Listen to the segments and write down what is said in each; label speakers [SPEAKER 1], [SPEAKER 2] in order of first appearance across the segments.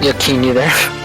[SPEAKER 1] Yo, Keen, you there?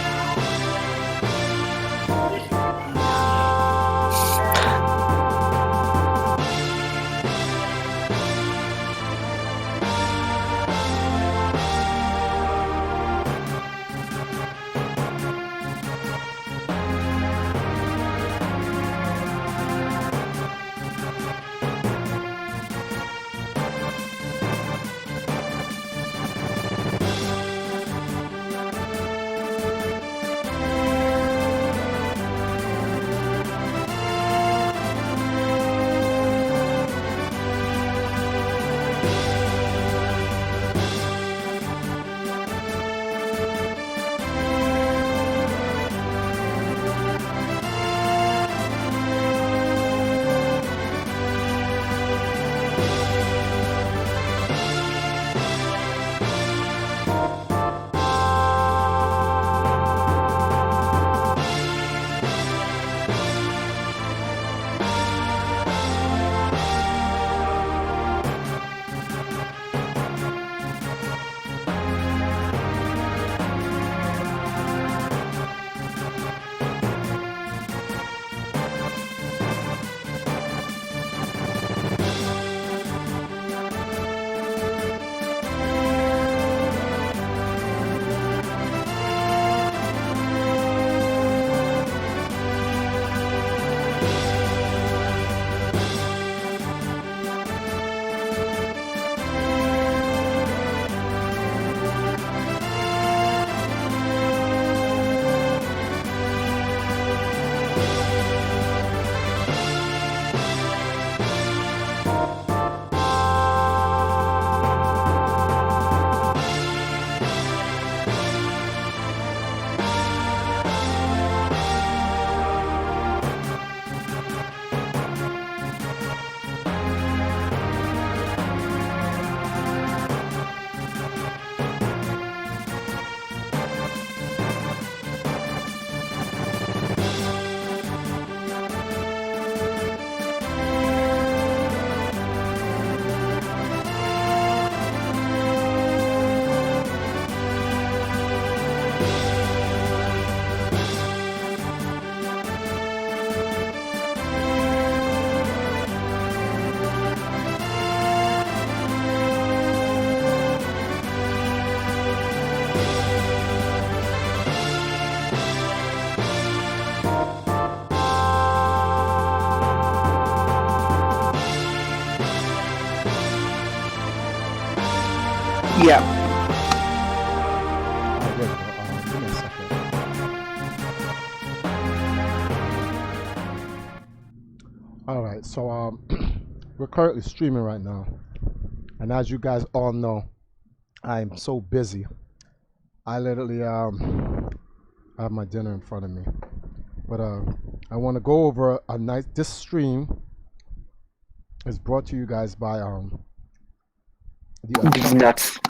[SPEAKER 1] Yeah.
[SPEAKER 2] There we go. Give me a second. All right, so we're currently streaming right now, and as you guys all know, I'm so busy. I literally have my dinner in front of me, but I want to go over a nice. This stream is brought to you guys by
[SPEAKER 1] These nuts.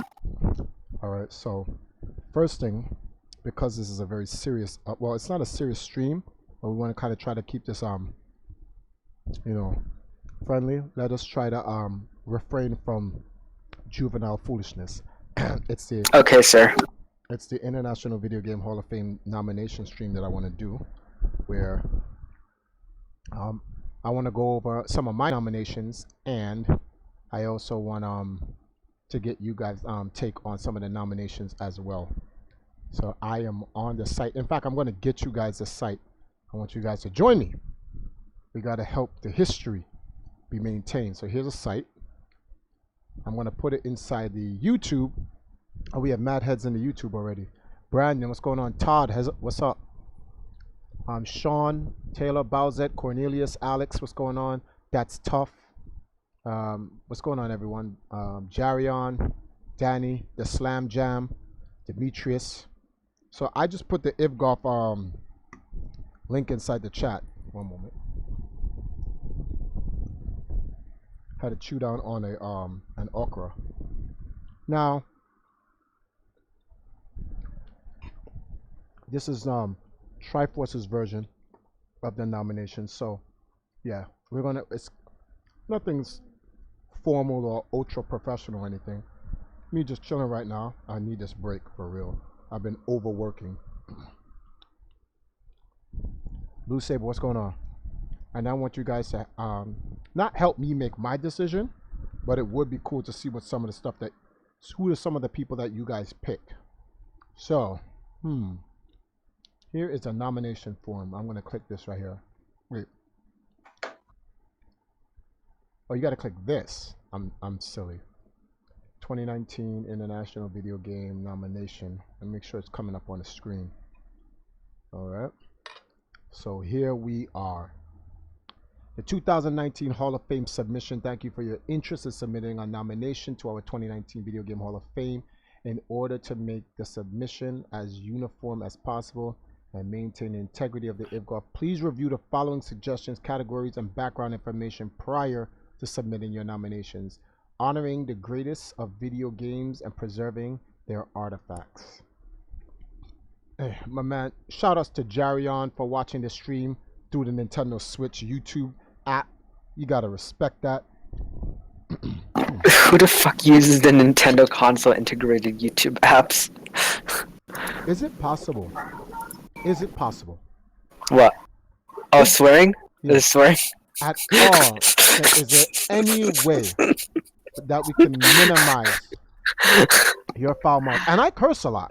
[SPEAKER 2] All right, so first thing, because this is a very serious, well, it's not a serious stream, but we want to kind of try to keep this you know, friendly. Let us try to refrain from juvenile foolishness. it's the
[SPEAKER 1] Okay, sir.
[SPEAKER 2] it's the International Video Game Hall of Fame nomination stream that I want to do, where I want to go over some of my nominations, and I also want to get you guys take on some of the nominations as well. So I am on the site. In fact, I'm going to get you guys the site. I want you guys to join me. We got to help the history be maintained. So here's a site. I'm going to put it inside the YouTube. Oh, we have mad heads in the YouTube already. Brandon, what's going on? Todd, what's up? Sean, Taylor, Bowsette, Cornelius, Alex, what's going on? That's tough. What's going on, everyone? Jarion, Danny, the Slam Jam, Demetrius. So I just put the IVGHOF link inside the chat. One moment. Had to chew down on an okra. Now, this is Triforce's version of the nomination. So, yeah, we're gonna. It's nothing's formal or ultra professional or anything. Me just chilling right now. I need this break for real. I've been overworking. Blue Saber, what's going on? And I want you guys to not help me make my decision, but it would be cool to see what some of the stuff that, who are some of the people that you guys picked. So, here is a nomination form. I'm going to click this right here. Wait. Oh, you got to click this. I'm silly. 2019 International Video Game Nomination. And make sure it's coming up on the screen. All right. So here we are. The 2019 Hall of Fame submission. Thank you for your interest in submitting a nomination to our 2019 Video Game Hall of Fame. In order to make the submission as uniform as possible and maintain the integrity of the IVGHOF, please review the following suggestions, categories, and background information prior to submitting your nominations, honoring the greatest of video games and preserving their artifacts. Hey, my man, shout outs to Jarion for watching the stream through the Nintendo Switch YouTube app. You gotta respect that.
[SPEAKER 1] Who the fuck uses the Nintendo console integrated YouTube apps?
[SPEAKER 2] Is it possible? Is it possible?
[SPEAKER 1] What? Oh, swearing?
[SPEAKER 2] Yeah.
[SPEAKER 1] Is it swearing?
[SPEAKER 2] At all, is there any way that we can minimize your foul mouth? And I curse a lot.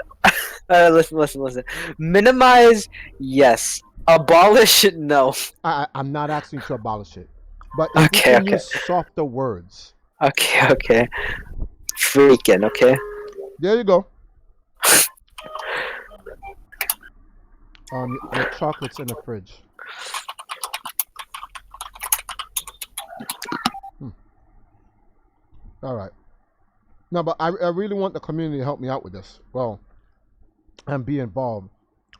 [SPEAKER 1] Listen. Minimize, yes. Abolish, no.
[SPEAKER 2] I'm not asking to abolish it, but if we can use softer words.
[SPEAKER 1] Okay. Freaking, okay.
[SPEAKER 2] There you go. Your chocolate's in the fridge. All right. No, but I really want the community to help me out with this. Well, and be involved,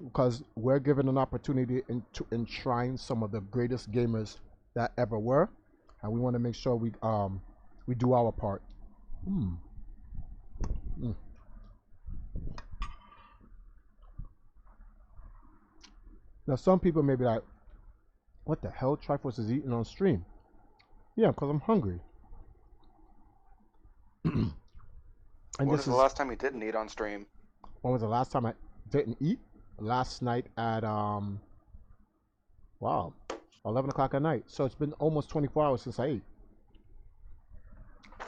[SPEAKER 2] because we're given an opportunity to enshrine some of the greatest gamers that ever were, and we want to make sure we do our part. Now, some people may be like, "What the hell, Triforce is eating on stream?" Yeah, because I'm hungry.
[SPEAKER 3] And when was the last time you didn't eat on stream?
[SPEAKER 2] When was the last time I didn't eat? Last night at 11 o'clock at night. So it's been almost 24 hours since I ate.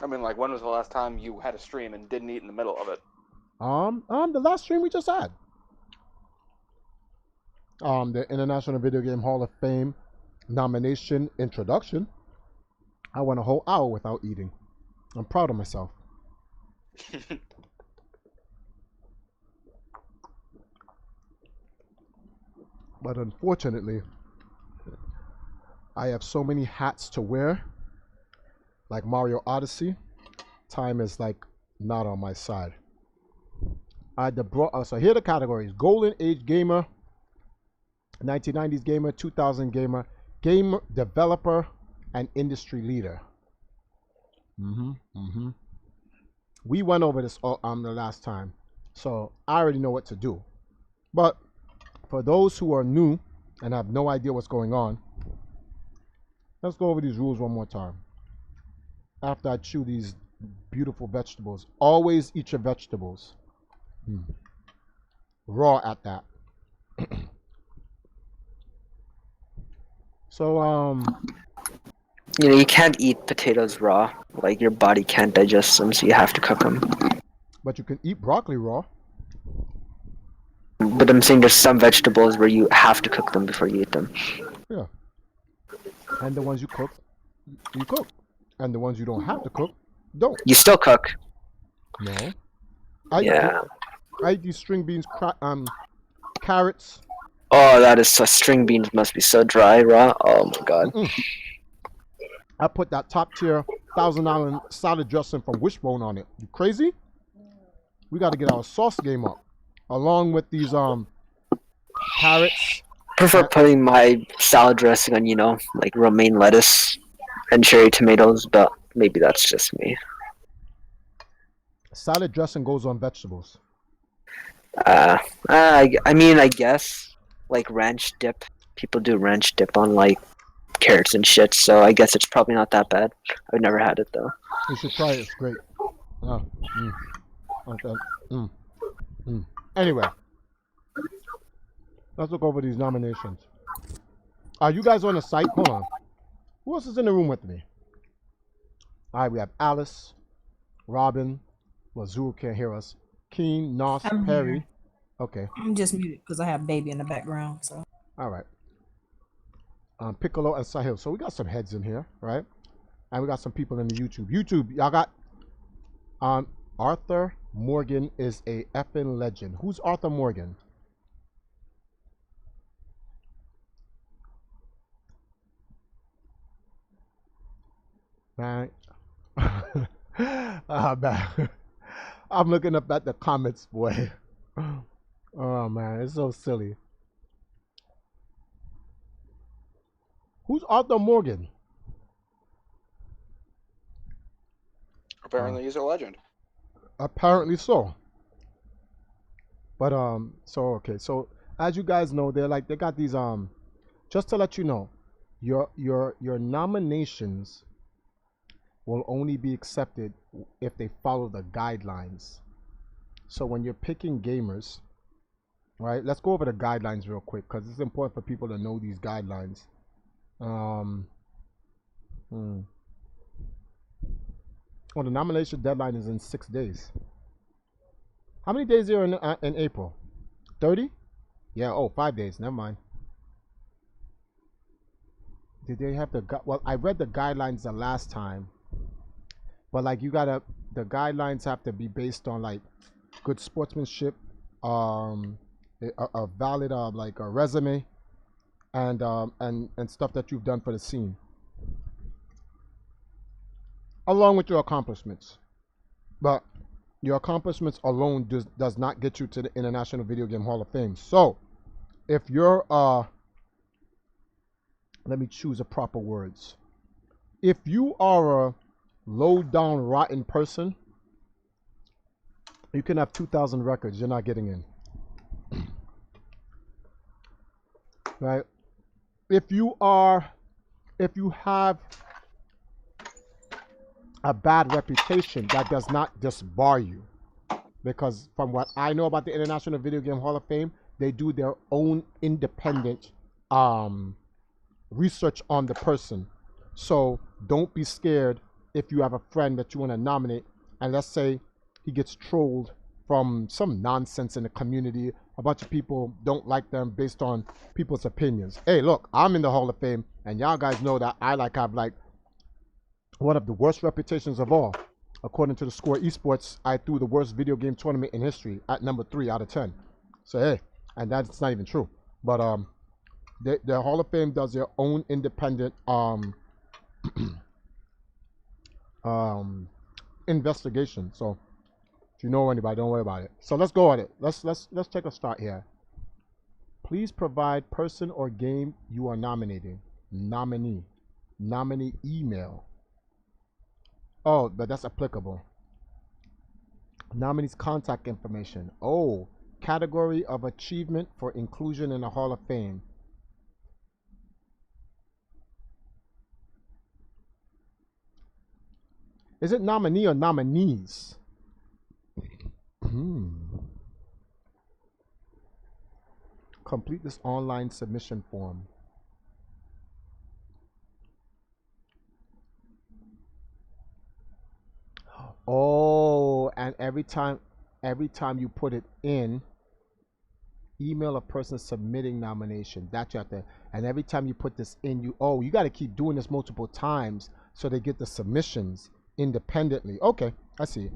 [SPEAKER 3] I mean, like, when was the last time you had a stream and didn't eat in the middle of it?
[SPEAKER 2] The last stream we just had. The International Video Game Hall of Fame nomination introduction. I went a whole hour without eating. I'm proud of myself. But unfortunately, I have so many hats to wear, like Mario Odyssey. Time is like not on my side. So here are the categories: Golden Age Gamer, 1990s Gamer, 2000 Gamer, Game Developer, and Industry Leader. We went over this the last time, so I already know what to do. But for those who are new and have no idea what's going on, let's go over these rules one more time. After I chew these beautiful vegetables, always eat your vegetables. Raw at that. So,
[SPEAKER 1] you can't eat potatoes raw. Like, your body can't digest them, so you have to cook them.
[SPEAKER 2] But you can eat broccoli raw.
[SPEAKER 1] But I'm saying there's some vegetables where you have to cook them before you eat them.
[SPEAKER 2] Yeah. And the ones you cook, you cook. And the ones you don't have to cook, don't.
[SPEAKER 1] You still cook.
[SPEAKER 2] No. I eat these string beans, carrots.
[SPEAKER 1] Oh, that is so. String beans must be so dry, raw. Oh my god.
[SPEAKER 2] I put that top tier $1,000 salad dressing from Wishbone on it. You crazy? We got to get our sauce game up, along with these carrots.
[SPEAKER 1] I prefer putting my salad dressing on, like romaine lettuce and cherry tomatoes, but maybe that's just me.
[SPEAKER 2] Salad dressing goes on vegetables.
[SPEAKER 1] I guess like ranch dip. People do ranch dip on like carrots and shit, so I guess it's probably not that bad. I've never had it though. You
[SPEAKER 2] should try it. It's great. Anyway, let's look over these nominations. Are you guys on the site? Hold on. Who else is in the room with me? All right, we have Alice, Robin, Wazoo can't hear us. Keen, Nos,
[SPEAKER 4] I'm
[SPEAKER 2] Perry.
[SPEAKER 4] here.
[SPEAKER 2] Okay.
[SPEAKER 4] I'm just muted because I have baby in the background. So
[SPEAKER 2] All right. Piccolo and Sahil. So we got some heads in here, right? And we got some people in the YouTube. YouTube, y'all got Arthur Morgan is a effing legend. Who's Arthur Morgan? Man. Man. I'm looking up at the comments, boy. Oh man, it's so silly. Who's Arthur Morgan?
[SPEAKER 3] Apparently, he's a legend.
[SPEAKER 2] Apparently so. But so okay, so as you guys know, they got these just to let you know, your nominations will only be accepted if they follow the guidelines. So when you're picking gamers, right? Let's go over the guidelines real quick because it's important for people to know these guidelines. Well, the nomination deadline is in 6 days. How many days are in April? 30? Yeah. Oh, 5 days. Never mind. Did they have well, I read the guidelines the last time, but like the guidelines have to be based on like good sportsmanship, a valid like a resume, and stuff that you've done for the scene, along with your accomplishments. But your accomplishments alone does not get you to the International Video Game Hall of Fame. So if you're let me choose a proper words. If you are a low down rotten person, you can have 2,000 records, you're not getting in. Right? If you have a bad reputation, that does not disbar you. Because from what I know about the International Video Game Hall of Fame, they do their own independent research on the person. So don't be scared if you have a friend that you want to nominate, and let's say he gets trolled from some nonsense in the community. A bunch of people don't like them based on people's opinions. Hey, look, I'm in the Hall of Fame, and y'all guys know that I have one of the worst reputations of all. According to the Score Esports, I threw the worst video game tournament in history at number 3 out of 10. So hey, and that's not even true. But the Hall of Fame does their own independent investigation. So if you know anybody, don't worry about it. So let's go at it. Let's take a start here. Please provide person or game you are nominating. Nominee email. Oh, but that's applicable. Nominee's contact information. Oh, category of achievement for inclusion in the Hall of Fame. Is it nominee or nominees? Complete this online submission form. Oh, and every time you put it in, email a person submitting nomination. That you have to, and every time you put this in, you got to keep doing this multiple times so they get the submissions independently. Okay, I see.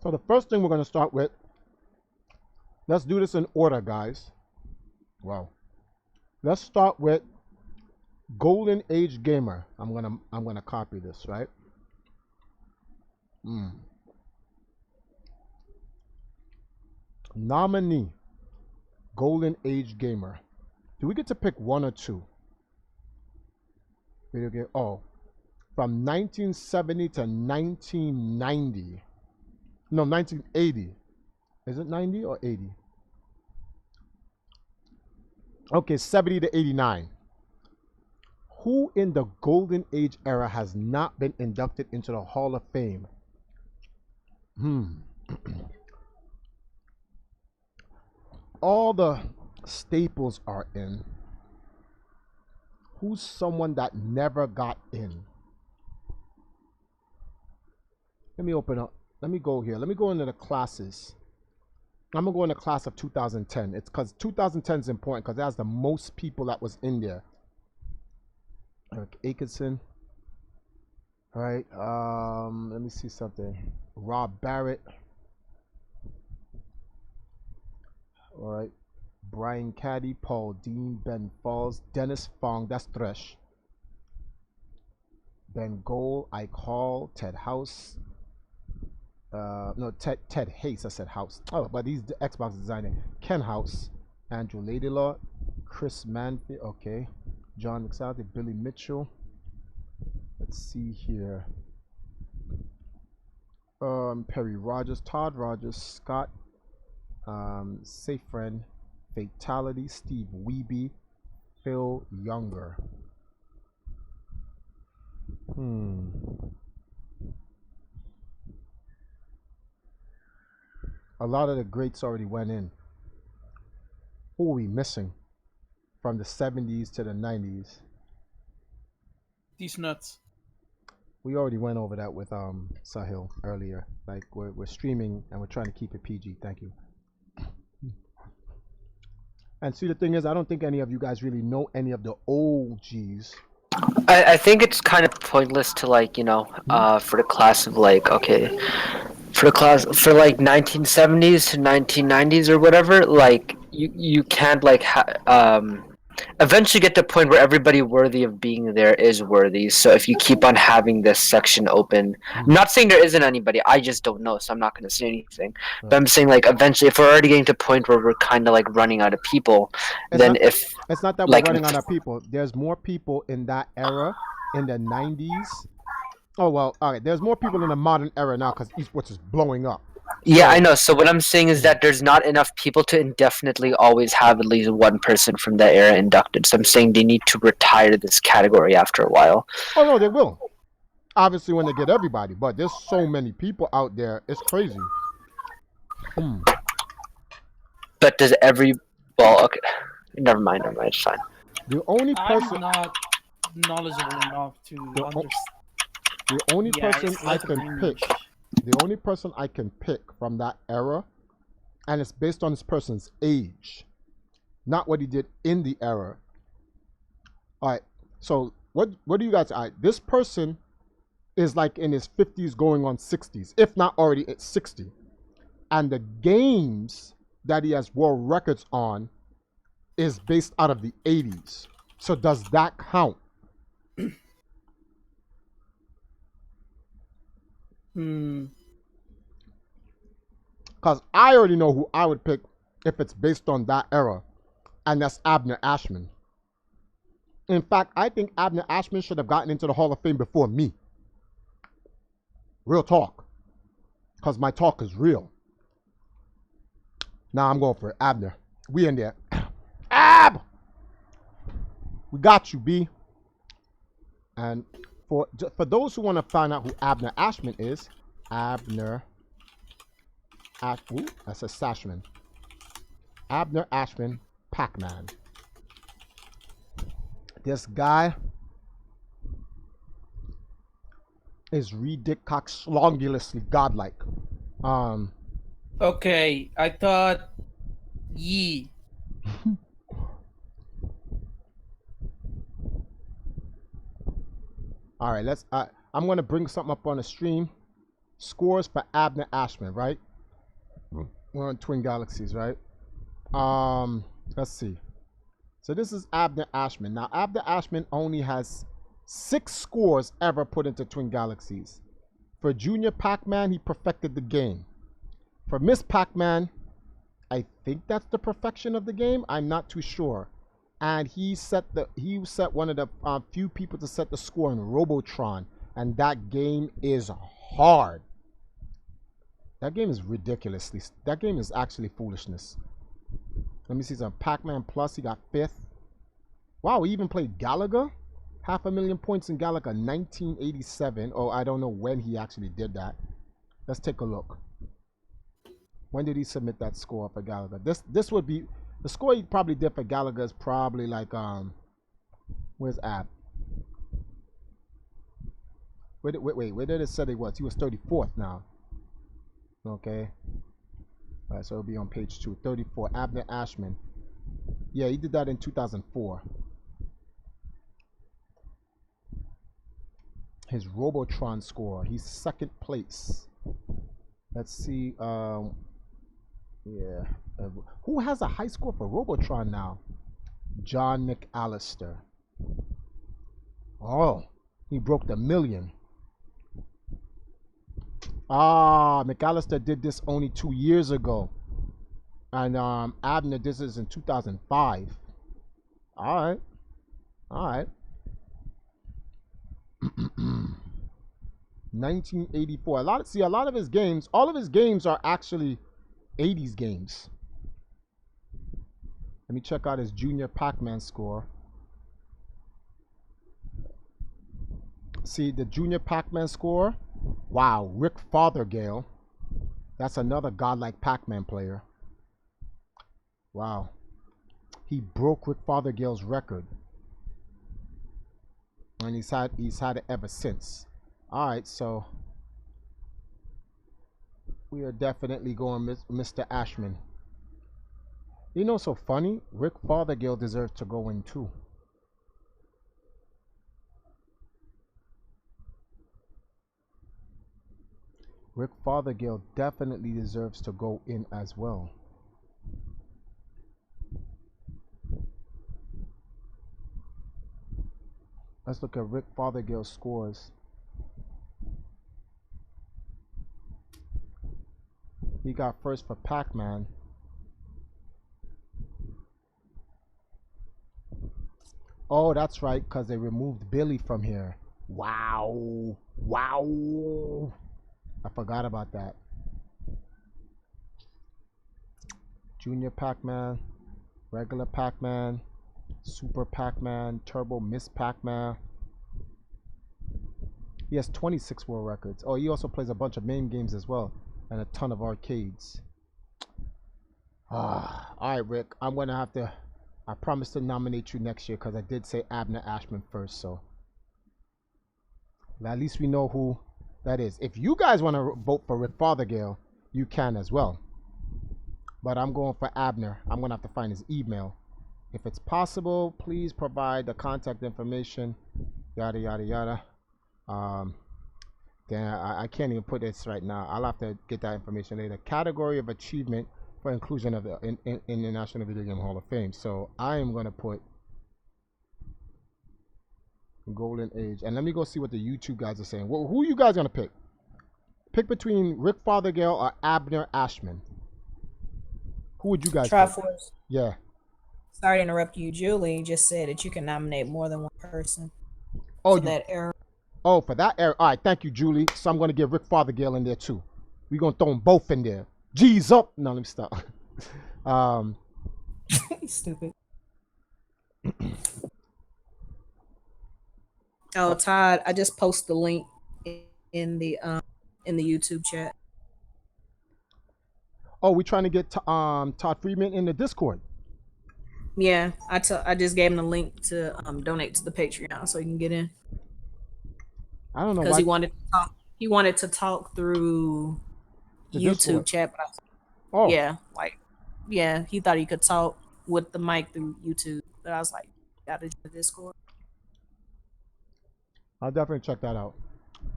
[SPEAKER 2] So the first thing we're going to start with, let's do this in order, guys. Wow. Let's start with Golden Age Gamer. I'm gonna copy this, right? Nominee, Golden Age Gamer. Do we get to pick one or two? Video game. Oh, from 1970 to 1990. No, 1980. Is it 90 or 80? Okay, 70 to 89. Who in the Golden Age era has not been inducted into the Hall of Fame? All the staples are in. Who's someone that never got in? Let me open up. Let me go here. Let me go into the classes. I'm going to go in the class of 2010. It's because 2010 is important because it has the most people that was in there. Eric Atkinson. All right. Let me see something. Rob Barrett. All right. Brian Caddy, Paul Dean, Ben Falls, Dennis Fong, that's Thresh. Ben Gold, Ike Hall, Ted House. No, Ted Hayes, I said House. Oh, but he's the Xbox designer. Ken House, Andrew Laidlaw, Chris Manfield, okay. John McSally, Billy Mitchell. Let's see here. Perry Rogers, Todd Rogers, Scott, Safe Friend, Fatality, Steve Weeby, Phil Younger. A lot of the greats already went in. Who are we missing from the 70s to the 90s?
[SPEAKER 5] These nuts.
[SPEAKER 2] We already went over that with Sahil earlier. Like we're streaming and we're trying to keep it PG. Thank you. And see, the thing is, I don't think any of you guys really know any of the OGs.
[SPEAKER 1] I think it's kind of pointless to, like, you know, for the class of, like, okay, for the class for like 1970s to 1990s or whatever, like you can't like eventually get to the point where everybody worthy of being there is worthy. So if you keep on having this section open, I'm not saying there isn't anybody, I just don't know, so I'm not going to say anything. But I'm saying, like, eventually, if we're already getting to a point where we're kind of like running out of people,
[SPEAKER 2] it's not that we're
[SPEAKER 1] like,
[SPEAKER 2] running out of people. There's more people in that era, in the 90s. Oh, well, all right. There's more people in the modern era now because esports is blowing up.
[SPEAKER 1] Yeah, I know. So what I'm saying is that there's not enough people to indefinitely always have at least one person from that era inducted. So I'm saying they need to retire this category after a while.
[SPEAKER 2] Oh, no, they will. Obviously, when they get everybody. But there's so many people out there. It's crazy.
[SPEAKER 1] But does well, okay. Never mind. It's fine.
[SPEAKER 2] The only person...
[SPEAKER 5] I'm not knowledgeable enough to understand.
[SPEAKER 2] The only person
[SPEAKER 5] it's
[SPEAKER 2] I
[SPEAKER 5] like
[SPEAKER 2] can pick... The only person I can pick from that era, and it's based on this person's age, not what he did in the era. All right, so what do you guys? All right, this person is like in his 50s going on 60s, if not already at 60. And the games that he has world records on is based out of the 80s. So does that count? Because I already know who I would pick if it's based on that era, and that's Abner Ashman. In fact, I think Abner Ashman should have gotten into the Hall of Fame before me. Real talk. Because my talk is real. Now I'm going for it. Abner. We in there. Ab! We got you, B. And for those who want to find out who Abner Ashman is, Abner Ooh, that's a Sashman. Abner Ashman, Pac-Man. This guy is ridiculously godlike.
[SPEAKER 5] Okay, I thought Yi.
[SPEAKER 2] All right, let's. I'm gonna bring something up on the stream. Scores for Abner Ashman, right? We're on Twin Galaxies, right? Let's see. So this is Abner Ashman. Now, Abner Ashman only has 6 scores ever put into Twin Galaxies. For Junior Pac-Man, he perfected the game. For Miss Pac-Man, I think that's the perfection of the game. I'm not too sure. And he set one of the few people to set the score in Robotron, and that game is hard. That game is ridiculously. That game is actually foolishness. Let me see some Pac-Man Plus. He got 5th. Wow, he even played Galaga. 500,000 points in Galaga, 1987. Oh, I don't know when he actually did that. Let's take a look. When did he submit that score for Galaga? This would be the score he probably did for Galaga is probably like where's Ab? Wait, where did it say he was? He was 34th now. Okay. All right, so it'll be on page 2. 34, Abner Ashman. Yeah, he did that in 2004. His Robotron score. He's second place. Let's see. Yeah. Who has a high score for Robotron now? John McAllister. Oh, he broke the million. Ah, McAllister did this only 2 years ago. And Abner, this is in 2005. All right. All right. 1984. A lot of his games, all of his games are actually 80s games. Let me check out his Junior Pac-Man score. See the Junior Pac-Man score? Wow, Rick Fothergill. That's another godlike Pac-Man player. Wow. He broke Rick Fothergill's record. And he's had it ever since. All right, so we are definitely going Mr. Ashman. You know, so funny. Rick Fothergill deserves to go in too. Rick Fothergill definitely deserves to go in as well. Let's look at Rick Fothergill's scores. He got first for Pac-Man. Oh, that's right, because they removed Billy from here. Wow. Wow. I forgot about that. Junior Pac-Man, regular Pac-Man, Super Pac-Man, Turbo Miss Pac-Man. He has 26 world records. Oh, he also plays a bunch of main games as well, and a ton of arcades. All right, Rick. I'm going to have to... I promise to nominate you next year because I did say Abner Ashman first, so... At least we know who that is. If you guys want to vote for Rick Fothergill, you can as well. But I'm going for Abner. I'm going to have to find his email. If it's possible, please provide the contact information. Yada, yada, yada. Then I can't even put this right now. I'll have to get that information later. Category of achievement for inclusion of the in the National Video Game Hall of Fame. So I am going to put Golden Age. And let me go see what the YouTube guys are saying. Who are you guys going to pick? Pick between Rick Fothergill or Abner Ashman. Who would you guys pick?
[SPEAKER 4] Triforce.
[SPEAKER 2] Yeah.
[SPEAKER 4] Sorry to interrupt you. Julie just said that you can nominate more than one person
[SPEAKER 2] Oh,
[SPEAKER 4] for that error.
[SPEAKER 2] Oh, for that error. All right, thank you, Julie. So I'm going to give Rick Fothergill in there too. We're going to throw them both in there. G's up. No, let me stop.
[SPEAKER 4] Stupid. Oh, Todd, I just posted the link in the YouTube chat.
[SPEAKER 2] Oh, we're trying to get Todd Friedman in the Discord.
[SPEAKER 4] Yeah, I just gave him the link to donate to the Patreon so he can get in.
[SPEAKER 2] I don't know
[SPEAKER 4] because
[SPEAKER 2] why.
[SPEAKER 4] he wanted to talk through
[SPEAKER 2] The
[SPEAKER 4] YouTube
[SPEAKER 2] Discord.
[SPEAKER 4] chat, but
[SPEAKER 2] Oh,
[SPEAKER 4] yeah, he thought he could talk with the mic through YouTube, but I was like, gotta do the Discord.
[SPEAKER 2] I'll definitely check that out.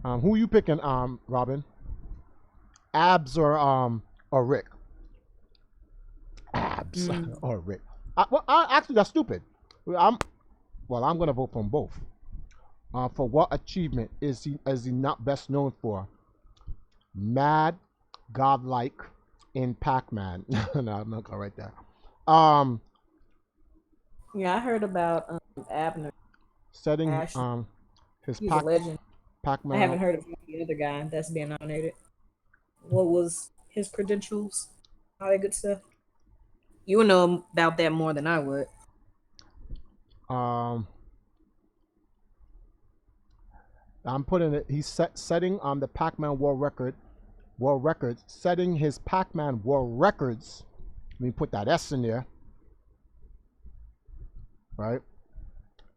[SPEAKER 2] Who you picking, Robin? Abs or Rick? Abs or Rick? Actually, that's stupid. I'm gonna vote for them both. For what achievement is he not best known for? Mad, godlike in Pac-Man. No, I'm not gonna write that.
[SPEAKER 4] Yeah, I heard about Abner.
[SPEAKER 2] Setting
[SPEAKER 4] Ash.
[SPEAKER 2] his
[SPEAKER 4] He's a legend.
[SPEAKER 2] Pac-Man.
[SPEAKER 4] I haven't heard of the other guy that's being nominated. What was his credentials? All that good stuff. You would know about that more than I would.
[SPEAKER 2] I'm putting it. He's setting on the Pac-Man world records, setting his Pac-Man world records. Let me put that S in there, right?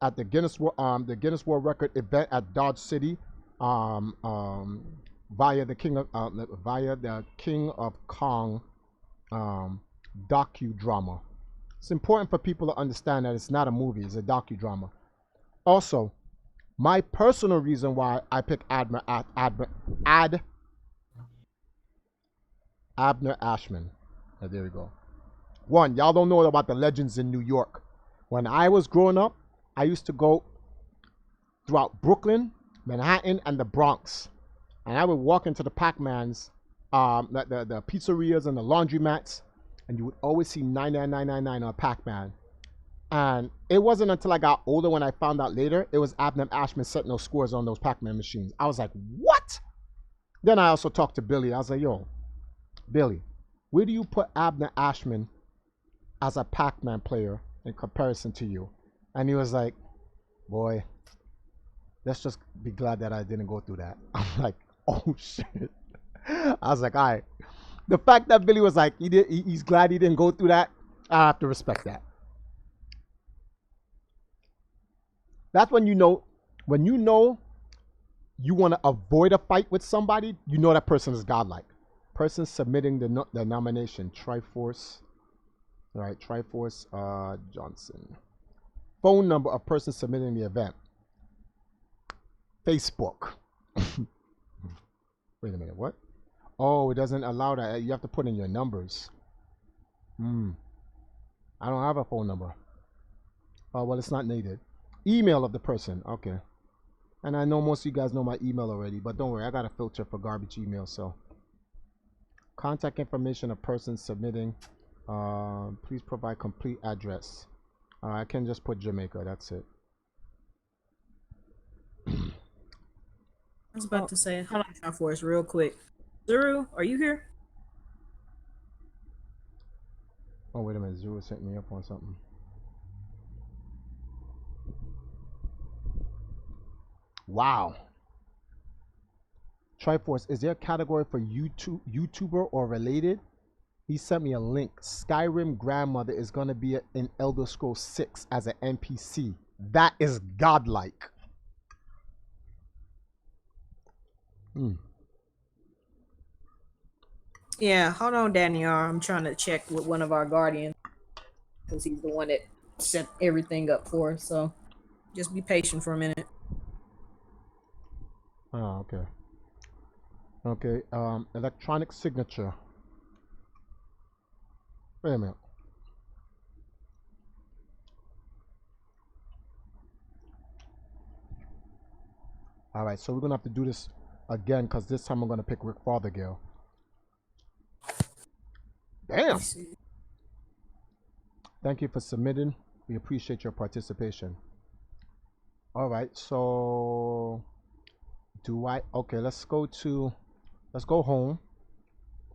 [SPEAKER 2] At the Guinness World Record event at Dodge City, via the King of Kong docudrama. It's important for people to understand that it's not a movie; it's a docudrama. Also, my personal reason why I picked Abner Ashman. There we go. One, y'all don't know about the legends in New York. When I was growing up, I used to go throughout Brooklyn, Manhattan, and the Bronx. And I would walk into the Pac-Mans, the pizzerias and the laundromats, and you would always see 99999 on Pac-Man. And it wasn't until I got older when I found out later it was Abner Ashman setting those scores on those Pac-Man machines. I was like, what? Then I also talked to Billy. I was like, yo, Billy, where do you put Abner Ashman as a Pac-Man player in comparison to you? And he was like, boy, let's just be glad that I didn't go through that. I'm like, oh shit. I was like, all right. The fact that Billy was like, he's glad he didn't go through that, I have to respect that. That's when you know you want to avoid a fight with somebody, you know that person is godlike. Person submitting the nomination, Triforce. All right, Triforce Johnson. Phone number of person submitting the event. Facebook. Wait a minute, what? Oh, it doesn't allow that. You have to put in your numbers. I don't have a phone number. Oh, well, it's not needed. Email of the person. Okay. And I know most of you guys know my email already, but don't worry, I got a filter for garbage email, so. Contact information of person submitting. Please provide complete address. I can just put Jamaica, that's it.
[SPEAKER 4] I was about to say, hold on for us real quick. Zuru, are you here?
[SPEAKER 2] Oh, wait a minute. Zuru set me up on something. Wow. Triforce, is there a category for YouTuber or related? He sent me a link. Skyrim grandmother is going to be in Elder Scrolls 6 as an NPC. That is godlike.
[SPEAKER 4] Yeah, hold on, Daniel. I'm trying to check with one of our guardians because he's the one that set everything up for us. So just be patient for a minute.
[SPEAKER 2] Oh, okay. Okay, electronic signature. Wait a minute. All right, so we're gonna have to do this again because this time I'm gonna pick Rick Fothergill. Damn. Thank you for submitting. We appreciate your participation. All right, so okay, let's go home.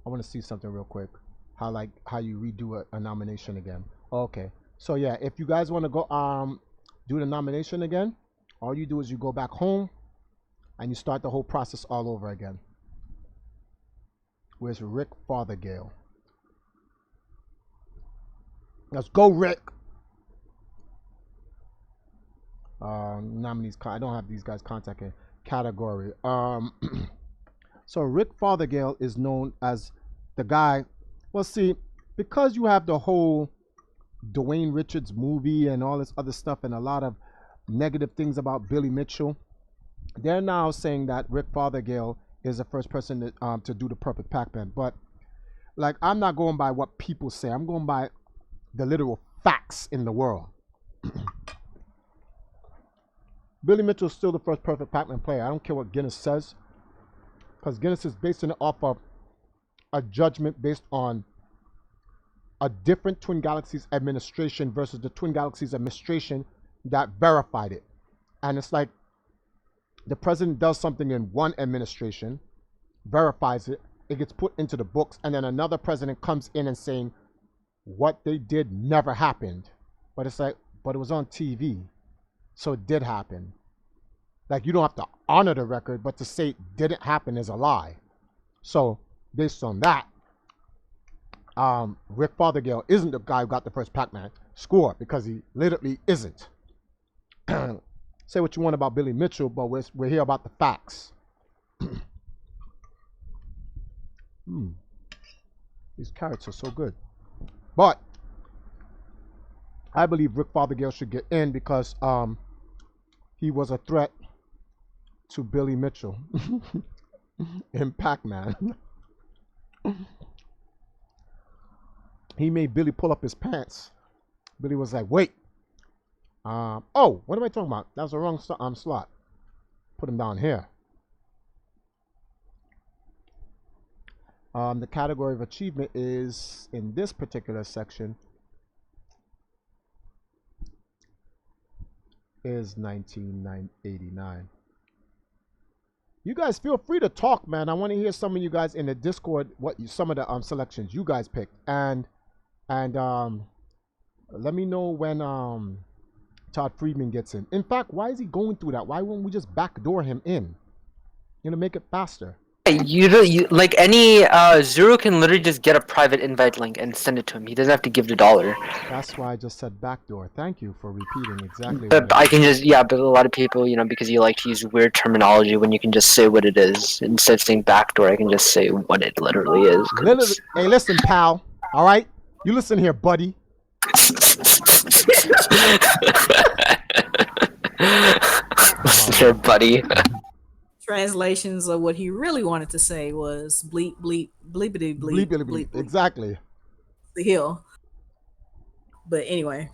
[SPEAKER 2] I want to see something real quick. How you redo a nomination again. Okay. So yeah, if you guys want to go do the nomination again, all you do is you go back home and you start the whole process all over again. Where's Rick Fothergill? Let's go, Rick. Nominees. I don't have these guys contacted. Category. So Rick Fothergill is known as the guy. Well, see, because you have the whole Dwayne Richards movie and all this other stuff and a lot of negative things about Billy Mitchell, they're now saying that Rick Fothergill is the first person to do the perfect Pac-Man. But like, I'm not going by what people say. I'm going by the literal facts in the world. Billy Mitchell is still the first perfect Pac-Man player. I don't care what Guinness says, because Guinness is basing it off of a judgment based on a different Twin Galaxies administration versus the Twin Galaxies administration that verified it. And it's like the president does something in one administration, verifies it, it gets put into the books, and then another president comes in and saying what they did never happened. But it's like, but it was on TV, so it did happen. Like, you don't have to honor the record, but to say it didn't happen is a lie. So based on that, Rick Fothergill isn't the guy who got the first Pac-Man score, because he literally isn't. Say what you want about Billy Mitchell, but we're here about the facts. These carrots are so good. But I believe Rick Fothergill should get in because he was a threat to Billy Mitchell in Pac-Man. He made Billy pull up his pants. Billy was like, wait. Oh, what am I talking about? That was the wrong slot. Put him down here. The category of achievement is, in this particular section, is 1989. You guys feel free to talk, man. I want to hear some of you guys in the Discord some of the selections you guys picked, and let me know when Todd Friedman gets in. In fact, why is he going through that? Why wouldn't we just backdoor him in? Make it faster.
[SPEAKER 1] You like any Zuru can literally just get a private invite link and send it to him. He doesn't have to give the $1.
[SPEAKER 2] That's why I just said backdoor. Thank you for repeating exactly.
[SPEAKER 1] But I can just but a lot of people, because you like to use weird terminology when you can just say what it is instead of saying backdoor. I can just say what it literally is.
[SPEAKER 2] Hey, listen, pal. All right, you listen here, buddy.
[SPEAKER 1] Listen here, buddy.
[SPEAKER 4] Translations of what he really wanted to say was bleep bleep bleepity bleep bleep, bleep.
[SPEAKER 2] Exactly.
[SPEAKER 4] The hill. But anyway,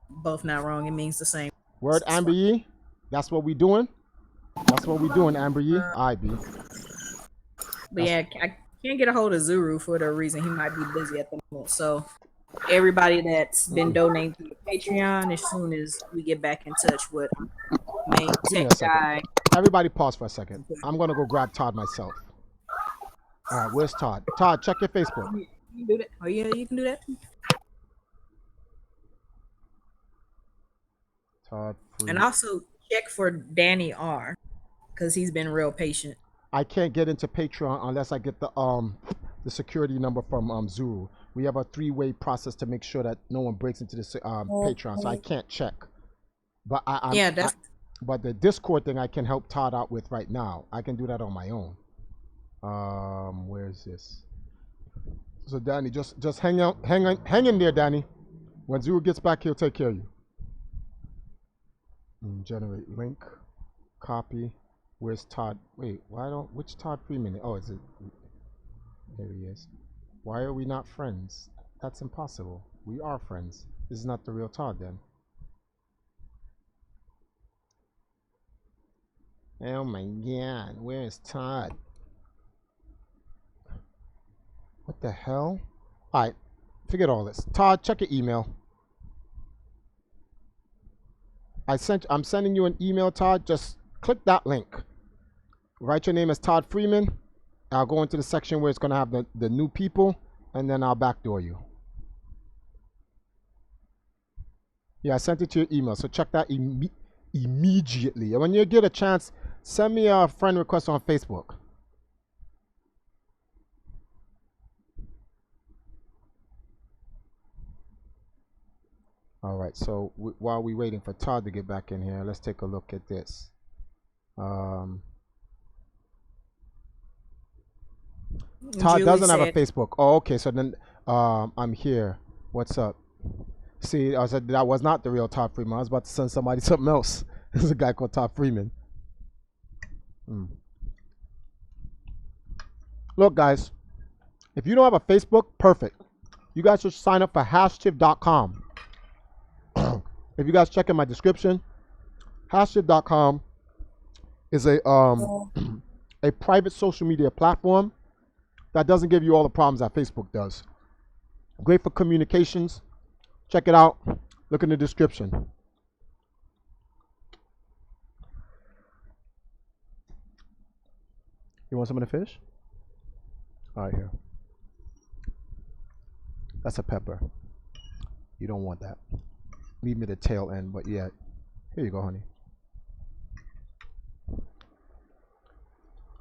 [SPEAKER 4] both not wrong. It means the same.
[SPEAKER 2] Word, Amber Yee. That's what we doing. That's what we doing, Amber Yee. I be.
[SPEAKER 4] But yeah, I can't get a hold of Zuru for the reason he might be busy at the moment. So everybody that's been donating to the Patreon, as soon as we get back in touch with main tech guy.
[SPEAKER 2] Everybody pause for a second. I'm gonna go grab Todd myself. All right, where's Todd? Todd, check your Facebook.
[SPEAKER 4] You can do that. Oh yeah, you can do that.
[SPEAKER 2] Todd Free.
[SPEAKER 4] And also check for Danny R, because he's been real patient.
[SPEAKER 2] I can't get into Patreon unless I get the security number from Zuru. We have a 3-way process to make sure that no one breaks into this Patreon, so I can't check. But but the Discord thing I can help Todd out with right now. I can do that on my own. Where is this? So Danny, just hang in there, Danny. When Zuru gets back, he'll take care of you. Generate link, copy. Where's Todd? Wait, which Todd Freeman? Oh, is it? There he is. Why are we not friends? That's impossible. We are friends. This is not the real Todd then. Oh my god, where is Todd? What the hell? Alright, forget all this. Todd, check your email. I'm sending you an email, Todd. Just click that link. Write your name as Todd Freeman. I'll go into the section where it's going to have the new people, and then I'll backdoor you. Yeah, I sent it to your email, so check that immediately. And when you get a chance, send me a friend request on Facebook. All right, so while we're waiting for Todd to get back in here, let's take a look at this. Todd
[SPEAKER 4] Julie
[SPEAKER 2] doesn't have a Facebook. Oh, okay, so then I'm here. What's up? See, I said that was not the real Todd Freeman. I was about to send somebody something else. There's a guy called Todd Freeman. Look, guys, if you don't have a Facebook, perfect. You guys should sign up for hashtiv.com. If you guys check in my description, hashtiv.com is a a private social media platform that doesn't give you all the problems that Facebook does. Great for communications. Check it out. Look in the description. You want some of the fish? All right, here. That's a pepper. You don't want that. Leave me the tail end, but yeah. Here you go, honey.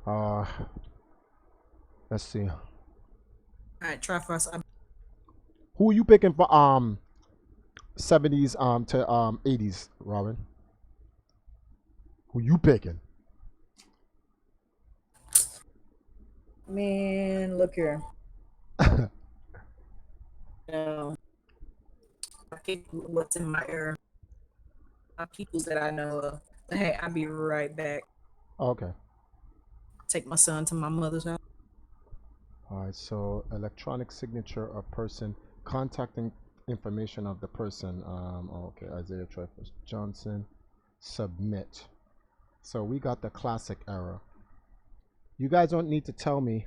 [SPEAKER 2] Uh, let's see.
[SPEAKER 4] All right, try first.
[SPEAKER 2] Who are you picking for 70s to 80s, Robin? Who you picking?
[SPEAKER 4] Man, look here. I pick what's in my ear. Peoples that I know of. Hey, I'll be right back.
[SPEAKER 2] Okay.
[SPEAKER 4] Take my son to my mother's house.
[SPEAKER 2] All right. So electronic signature of person, contacting information of the person. Okay. Isaiah Trifles Johnson. Submit. So we got the classic error. You guys don't need to tell me.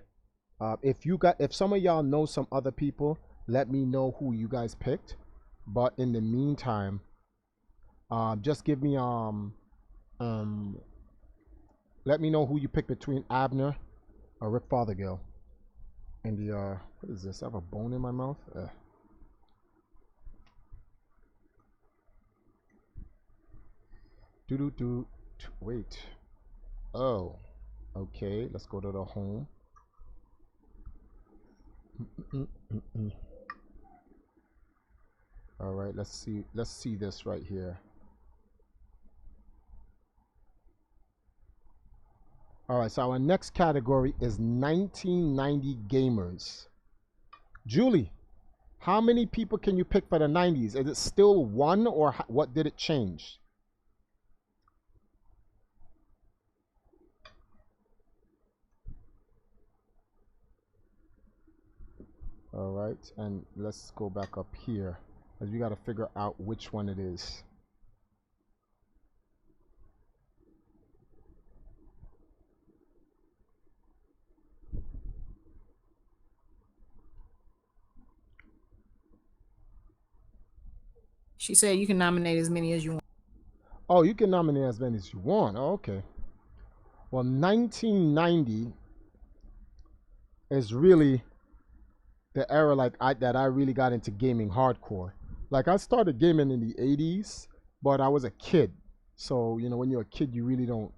[SPEAKER 2] If some of y'all know some other people, let me know who you guys picked. But in the meantime, just give me let me know who you picked between Abner or Rick Fothergill. And the what is this? I have a bone in my mouth. Wait. Oh, okay. Let's go to the home. All right. Let's see this right here. All right, so our next category is 1990 gamers. Julie, how many people can you pick for the 90s? Is it still one, or what did it change? All right, and let's go back up here, as we got to figure out which one it is.
[SPEAKER 4] She said you can nominate as many as you want.
[SPEAKER 2] Oh, you can nominate as many as you want. Oh, okay. Well, 1990 is really the era that I really got into gaming hardcore. Like, I started gaming in the 80s, but I was a kid. So, you know, when you're a kid, you really don't,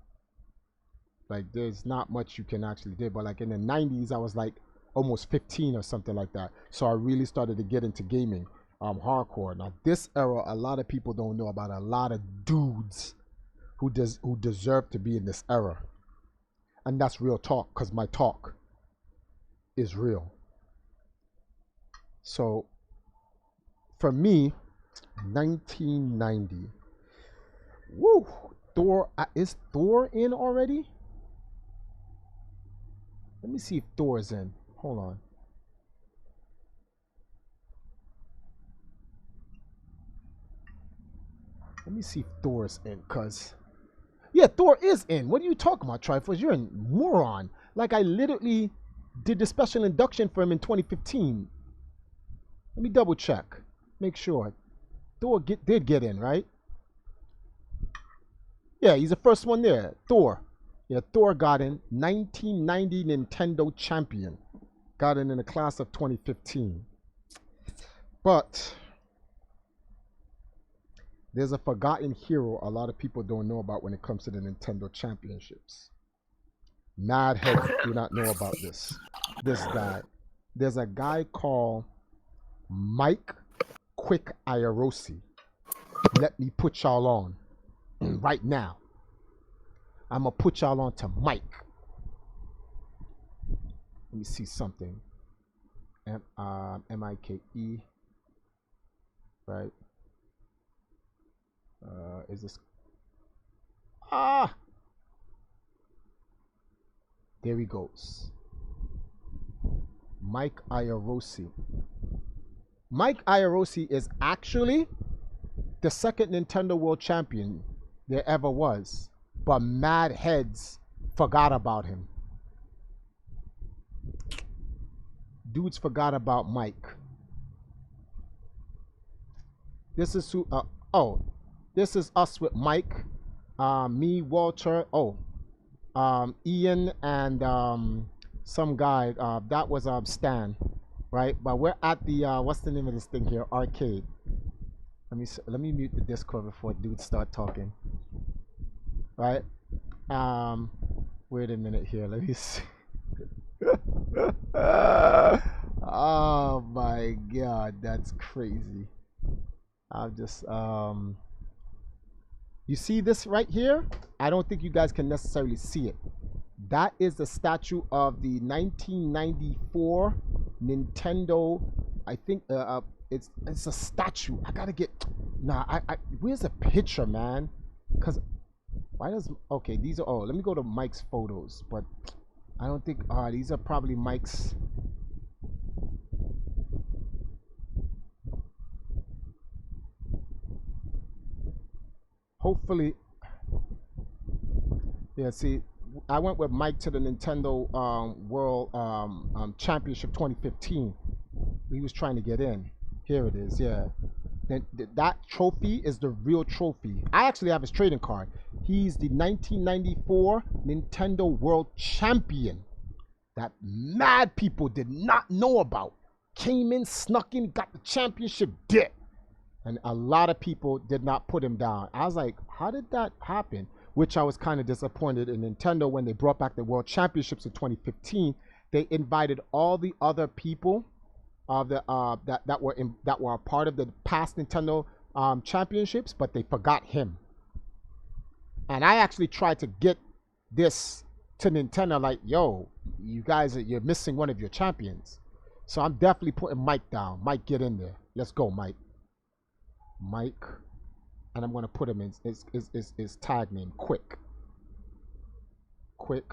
[SPEAKER 2] like, there's not much you can actually do. But like in the 90s, I was like almost 15 or something like that. So I really started to get into gaming hardcore. Now, this era, a lot of people don't know about a lot of dudes who deserve to be in this era. And that's real talk, because my talk is real. So for me, 1990. Woo! Thor, is Thor in already? Let me see if Thor is in. Hold on. Let me see if Thor is in, cause yeah, Thor is in. What are you talking about, Trifles? You're a moron. Like, I literally did the special induction for him in 2015. Let me double check. Make sure. Thor did get in, right? Yeah, he's the first one there. Thor. Yeah, Thor got in. 1990 Nintendo champion. Got in the class of 2015. But there's a forgotten hero a lot of people don't know about when it comes to the Nintendo championships. Mad heads do not know about this guy. There's a guy called Mike Quick Iarosi. Let me put y'all on right now. I'm gonna put y'all on to Mike. Let me see something. M-I-K-E. Right. Is this? Ah! There he goes. Mike Iarosi. Mike Iarosi is actually the second Nintendo World Champion there ever was, but mad heads forgot about him. Dudes forgot about Mike. This is who. This is us with Mike, me, Walter. Ian and some guy. That was Stan, right? But we're at the what's the name of this thing here? Arcade. Let me mute the Discord before dudes start talking. Right? Wait a minute here. Let me see. Oh my god, that's crazy. I'll just you see this right here? I don't think you guys can necessarily see it. That is the statue of the 1994 Nintendo. I think it's a statue. I gotta get. Nah, I where's the picture, man? Cause why does okay? These are oh. Let me go to Mike's photos, but I don't think. These are probably Mike's. Hopefully, yeah. See, I went with Mike to the Nintendo World Championship 2015. He was trying to get in. Here it is. Yeah, that trophy is the real trophy. I actually have his trading card. He's the 1994 Nintendo World Champion that mad people did not know about. Came in, snuck in, got the championship dip. And a lot of people did not put him down. I was like, how did that happen? Which I was kind of disappointed in Nintendo when they brought back the World Championships in 2015. They invited all the other people of the that were a part of the past Nintendo championships, but they forgot him. And I actually tried to get this to Nintendo, like, yo, you guys, you're missing one of your champions. So I'm definitely putting Mike down. Mike, get in there. Let's go, Mike. Mike, and I'm gonna put him in his tag name, Quick. Quick.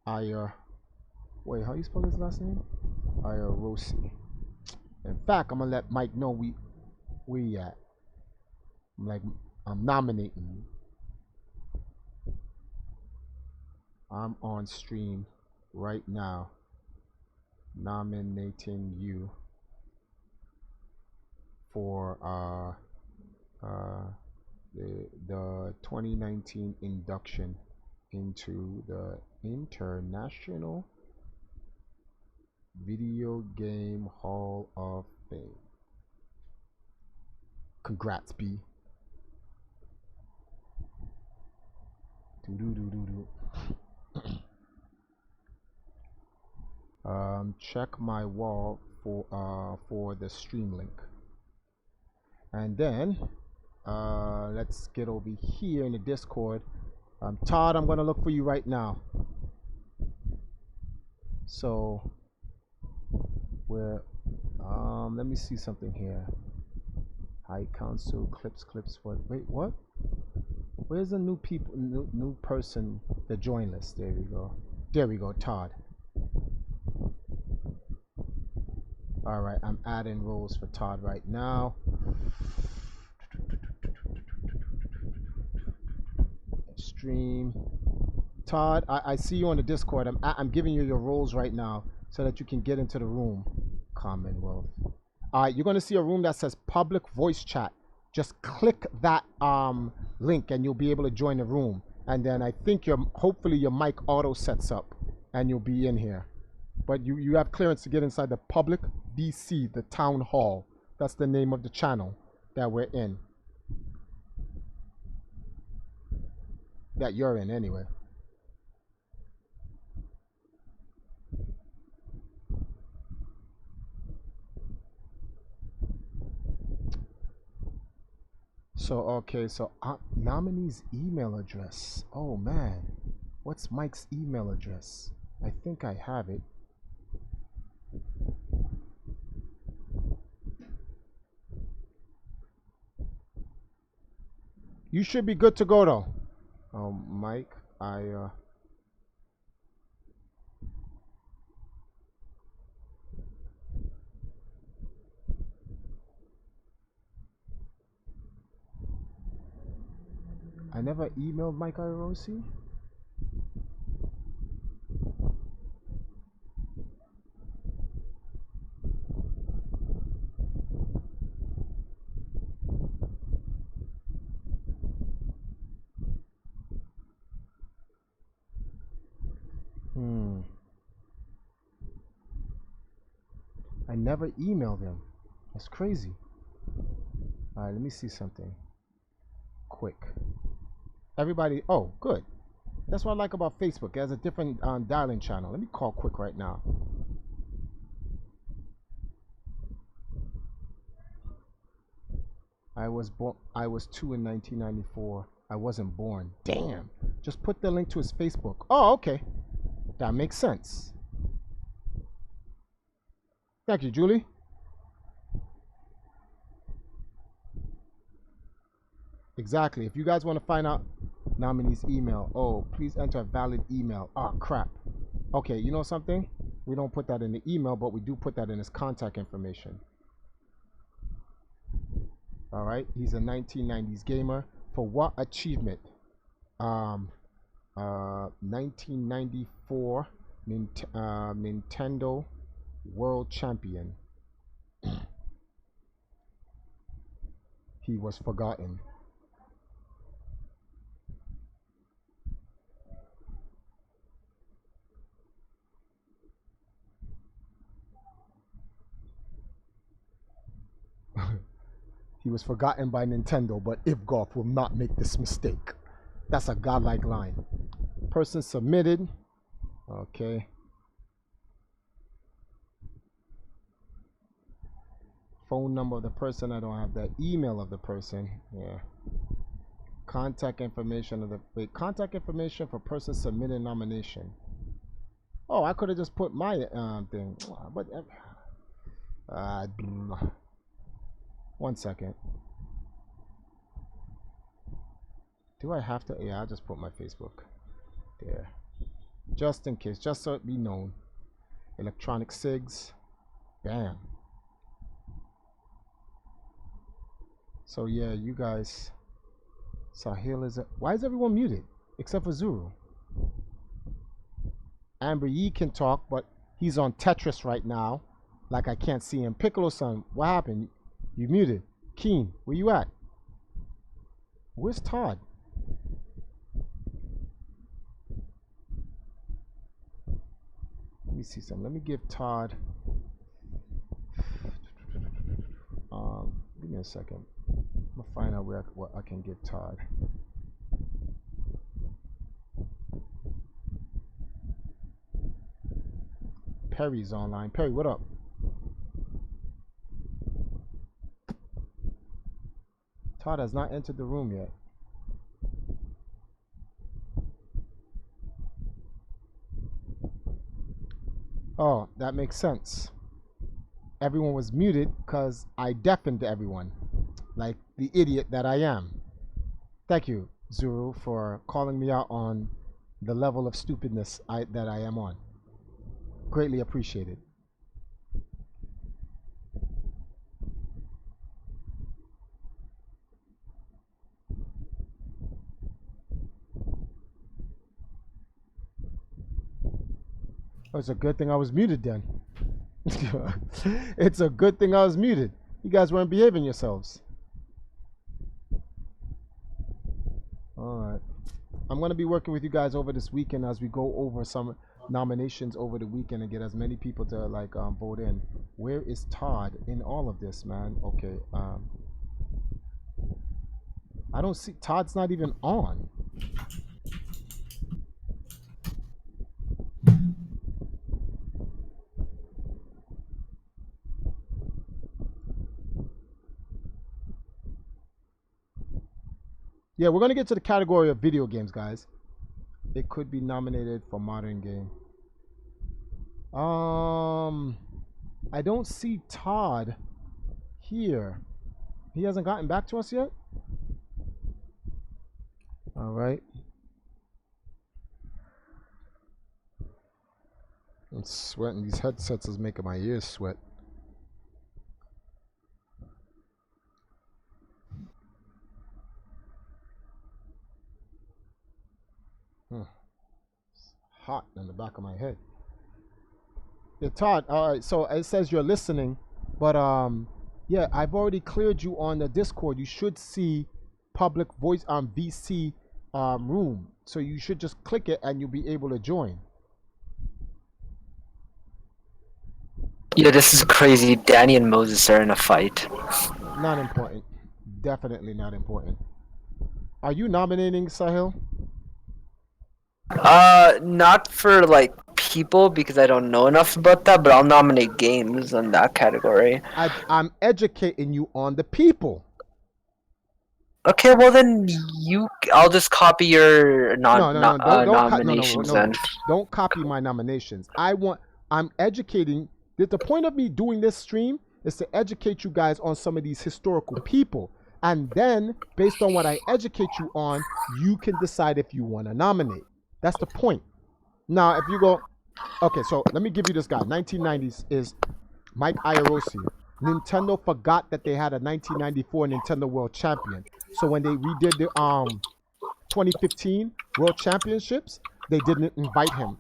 [SPEAKER 2] Wait, how you spell his last name? Rossi. In fact, I'm gonna let Mike know we at. I'm nominating you. I'm on stream right now, nominating you for the 2019 induction into the International Video Game Hall of Fame. Congrats, B. Check my wall for the stream link. And then let's get over here in the Discord. Todd, I'm gonna look for you right now. So where let me see something here. High Council clips. Wait, what? Where's the new person, the join list? There we go. There we go, Todd. All right, I'm adding roles for Todd right now. Stream. Todd, I see you on the Discord. I'm giving you your roles right now so that you can get into the room. Commonwealth. All right, you're going to see a room that says public voice chat. Just click that link and you'll be able to join the room. And then I think hopefully your mic auto sets up and you'll be in here. But you have clearance to get inside the public VC, the town hall. That's the name of the channel that we're in. That you're in anyway. So, okay, so nominee's email address. Oh man, what's Mike's email address? I think I have it. You should be good to go though. Mike, I never emailed Mike Irosi. I never emailed him. That's crazy. Alright, let me see something. Quick. Everybody, oh, good. That's what I like about Facebook. It has a different dialing channel. Let me call quick right now. I was 2 in 1994. I wasn't born. Damn. Just put the link to his Facebook. Oh, okay. That makes sense. Thank you, Julie. Exactly. If you guys want to find out nominee's email, oh, please enter a valid email. Oh, crap. Okay, you know something? We don't put that in the email, but we do put that in his contact information. All right. He's a 1990s gamer. For what achievement? 1994 Nintendo World Champion. He was forgotten. He was forgotten by Nintendo, but IVGHOF will not make this mistake. That's a godlike line. Person submitted. Okay. Phone number of the person. I don't have that. Email of the person. Yeah. Contact information of the contact information for person submitted nomination. Oh, I could have just put my thing. But 1 second. Do I have to? Yeah, I'll just put my Facebook there. Just in case, just so it be known. Electronic SIGs. Bam. So yeah, you guys. Sahil is why is everyone muted? Except for Zuru. Amber Yee can talk, but he's on Tetris right now. Like I can't see him. Piccolo-san, what happened? You muted. Keen, where you at? Where's Todd? Let me see something. Let me give Todd. Give me a second. I'm gonna find out what I can give Todd. Perry's online. Perry, what up? Todd has not entered the room yet. Oh, that makes sense. Everyone was muted because I deafened everyone, like the idiot that I am. Thank you, Zuru, for calling me out on the level of stupidness that I am on. Greatly appreciated. Oh, it's a good thing I was muted then. It's a good thing I was muted. You guys weren't behaving yourselves. Alright. I'm going to be working with you guys over this weekend as we go over some nominations over the weekend and get as many people to like vote in. Where is Todd in all of this, man? Okay. I don't see Todd's not even on. Yeah, we're going to get to the category of video games, guys. It could be nominated for modern game. I don't see Todd here. He hasn't gotten back to us yet? All right. I'm sweating. These headsets is making my ears sweat. It's hot in the back of my head. Yeah, Todd. All right. So it says you're listening, but yeah, I've already cleared you on the Discord. You should see public voice VC room. So you should just click it and you'll be able to join.
[SPEAKER 1] Yeah, this is crazy. Danny and Moses are in a fight.
[SPEAKER 2] Not important. Definitely not important. Are you nominating Sahil?
[SPEAKER 1] Not for like people because I don't know enough about that, but I'll nominate games in that category.
[SPEAKER 2] I'm educating you on the people.
[SPEAKER 1] Okay, well then I'll just copy your
[SPEAKER 2] No, no, no.
[SPEAKER 1] nominations then.
[SPEAKER 2] Don't copy my nominations. I'm educating. The point of me doing this stream is to educate you guys on some of these historical people. And then, based on what I educate you on, you can decide if you want to nominate. That's the point. Now, if you go, okay, so let me give you this guy. 1990s is Mike Iorosi. Nintendo forgot that they had a 1994 Nintendo World Champion. So when they redid the 2015 World Championships, they didn't invite him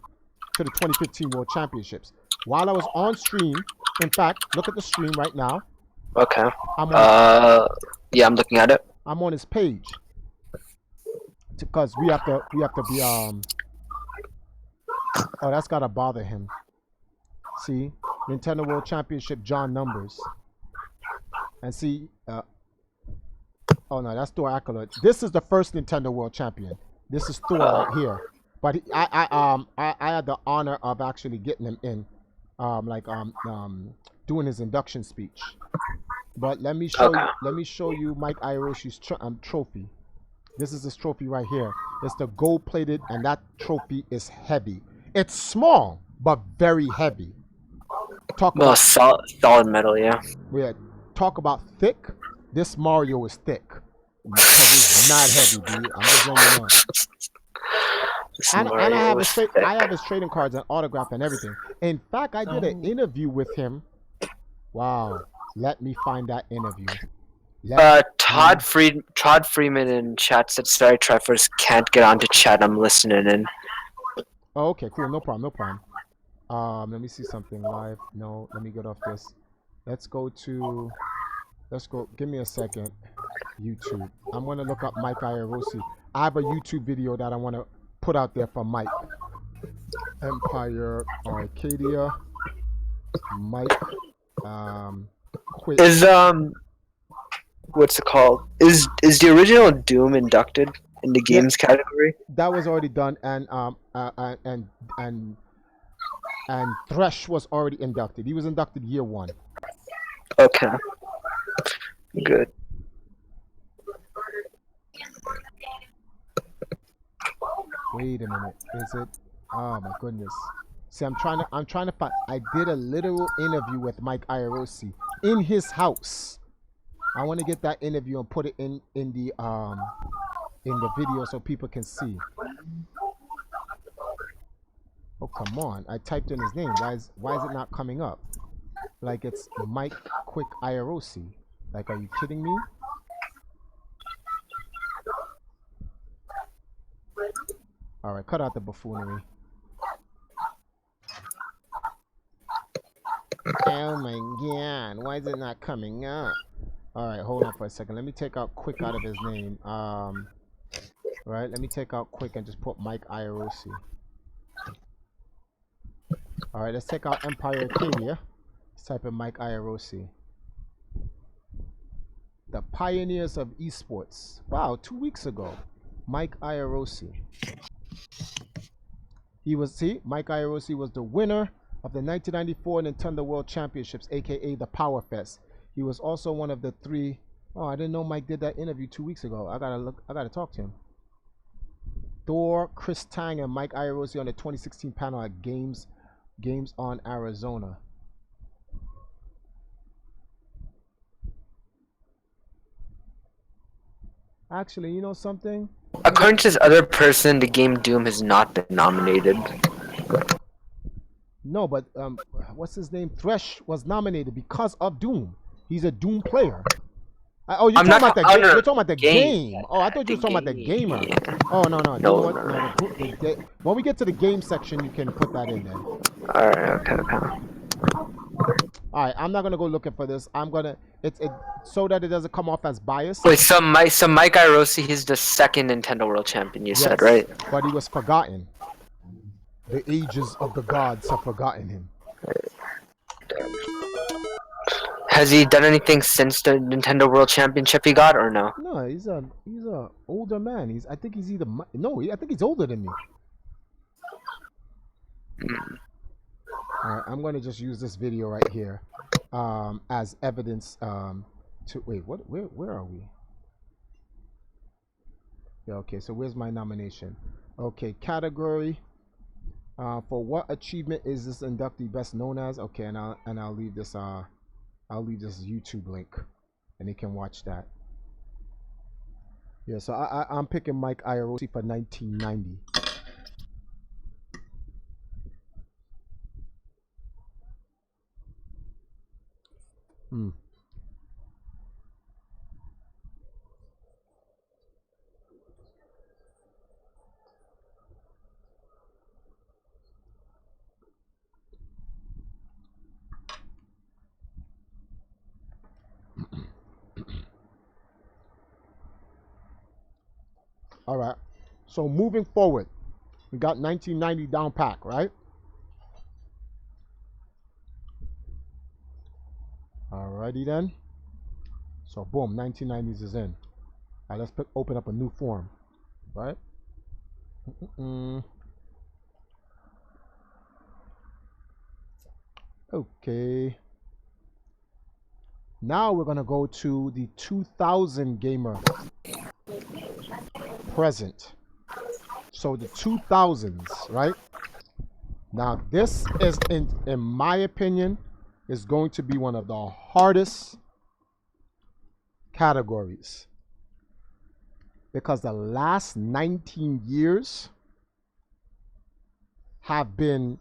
[SPEAKER 2] to the 2015 World Championships. While I was on stream, in fact, look at the stream right now.
[SPEAKER 1] Okay.
[SPEAKER 2] I'm
[SPEAKER 1] I'm looking at it.
[SPEAKER 2] I'm on his page because we have to be Oh, that's gotta bother him. See, Nintendo World Championship John Numbers, and see. Oh no, that's Thor Accolade. This is the first Nintendo World Champion. This is Thor right here. But I had the honor of actually getting him in, doing his induction speech. But let me show you Mike Ioroshi's trophy. This is his trophy right here. It's the gold-plated, and that trophy is heavy. It's small, but very heavy.
[SPEAKER 1] Solid metal, yeah.
[SPEAKER 2] Talk about thick. This Mario is thick. Because it's not heavy, dude. I'm just letting you know. And I have his trading cards and autograph and everything. In fact, I did an interview with him. Wow. Let me find that interview.
[SPEAKER 1] Todd Freeman in chat said, sorry, Trifers, can't get onto chat. I'm listening in.
[SPEAKER 2] Oh, okay, cool. No problem. Let me see something live. No, let me get off this. Let's go. Give me a second. YouTube. I'm going to look up Mike Iorosi. I have a YouTube video that I want to put out there for Mike. Empire Arcadia. Mike. Quick.
[SPEAKER 1] Is what's it called? Is the original Doom inducted in the games category?
[SPEAKER 2] That was already done, and Thresh was already inducted. He was inducted year 1.
[SPEAKER 1] Okay. Good.
[SPEAKER 2] Wait a minute. Is it? Oh my goodness. See, I'm trying to find. I did a literal interview with Mike Iorosi in his house. I want to get that interview and put it in the video so people can see. Oh come on! I typed in his name. Why is it not coming up? Like it's Mike Quick Iorosi. Like, are you kidding me? All right, cut out the buffoonery. Oh my god, why is it not coming up? All right, hold on for a second. Let me take out Quick out of his name. Right, let me take out Quick and just put Mike Iorosi. All right, let's take out Empire Arcadia. Let's type in Mike Iorosi. The pioneers of esports. Wow, 2 weeks ago. Mike Iorosi. Mike Iorosi was the winner of the 1994 Nintendo World Championships, aka the Power Fest. He was also one of the 3. Oh, I didn't know Mike did that interview 2 weeks ago. I gotta talk to him. Thor, Chris Tang, and Mike Iorosi on the 2016 panel at Games on Arizona. Actually, you know something?
[SPEAKER 1] According to this other person, the game Doom has not been nominated.
[SPEAKER 2] No, but what's his name? Thresh was nominated because of Doom. He's a Doom player. You're talking about the game. You're talking about the game. Oh, I thought you were talking about the gamer. Oh no.
[SPEAKER 1] No.
[SPEAKER 2] When we get to the game section, you can put that in there.
[SPEAKER 1] All right. Okay.
[SPEAKER 2] All right, I'm not gonna go looking for this. I'm gonna so that it doesn't come off as biased.
[SPEAKER 1] Wait, so Mike Iorosi, he's the second Nintendo World Champion. You said, right?
[SPEAKER 2] But he was forgotten. The ages of the gods have forgotten him.
[SPEAKER 1] Has he done anything since the Nintendo World Championship he got, or no?
[SPEAKER 2] No, he's a older man. I think he's older than me.
[SPEAKER 1] Mm.
[SPEAKER 2] All right, I'm gonna just use this video right here as evidence to wait. Where are we? Yeah. Okay. So where's my nomination? Okay. Category. For what achievement is this inductee best known as? Okay, and I'll leave this YouTube link, and they can watch that. Yeah. So I'm picking Mike Iorosi for 1990. Hmm. All right. So moving forward, we got 1990 down pack, right? Alrighty then. So boom, 1990s is in. All right, let's open up a new form, right? Okay. Now we're gonna go to the 2000 gamer present. So the 2000s, right? Now this is, in my opinion, is going to be one of the hardest categories, because the last 19 years have been,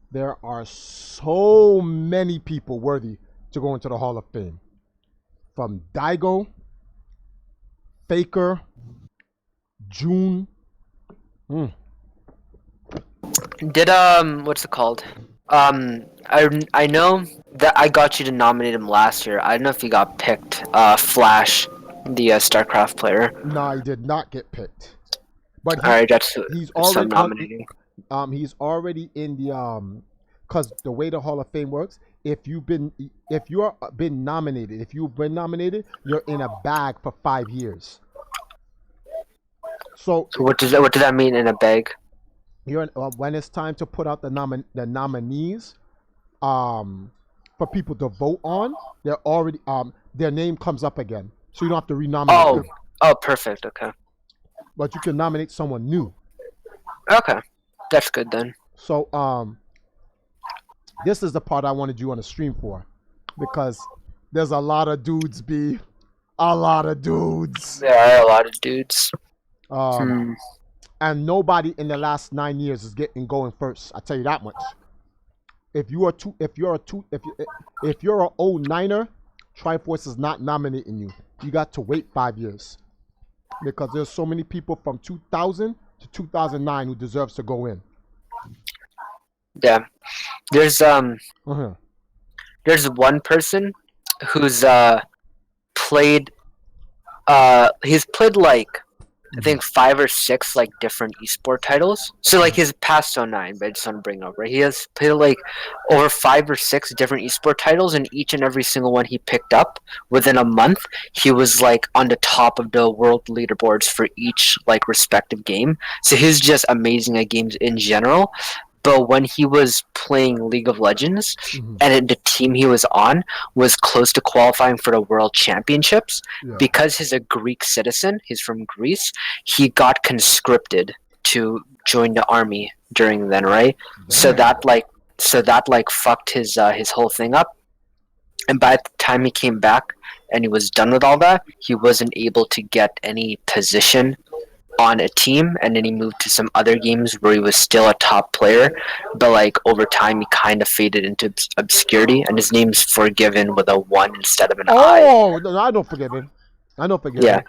[SPEAKER 2] there are so many people worthy to go into the Hall of Fame. From Daigo, Faker, June.
[SPEAKER 1] Did what's it called? I know that I got you to nominate him last year. I don't know if he got picked. Flash, the StarCraft player.
[SPEAKER 2] No, he did not get picked. But
[SPEAKER 1] All right, that's
[SPEAKER 2] he's
[SPEAKER 1] that's
[SPEAKER 2] already
[SPEAKER 1] nominating.
[SPEAKER 2] he's already in the because the way the Hall of Fame works, if you've been nominated, you're in a bag for 5 years. So
[SPEAKER 1] What does that mean in a bag?
[SPEAKER 2] you're when it's time to put out the nominees, for people to vote on, they're already their name comes up again, so you don't have to renominate.
[SPEAKER 1] Oh, perfect. Okay.
[SPEAKER 2] But you can nominate someone new.
[SPEAKER 1] Okay, that's good then.
[SPEAKER 2] So this is the part I wanted you on the stream for, because there's a lot of dudes, a lot of dudes.
[SPEAKER 1] There are a lot of dudes.
[SPEAKER 2] And nobody in the last 9 years is going first. I tell you that much. If you're a 09er, Triforce is not nominating you. You got to wait 5 years, because there's so many people from 2000 to 2009 who deserves to go in.
[SPEAKER 1] Yeah, there's one person who's played he's played like I think 5 or 6 like different esport titles. So like he's past 09, but I just want to bring up, right? He has played like over 5 or 6 different esport titles, and each and every single one he picked up within a month, he was like on the top of the world leaderboards for each like respective game. So he's just amazing at games in general. But when he was playing League of Legends, and the team he was on was close to qualifying for the World Championships, because he's a Greek citizen, he's from Greece, he got conscripted to join the army during then, right? So that fucked his whole thing up. And by the time he came back and he was done with all that, he wasn't able to get any position on a team, and then he moved to some other games where he was still a top player, but like over time he kind of faded into obscurity, and his name's Forgiven with a 1 instead of an I.
[SPEAKER 2] Oh, no, I don't forgive him.
[SPEAKER 1] Yeah.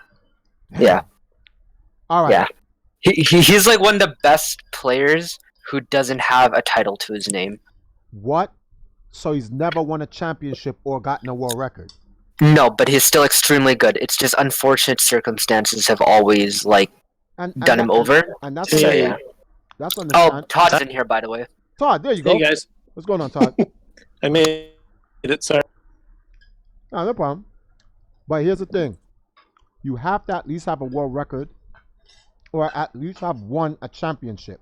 [SPEAKER 2] All right.
[SPEAKER 1] Yeah. He's like one of the best players who doesn't have a title to his name.
[SPEAKER 2] What? So he's never won a championship or gotten a world record?
[SPEAKER 1] No, but he's still extremely good. It's just unfortunate circumstances have always like done him over.
[SPEAKER 2] And that's
[SPEAKER 1] yeah.
[SPEAKER 2] That's understandable.
[SPEAKER 1] Oh, Todd's in here, by the way.
[SPEAKER 2] Todd, there you go.
[SPEAKER 6] Hey guys,
[SPEAKER 2] What's going on, Todd?
[SPEAKER 6] I made it. Sorry.
[SPEAKER 2] No problem. But here's the thing: you have to at least have a world record, or at least have won a championship.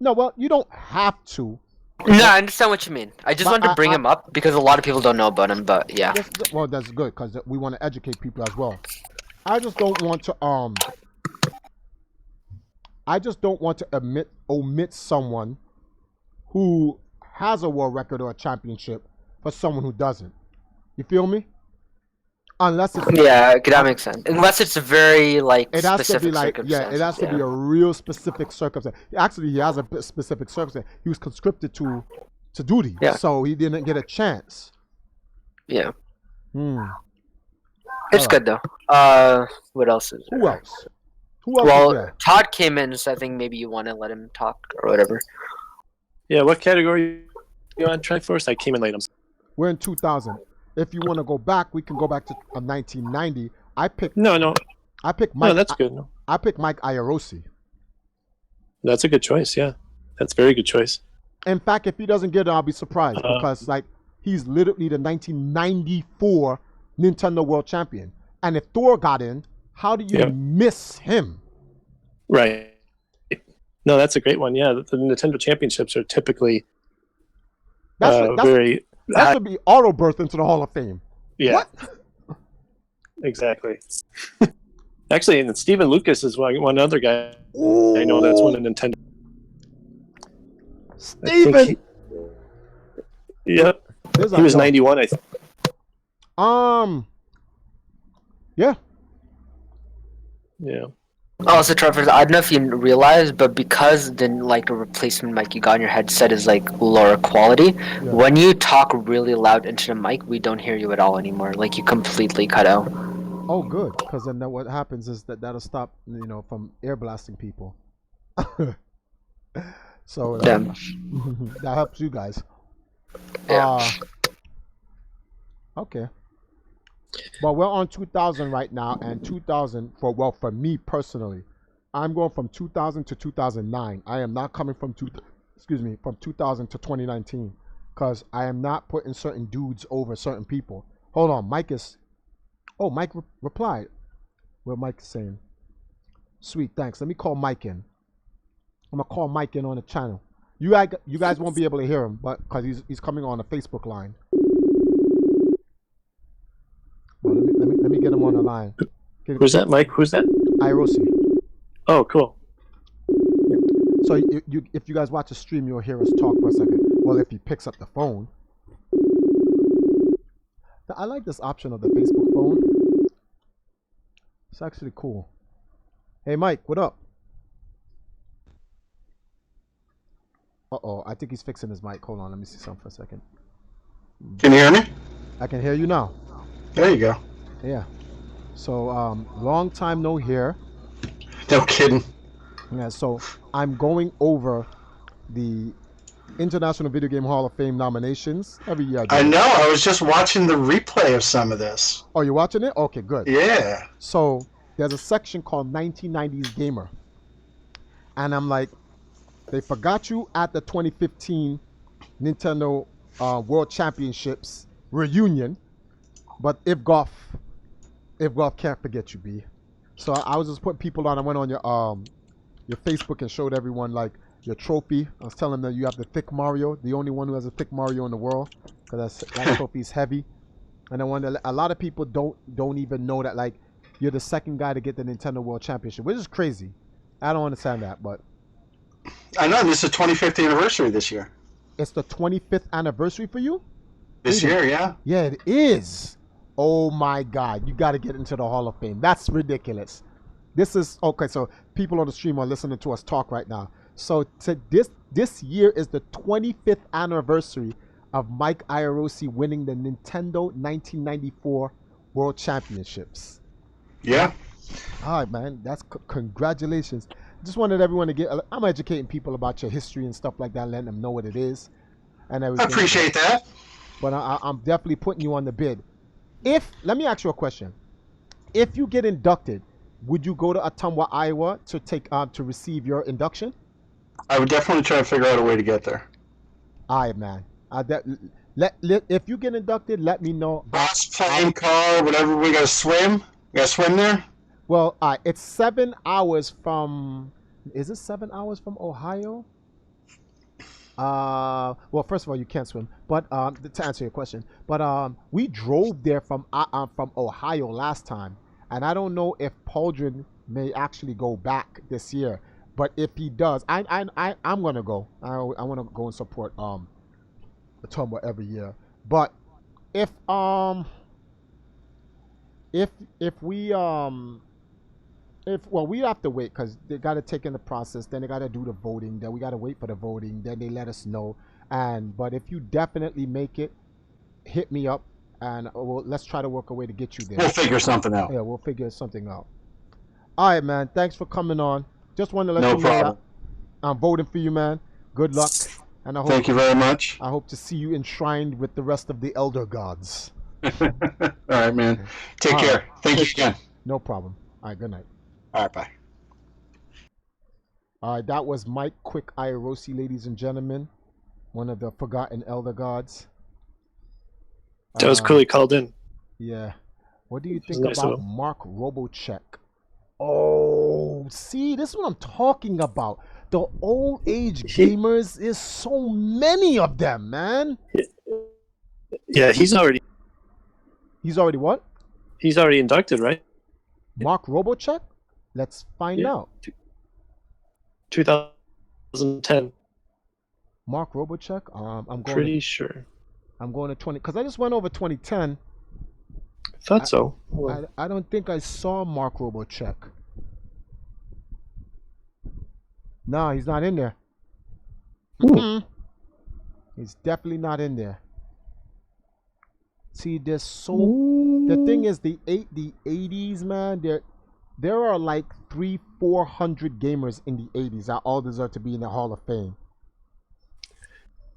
[SPEAKER 2] No, well, you don't have to.
[SPEAKER 1] No, I understand what you mean. I just
[SPEAKER 2] But
[SPEAKER 1] wanted to bring him up because a lot of people don't know about him. But yeah,
[SPEAKER 2] well, that's good because we want to educate people as well. I just don't want to omit someone who has a world record or a championship for someone who doesn't. You feel me? Unless it's
[SPEAKER 1] yeah, that makes sense. Unless it's a very like
[SPEAKER 2] it has to be
[SPEAKER 1] specific
[SPEAKER 2] like it has to be a real specific circumstance. Actually, he has a specific circumstance. He was conscripted to duty,
[SPEAKER 1] Yeah.
[SPEAKER 2] so he didn't get a chance.
[SPEAKER 1] Yeah,
[SPEAKER 2] Hmm.
[SPEAKER 1] it's
[SPEAKER 2] Alright.
[SPEAKER 1] good though. What else is there?
[SPEAKER 2] Who else? Who else is
[SPEAKER 1] Well,
[SPEAKER 2] there?
[SPEAKER 1] Todd came in, so I think maybe you want to let him talk or whatever.
[SPEAKER 6] Yeah, what category you on track first? I came in late. I'm sorry.
[SPEAKER 2] We're in 2000. If you want to go back, we can go back to 1990. I picked
[SPEAKER 6] No,
[SPEAKER 2] Mike.
[SPEAKER 6] no, that's good. No.
[SPEAKER 2] I picked Mike Iorosi.
[SPEAKER 6] That's a good choice. Yeah, that's a very good choice.
[SPEAKER 2] In fact, if he doesn't get it, I'll be surprised
[SPEAKER 6] Uh,
[SPEAKER 2] because like he's literally the 1994 Nintendo World Champion. And if Thor got in, how do you
[SPEAKER 6] Yeah.
[SPEAKER 2] miss him?
[SPEAKER 6] Right. No, that's a great one. Yeah, the Nintendo Championships are typically very
[SPEAKER 2] That
[SPEAKER 6] high.
[SPEAKER 2] should be auto birth into the Hall of Fame.
[SPEAKER 6] Yeah,
[SPEAKER 2] What?
[SPEAKER 6] exactly. Actually, and Stephen Lucas is one other guy
[SPEAKER 2] Ooh,
[SPEAKER 6] I know that's won a Nintendo. I
[SPEAKER 2] Steven.
[SPEAKER 6] think Yep,
[SPEAKER 2] There's
[SPEAKER 6] he was
[SPEAKER 2] yo.
[SPEAKER 6] 91. I think.
[SPEAKER 2] Yeah.
[SPEAKER 6] Yeah.
[SPEAKER 1] Also, Trevor, I don't know if you realize, but because the replacement mic you got in your headset is like lower quality, when you talk really loud into the mic, we don't hear you at all anymore. Like you completely cut out.
[SPEAKER 2] Oh, good. Because then what happens is that'll stop, from air blasting people. So
[SPEAKER 1] Damn.
[SPEAKER 2] that helps you guys.
[SPEAKER 1] Yeah.
[SPEAKER 2] Okay. Well, we're on 2000 right now, and 2000 for me personally, I'm going from 2000 to 2009. I am not coming from 2000 to 2019, because I am not putting certain dudes over certain people. Hold on, Mike replied. What Mike is saying? Sweet, thanks. Let me call Mike in. I'm gonna call Mike in on the channel. You guys won't be able to hear him, but because he's coming on a Facebook line. Well, let me get him on the line.
[SPEAKER 6] Who's that, Mike? Who's that?
[SPEAKER 2] Irosi.
[SPEAKER 6] Oh, cool.
[SPEAKER 2] So if you guys watch the stream, you'll hear us talk for a second. Well, if he picks up the phone. I like this option of the Facebook phone. It's actually cool. Hey, Mike, what up? Uh-oh, I think he's fixing his mic. Hold on, let me see something for a second.
[SPEAKER 7] Can you hear me?
[SPEAKER 2] I can hear you now.
[SPEAKER 7] There you go.
[SPEAKER 2] Yeah. So, long time no hear.
[SPEAKER 7] No kidding.
[SPEAKER 2] Yeah, so I'm going over the International Video Game Hall of Fame nominations every year.
[SPEAKER 7] I know. I was just watching the replay of some of this.
[SPEAKER 2] Oh, you're watching it? Okay, good.
[SPEAKER 7] Yeah.
[SPEAKER 2] So there's a section called 1990s Gamer. And I'm like, they forgot you at the 2015 Nintendo World Championships reunion, but IVGHOF can't forget you, B. So I was just putting people on. I went on your Facebook and showed everyone like your trophy. I was telling them that you have the thick Mario, the only one who has a thick Mario in the world, because that trophy's heavy. And I wonder, a lot of people don't even know that like you're the second guy to get the Nintendo World Championship, which is crazy. I don't understand that, but
[SPEAKER 7] I know. This is the 25th anniversary this year.
[SPEAKER 2] it's the 25th anniversary for you?
[SPEAKER 7] This year, yeah.
[SPEAKER 2] Yeah, it is. Oh my God, you got to get into the Hall of Fame. That's ridiculous. This is okay. So people on the stream are listening to us talk right now. So this year is the 25th anniversary of Mike Iorosi winning the Nintendo 1994 World Championships.
[SPEAKER 7] Yeah.
[SPEAKER 2] All right, man. That's congratulations. Just wanted everyone to get. I'm educating people about your history and stuff like that, letting them know what it is and
[SPEAKER 7] I
[SPEAKER 2] everything.
[SPEAKER 7] appreciate that.
[SPEAKER 2] But I'm definitely putting you on the bid. Let me ask you a question. If you get inducted, would you go to Ottumwa, Iowa to to receive your induction?
[SPEAKER 7] I would definitely try to figure out a way to get there.
[SPEAKER 2] All right, man. If you get inducted, let me know.
[SPEAKER 7] Bus, plane, car, whatever. We gotta swim. We gotta swim there.
[SPEAKER 2] Well, it's 7 hours from. Is it 7 hours from Ohio? Well, first of all, you can't swim, but to answer your question, but we drove there from Ohio last time, and I don't know if Pauldron may actually go back this year, but if he does, I'm gonna go. I want to go and support the Tumblr every year. But if if we if well we have to wait because they got to take in the process, then they got to do the voting, then we got to wait for the voting, then they let us know. And but if you definitely make it, hit me up, and let's try to work a way to get you there.
[SPEAKER 7] We'll figure something out.
[SPEAKER 2] Yeah, we'll figure something out. All right, man, thanks for coming on. Just wanted to let
[SPEAKER 7] No
[SPEAKER 2] you know
[SPEAKER 7] problem.
[SPEAKER 2] that I'm voting for you, man. Good luck, and
[SPEAKER 7] Thank you very much.
[SPEAKER 2] I hope to see you enshrined with the rest of the elder gods.
[SPEAKER 7] All right, man. Take
[SPEAKER 2] All
[SPEAKER 7] care.
[SPEAKER 2] right.
[SPEAKER 7] Thank you again.
[SPEAKER 2] No problem. All right, good night.
[SPEAKER 7] All right, bye.
[SPEAKER 2] All right, that was Mike Quick Irosi, ladies and gentlemen, one of the forgotten elder gods.
[SPEAKER 6] That was clearly called in.
[SPEAKER 2] Yeah. What do you think
[SPEAKER 6] It was nice
[SPEAKER 2] about
[SPEAKER 6] of him.
[SPEAKER 2] Mark Robocheck? Oh, see, this is what I'm talking about. The old age gamers, is so many of them, man.
[SPEAKER 6] Yeah, he's already
[SPEAKER 2] What?
[SPEAKER 6] inducted, right?
[SPEAKER 2] Mark Robocheck? Let's find
[SPEAKER 6] Yeah.
[SPEAKER 2] out.
[SPEAKER 6] 2010.
[SPEAKER 2] Mark Robocheck.
[SPEAKER 6] Pretty sure.
[SPEAKER 2] I'm going to 20 because I just went over 2010.
[SPEAKER 6] Thought so. Hold on.
[SPEAKER 2] I don't think I saw Mark Robocheck. No, he's not in there. He's definitely not in there. See, there's the thing is the 80s, man, there are like 300-400 gamers in the 80s that all deserve to be in the Hall of Fame.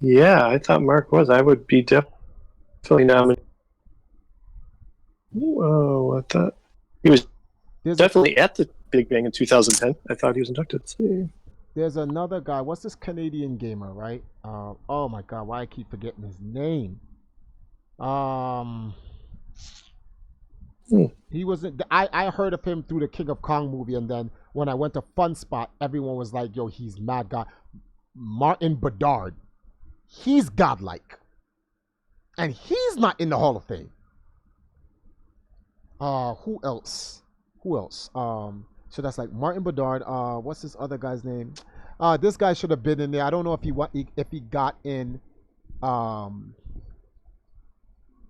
[SPEAKER 6] Yeah, I thought Mark was. I would be definitely nominated. Oh, I thought he was definitely at the Big Bang in 2010. I thought he was inducted.
[SPEAKER 2] There's another guy. What's this Canadian gamer, right? Oh my God, why I keep forgetting his name? He wasn't. I heard of him through the King of Kong movie, and then when I went to Fun Spot, everyone was like, "Yo, he's mad god." Martin Bedard, he's godlike, and he's not in the Hall of Fame. Who else? So that's like Martin Bedard. What's this other guy's name? This guy should have been in there. I don't know if he got in.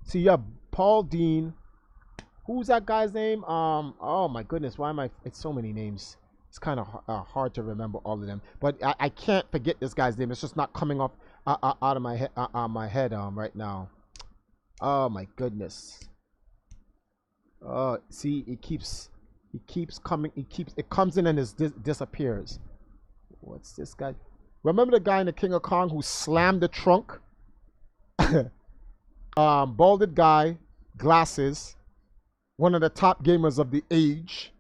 [SPEAKER 2] See, you have Paul Dean. Who's that guy's name? Oh my goodness, why am I? It's so many names. It's kind of hard to remember all of them. But I can't forget this guy's name. It's just not coming off out of my head right now. Oh my goodness. See, it keeps coming. It comes in and disappears. What's this guy? Remember the guy in the King of Kong who slammed the trunk? Balded guy, glasses, one of the top gamers of the age.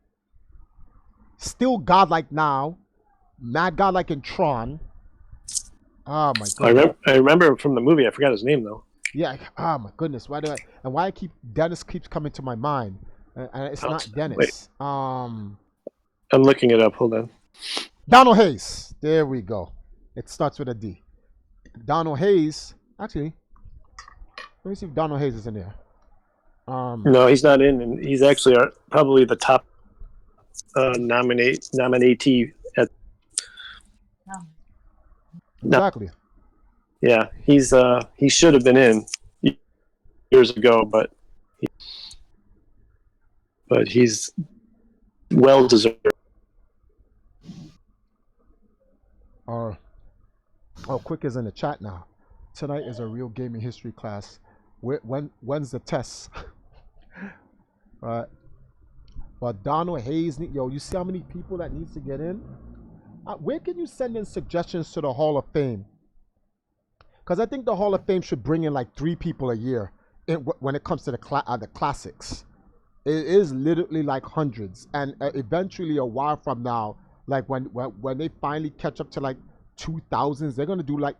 [SPEAKER 2] Still godlike now, mad godlike in Tron. Oh my god!
[SPEAKER 6] I remember him from the movie. I forgot his name though.
[SPEAKER 2] Yeah. Oh my goodness. Why Dennis keeps coming to my mind? And it's not Dennis.
[SPEAKER 6] Wait. I'm looking it up. Hold on.
[SPEAKER 2] Donald Hayes. There we go. It starts with a D. Donald Hayes. Actually, let me see if Donald Hayes is in there.
[SPEAKER 6] No, he's not in, and he's actually probably the top nominatee at.
[SPEAKER 2] Exactly.
[SPEAKER 6] Yeah, he should have been in years ago, but he's well deserved.
[SPEAKER 2] Quick is in the chat now. Tonight is a real gaming history class. When's the test? But Donald Hayes, yo, you see how many people that needs to get in? Where can you send in suggestions to the Hall of Fame? Because I think the Hall of Fame should bring in like 3 people a year when it comes to the classics. It is literally like hundreds, and eventually a while from now, like when they finally catch up to like 2000s, they're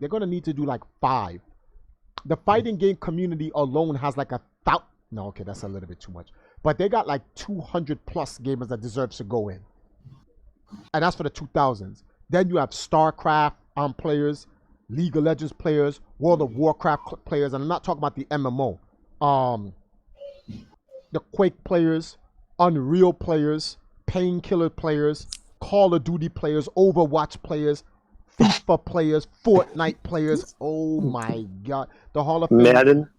[SPEAKER 2] gonna need to do like 5. The fighting game community alone has like no, okay, that's a little bit too much. But they got like 200 plus gamers that deserves to go in. And that's for the 2000s. Then you have StarCraft players. League of Legends players, World of Warcraft players, and I'm not talking about the MMO. The Quake players, Unreal players, Painkiller players, Call of Duty players, Overwatch players, FIFA players, Fortnite players. Oh my God. The Hall of Fame.
[SPEAKER 6] Madden.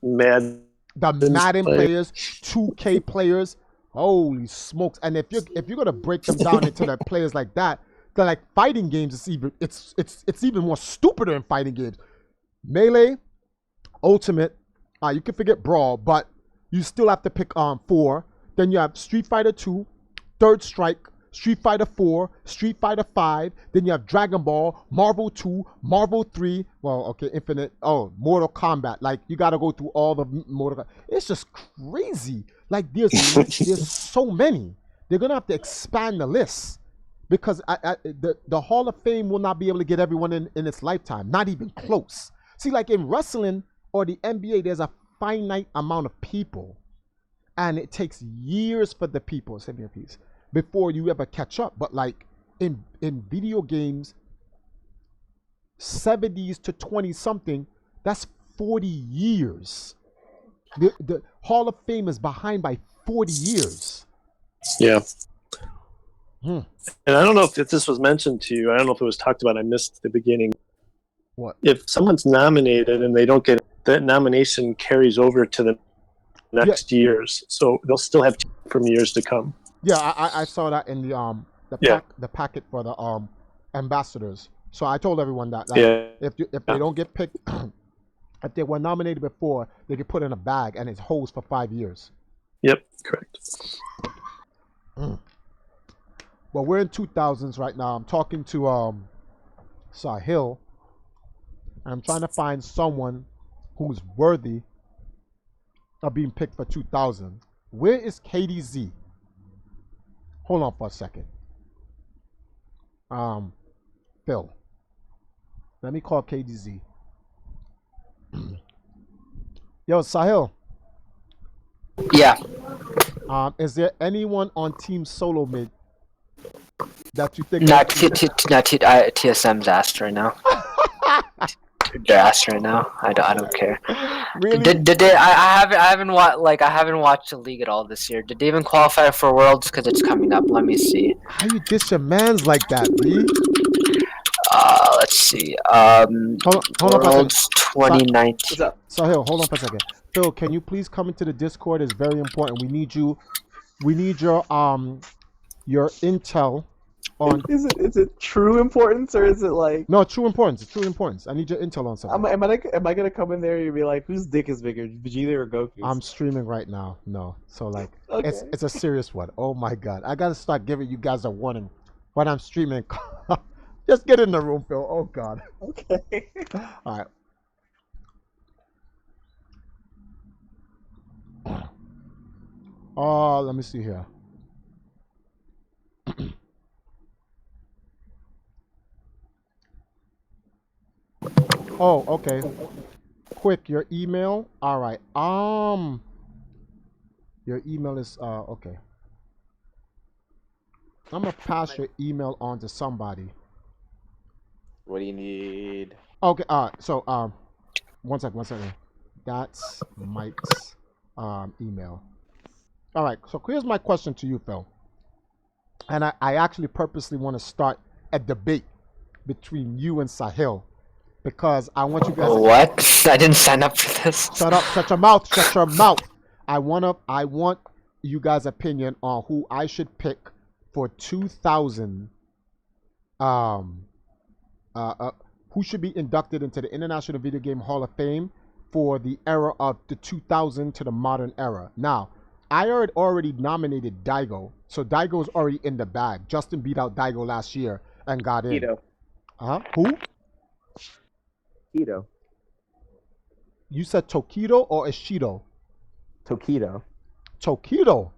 [SPEAKER 2] The Madden players, 2K players. Holy smokes. And if you're gonna break them down into the players like that, they're like fighting games, it's even more stupider in fighting games. Melee, Ultimate, you can forget Brawl, but you still have to pick 4. Then you have Street Fighter 2, Third Strike, Street Fighter 4, Street Fighter 5. Then you have Dragon Ball, Marvel 2, Marvel 3. Well, okay, Infinite. Oh, Mortal Kombat. Like, you got to go through all the Mortal Kombat. It's just crazy. Like, there's so many. They're going to have to expand the list. Because the Hall of Fame will not be able to get everyone in its lifetime. Not even close. See, like in wrestling or the NBA, there's a finite amount of people. And it takes years for the people, send me a piece, before you ever catch up. But like in video games, 70s to 20 something, that's 40 years. The Hall of Fame is behind by 40 years.
[SPEAKER 6] Yeah. And I don't know if this was mentioned to you. I don't know if it was talked about. I missed the beginning.
[SPEAKER 2] What?
[SPEAKER 6] If someone's nominated and they don't get it, that nomination carries over to the next years, so they'll still have from years to come.
[SPEAKER 2] Yeah, I saw that in the packet for the ambassadors. So I told everyone that if they don't get picked, if they were nominated before, they get put in a bag and it's holds for 5 years.
[SPEAKER 6] Yep, correct.
[SPEAKER 2] Well, we're in 2000s right now. I'm talking to Sahil. I'm trying to find someone who's worthy of being picked for 2000. Where is KDZ? Hold on for a second. Phil. Let me call KDZ. Yo, Sahil.
[SPEAKER 1] Yeah.
[SPEAKER 2] Is there anyone on Team Solo Mid that you think?
[SPEAKER 1] Not TSM's asked right now. They're asked right now. I don't care.
[SPEAKER 2] Really?
[SPEAKER 1] Did they? I haven't watched the league at all this year. Did they even qualify for Worlds? Because it's coming up. Let me see.
[SPEAKER 2] How you diss your mans like that, B?
[SPEAKER 1] Let's see.
[SPEAKER 2] Hold on
[SPEAKER 1] Worlds 2019.
[SPEAKER 2] Sahil, hold on for a second. Phil, can you please come into the Discord? It's very important. We need you. We need your intel on.
[SPEAKER 8] Is it true importance or is it like?
[SPEAKER 2] No, true importance. It's true importance. I need your intel on something.
[SPEAKER 8] Am I gonna come in there and you'll be like, whose dick is bigger, Vegeta or Goku's?
[SPEAKER 2] I'm streaming right now. No, so like
[SPEAKER 8] Okay.
[SPEAKER 2] it's a serious one. Oh my God, I gotta start giving you guys a warning when I'm streaming. Just get in the room, Phil. Oh God.
[SPEAKER 8] Okay.
[SPEAKER 2] All right. Oh, let me see here. Oh, okay. Quick, your email. All right. Your email is okay. I'm gonna pass your email on to somebody.
[SPEAKER 8] What do you need?
[SPEAKER 2] Okay. So one second. That's Mike's email. All right. So here's my question to you, Phil. And I actually purposely want to start a debate between you and Sahil because I want you guys.
[SPEAKER 1] What? I didn't sign up for this.
[SPEAKER 2] Shut up! Shut your mouth! Shut your mouth! I want you guys' opinion on who I should pick for 2000. Who should be inducted into the International Video Game Hall of Fame for the era of the 2000 to the modern era. Now, I already nominated Daigo, so Daigo's already in the bag. Justin beat out Daigo last year and got in.
[SPEAKER 8] Keto.
[SPEAKER 2] Who?
[SPEAKER 8] Keto.
[SPEAKER 2] You said Tokido or Ishido?
[SPEAKER 8] Tokido.
[SPEAKER 2] Tokido.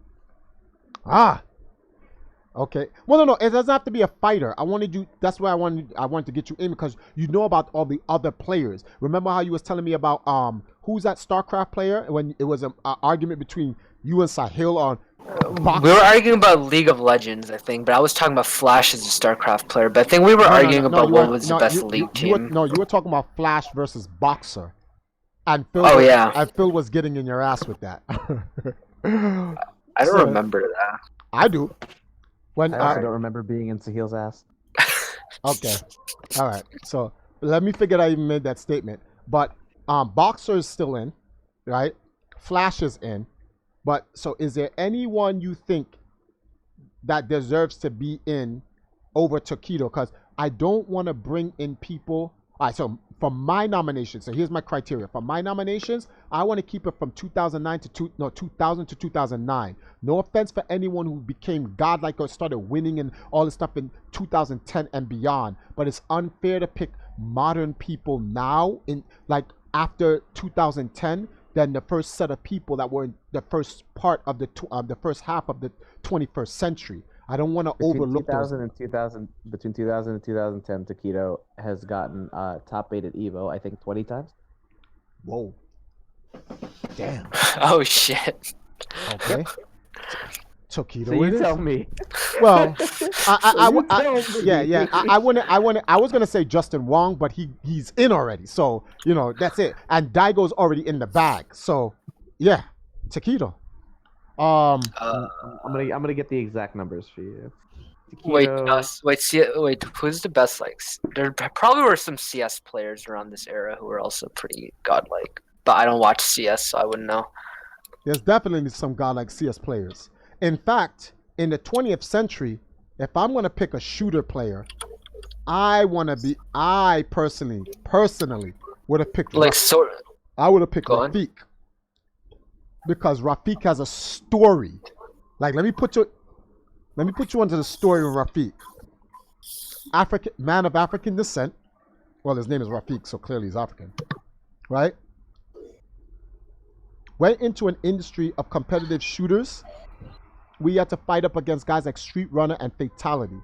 [SPEAKER 2] Okay. Well, no. It doesn't have to be a fighter. I wanted you. That's why I wanted to get you in because you know about all the other players. Remember how you was telling me about who's that StarCraft player when it was an argument between you and Sahil on Box-
[SPEAKER 1] We were arguing about League of Legends, I think, but I was talking about Flash as a StarCraft player. But I think we were arguing about
[SPEAKER 2] you
[SPEAKER 1] what
[SPEAKER 2] were
[SPEAKER 1] was
[SPEAKER 2] no,
[SPEAKER 1] the best League team.
[SPEAKER 2] you were talking about Flash versus Boxer, and
[SPEAKER 1] Oh, yeah.
[SPEAKER 2] Phil was getting in your ass with that.
[SPEAKER 1] I don't remember that.
[SPEAKER 2] I do. When
[SPEAKER 8] I also don't remember being in Sahil's ass.
[SPEAKER 2] okay, all right. So let me figure I even made that statement. But Boxer is still in, right? Flash is in. But so is there anyone you think that deserves to be in over Taquito? Because I don't want to bring in people. All right, so for my nominations, so here's my criteria. For my nominations, I want to keep it from 2000 to 2009. No offense for anyone who became godlike or started winning and all this stuff in 2010 and beyond, but it's unfair to pick modern people now in like after 2010 than the first set of people that were in the first part of the first half of the 21st century. I don't want to overlook those.
[SPEAKER 8] Between 2000 and 2010, Taquito has gotten top 8 at Evo, I think 20 times.
[SPEAKER 2] Whoa. Damn.
[SPEAKER 1] Oh shit.
[SPEAKER 2] Okay. Taquito
[SPEAKER 8] So you
[SPEAKER 2] it is.
[SPEAKER 8] tell me.
[SPEAKER 2] Well, I was gonna say Justin Wong, but he's in already, so you know that's it. And Daigo's already in the bag, so yeah, Taquito.
[SPEAKER 8] I'm gonna get the exact numbers for you.
[SPEAKER 1] Wait. Who's the best? Like, there probably were some CS players around this era who were also pretty godlike, but I don't watch CS, so I wouldn't know.
[SPEAKER 2] There's definitely some godlike CS players. In fact, in the 20th century, if I'm gonna pick a shooter player, I personally would have picked I would have picked Rafiq. Because Rafiq has a story. Like let me put you onto the story of Rafiq. Man of African descent. Well, his name is Rafiq, so clearly he's African. Right? Went into an industry of competitive shooters. We had to fight up against guys like Street Runner and Fatality.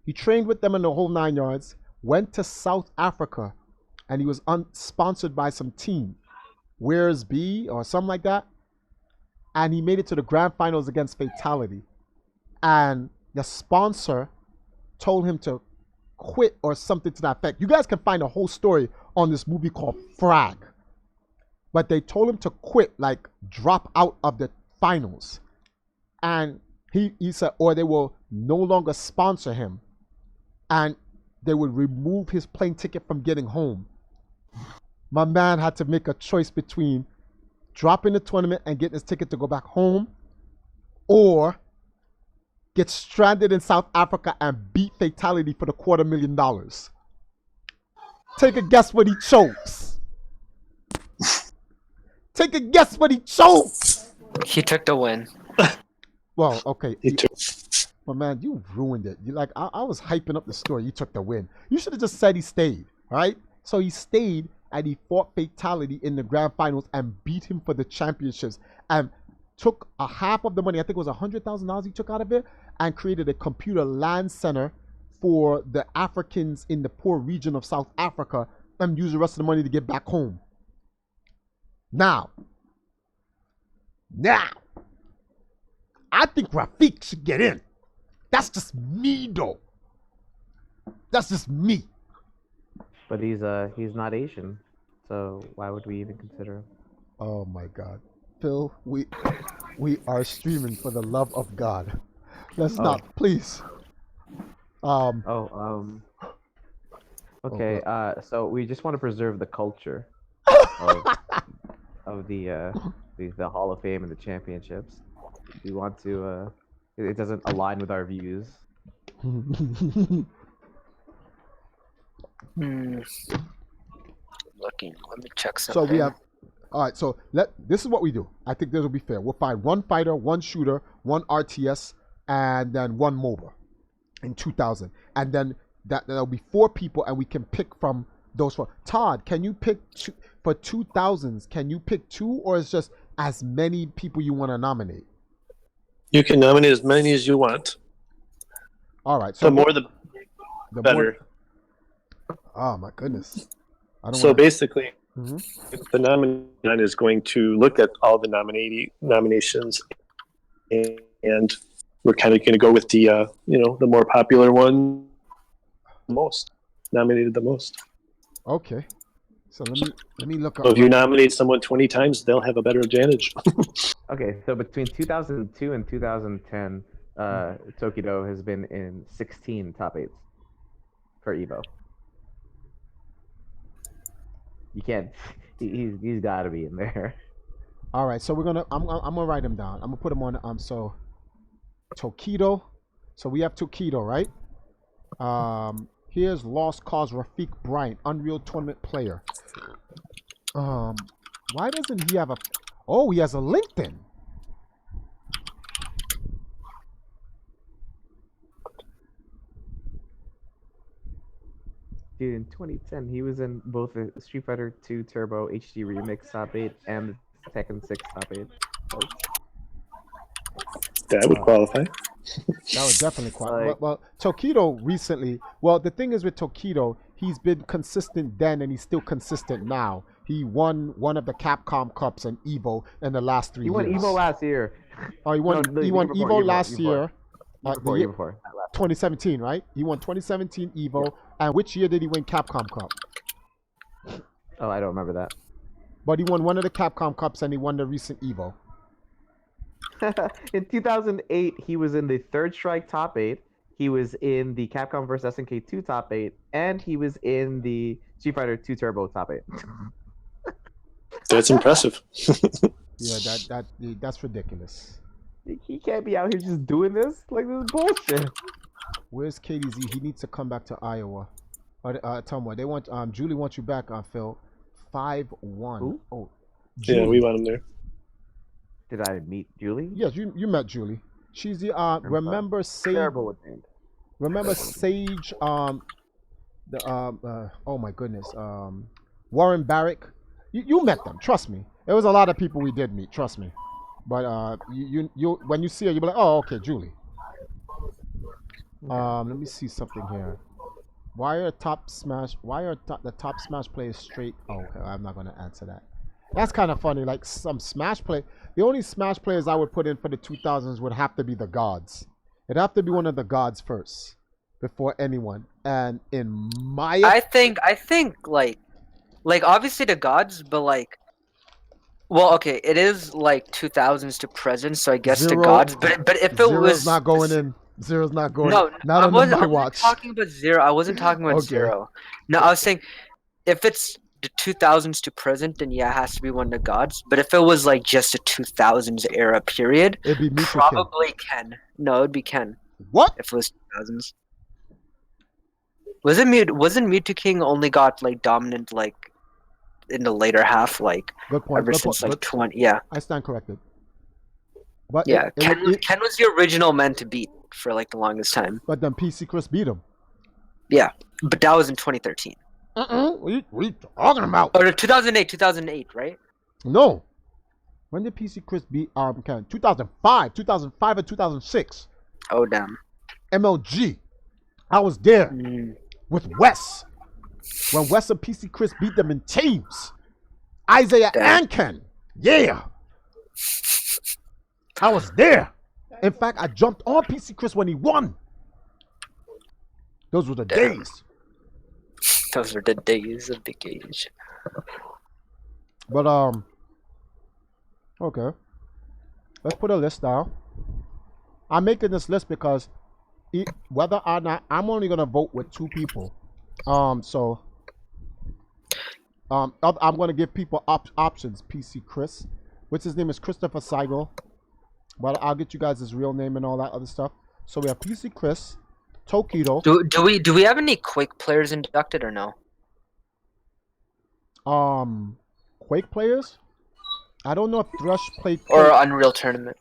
[SPEAKER 2] He trained with them in the whole 9 yards, went to South Africa, and he was sponsored by some team, Where's B or something like that. And he made it to the grand finals against Fatality. And the sponsor told him to quit or something to that effect. You guys can find a whole story on this movie called Frag. But they told him to quit, like drop out of the finals. And he said, or they will no longer sponsor him. And they would remove his plane ticket from getting home. My man had to make a choice between dropping the tournament and getting his ticket to go back home, or get stranded in South Africa and beat Fatality for the $250,000. Take a guess what he chose. Take a guess what he chose.
[SPEAKER 1] He took the win.
[SPEAKER 2] Well, okay. But man, you ruined it. You like I was hyping up the story. You took the win. You should have just said he stayed, right? So he stayed and he fought Fatality in the grand finals and beat him for the championships and took a half of the money. I think it was $100,000 he took out of it and created a computer LAN center for the Africans in the poor region of South Africa and used the rest of the money to get back home. Now, I think Rafiq should get in. That's just me, though. That's just me.
[SPEAKER 8] But he's not Asian, so why would we even consider him?
[SPEAKER 2] Oh my God, Phil, we are streaming for the love of God. Let's not, please.
[SPEAKER 8] Okay. So we just want to preserve the culture of the Hall of Fame and the championships. We want to. It doesn't align with our views.
[SPEAKER 1] Looking. Let me check
[SPEAKER 2] So
[SPEAKER 1] something.
[SPEAKER 2] we have. All right. So this is what we do. I think this will be fair. We'll find one fighter, one shooter, one RTS, and then one MOBA in 2000, and then there'll be 4 people, and we can pick from those 4. Todd, can you pick for 2000s? Can you pick 2, or is just as many people you want to nominate?
[SPEAKER 6] You can nominate as many as you want.
[SPEAKER 2] All right. So
[SPEAKER 6] The more, the better.
[SPEAKER 2] Oh my goodness.
[SPEAKER 6] So basically,
[SPEAKER 2] Mhm.
[SPEAKER 6] the nominee is going to look at all the nominations and we're kind of going to go with the the more popular one, most nominated the most.
[SPEAKER 2] Okay. So let me look up.
[SPEAKER 6] So if you nominate someone 20 times, they'll have a better advantage.
[SPEAKER 8] Okay, so between 2002 and 2010, Tokido has been in 16 top 8s for Evo. You can't. He's got to be in there.
[SPEAKER 2] All right, so I'm gonna write him down. I'm gonna put him on. So Tokido. So we have Tokido, right? Here's Lost Cause Rafiq Bryant, Unreal Tournament player. Why doesn't he have a? Oh, he has a LinkedIn.
[SPEAKER 8] Dude, in 2010, he was in both the Street Fighter 2 Turbo HD Remix top 8 and the Tekken 6 top 8.
[SPEAKER 6] That would qualify.
[SPEAKER 2] That would definitely qualify.
[SPEAKER 8] Like-
[SPEAKER 2] Well, Tokido recently. Well, the thing is with Tokido, he's been consistent then, and he's still consistent now. He won one of the Capcom Cups and Evo in the last 3
[SPEAKER 8] He
[SPEAKER 2] years.
[SPEAKER 8] won Evo last year.
[SPEAKER 2] Oh, he won.
[SPEAKER 8] No,
[SPEAKER 2] he won Evo last year.
[SPEAKER 8] Before,
[SPEAKER 2] the year-
[SPEAKER 8] before.
[SPEAKER 2] 2017, right? He won 2017 Evo. And which year did he win Capcom Cup?
[SPEAKER 8] Oh, I don't remember that.
[SPEAKER 2] But he won one of the Capcom Cups and he won the recent Evo.
[SPEAKER 8] In 2008, he was in the Third Strike top 8. He was in the Capcom vs SNK 2 top 8, and he was in the Street Fighter 2 Turbo top 8.
[SPEAKER 6] That's impressive.
[SPEAKER 2] Yeah, that's ridiculous.
[SPEAKER 8] He can't be out here just doing this. Like, this is bullshit.
[SPEAKER 2] Where's KDZ? He needs to come back to Iowa. Tell me what they want. Julie wants you back on Phil. 5-1.
[SPEAKER 8] Who?
[SPEAKER 2] Oh,
[SPEAKER 6] Yeah,
[SPEAKER 2] Julie.
[SPEAKER 6] we want him there.
[SPEAKER 8] Did I meet Julie?
[SPEAKER 2] Yes, you met Julie. She's the remember Sage.
[SPEAKER 8] Terrible with names.
[SPEAKER 2] Remember Sage. Oh my goodness. Warren Barrick. You met them. Trust me. There was a lot of people we did meet. Trust me. But you when you see her, you'll be like, oh, okay, Julie. Let me see something here. Why are the top Smash players straight? Oh, okay, I'm not gonna answer that. That's kind of funny. Like some Smash play. The only Smash players I would put in for the 2000s would have to be the gods. It'd have to be one of the gods first before anyone. And in my,
[SPEAKER 1] I think like obviously the gods, but like, well, okay, it is like 2000s to present, so I guess the
[SPEAKER 2] Zero-
[SPEAKER 1] gods. But if it
[SPEAKER 2] Zero's
[SPEAKER 1] was
[SPEAKER 2] not going in. Zero's not going.
[SPEAKER 1] No,
[SPEAKER 2] not
[SPEAKER 1] I
[SPEAKER 2] on
[SPEAKER 1] wasn't,
[SPEAKER 2] my
[SPEAKER 1] I wasn't
[SPEAKER 2] watch.
[SPEAKER 1] talking about Zero. I wasn't talking about
[SPEAKER 2] Okay.
[SPEAKER 1] Zero. No, I was saying if it's the 2000s to present, then yeah, it has to be one of the gods. But if it was like just a 2000s era period,
[SPEAKER 2] It'd be Mewtwo King.
[SPEAKER 1] probably Ken. No, it'd be Ken
[SPEAKER 2] What?
[SPEAKER 1] if it was 2000s. Wasn't Mewtwo King only got like dominant like in the later half, like
[SPEAKER 2] Good point.
[SPEAKER 1] ever
[SPEAKER 2] Good
[SPEAKER 1] since
[SPEAKER 2] point.
[SPEAKER 1] like
[SPEAKER 2] Good-
[SPEAKER 1] 20? Yeah,
[SPEAKER 2] I stand corrected. But
[SPEAKER 1] yeah. Ken
[SPEAKER 2] it-
[SPEAKER 1] was the original man to beat for like the longest time.
[SPEAKER 2] but then PC Chris beat him.
[SPEAKER 1] Yeah, but that was in 2013
[SPEAKER 2] What are you talking about?
[SPEAKER 1] or 2008, right?
[SPEAKER 2] No. When did PC Chris beat Ken? 2005 or 2006.
[SPEAKER 1] Oh damn.
[SPEAKER 2] MLG. I was there
[SPEAKER 1] Mm.
[SPEAKER 2] with Wes. When Wes and PC Chris beat them in teams. Isaiah
[SPEAKER 1] Damn.
[SPEAKER 2] and Ken. Yeah. I was there. In fact, I jumped on PC Chris when he won. Those were the
[SPEAKER 1] Damn.
[SPEAKER 2] days.
[SPEAKER 1] Those were the days of the age.
[SPEAKER 2] But okay. Let's put a list down. I'm making this list because whether or not I'm only gonna vote with 2 people. I'm gonna give people options. PC Chris, which his name is Christopher Seigel. But I'll get you guys his real name and all that other stuff. So we have PC Chris, Tokido.
[SPEAKER 1] Do we have any Quake players inducted or no?
[SPEAKER 2] Quake players. I don't know if Thresh played Quake.
[SPEAKER 1] Or Unreal Tournament?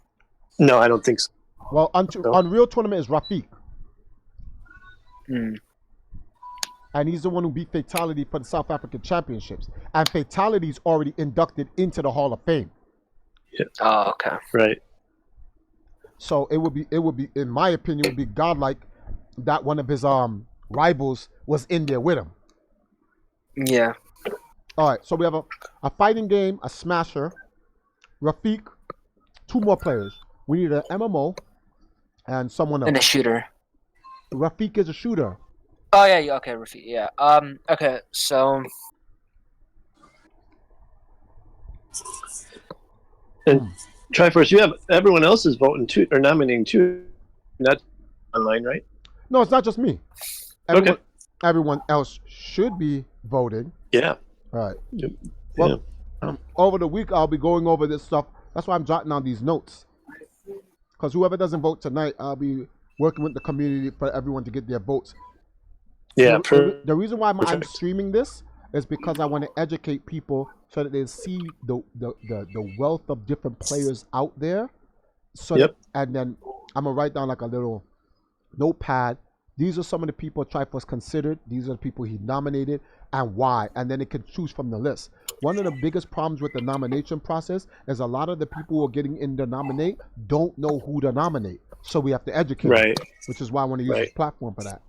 [SPEAKER 6] No, I don't think so.
[SPEAKER 2] Well,
[SPEAKER 6] No.
[SPEAKER 2] Unreal Tournament is Rafiq.
[SPEAKER 1] Hmm.
[SPEAKER 2] And he's the one who beat Fatality for the South African Championships. And Fatality's already inducted into the Hall of Fame.
[SPEAKER 1] Oh, okay.
[SPEAKER 6] Right.
[SPEAKER 2] So it would be, in my opinion, it would be godlike that one of his rivals was in there with him.
[SPEAKER 1] Yeah.
[SPEAKER 2] All right, so we have a fighting game, a smasher, Rafiq, 2 more players. We need an MMO and someone
[SPEAKER 1] And a
[SPEAKER 2] else.
[SPEAKER 1] shooter.
[SPEAKER 2] Rafiq is a shooter.
[SPEAKER 1] Oh yeah, okay, Rafi, yeah. Okay, so
[SPEAKER 6] And Triforce, you have everyone else is voting too or nominating too. Not online, right?
[SPEAKER 2] No, it's not just me. Everyone else should be voting.
[SPEAKER 6] Yeah.
[SPEAKER 2] All right.
[SPEAKER 6] Yep.
[SPEAKER 2] Well, over the week I'll be going over this stuff. That's why I'm jotting down these notes. Because whoever doesn't vote tonight, I'll be working with the community for everyone to get their votes.
[SPEAKER 6] Yeah.
[SPEAKER 2] The reason why I'm streaming this is because I want to educate people so that they see the wealth of different players out there. So and then I'm gonna write down like a little notepad. These are some of the people Triforce considered. These are the people he nominated and why. And then it can choose from the list. One of the biggest problems with the nomination process is a lot of the people who are getting in to nominate don't know who to nominate. So we have to educate them, which is why I want to use this platform for that.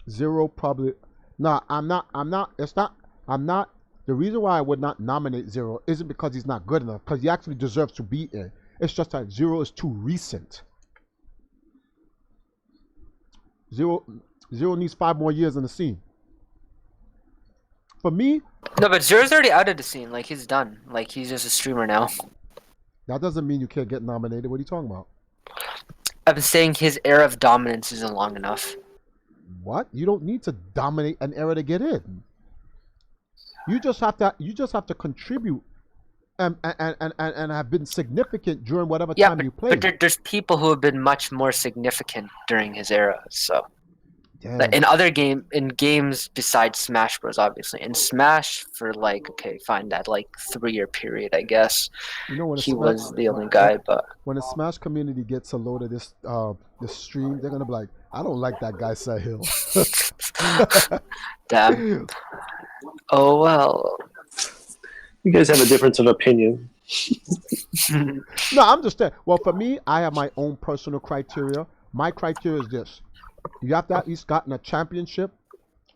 [SPEAKER 2] Zero probably. No, I'm not. The reason why I would not nominate Zero isn't because he's not good enough, because he actually deserves to be in. It's just that Zero is too recent. Zero needs 5 more years in the scene. For me...
[SPEAKER 1] No, but Zero's already out of the scene. Like, he's done. Like, he's just a streamer now.
[SPEAKER 2] That doesn't mean you can't get nominated. What are you talking about?
[SPEAKER 1] I'm saying his era of dominance isn't long enough.
[SPEAKER 2] What? You don't need to dominate an era to get in. You just have to contribute and have been significant during whatever time you play.
[SPEAKER 1] But there's people who have been much more significant during his era. So,
[SPEAKER 2] damn.
[SPEAKER 1] In games besides Smash Bros, obviously. In Smash, for like, okay, fine, that like 3-year period, I guess.
[SPEAKER 2] You know, when
[SPEAKER 1] he was the only guy. But
[SPEAKER 2] when the Smash community gets a load of this stream, they're gonna be like, I don't like that guy Sahil.
[SPEAKER 1] Damn. Oh well.
[SPEAKER 6] You guys have a difference of opinion.
[SPEAKER 2] No, I'm just saying. Well, for me, I have my own personal criteria. My criteria is this. You have to at least gotten a championship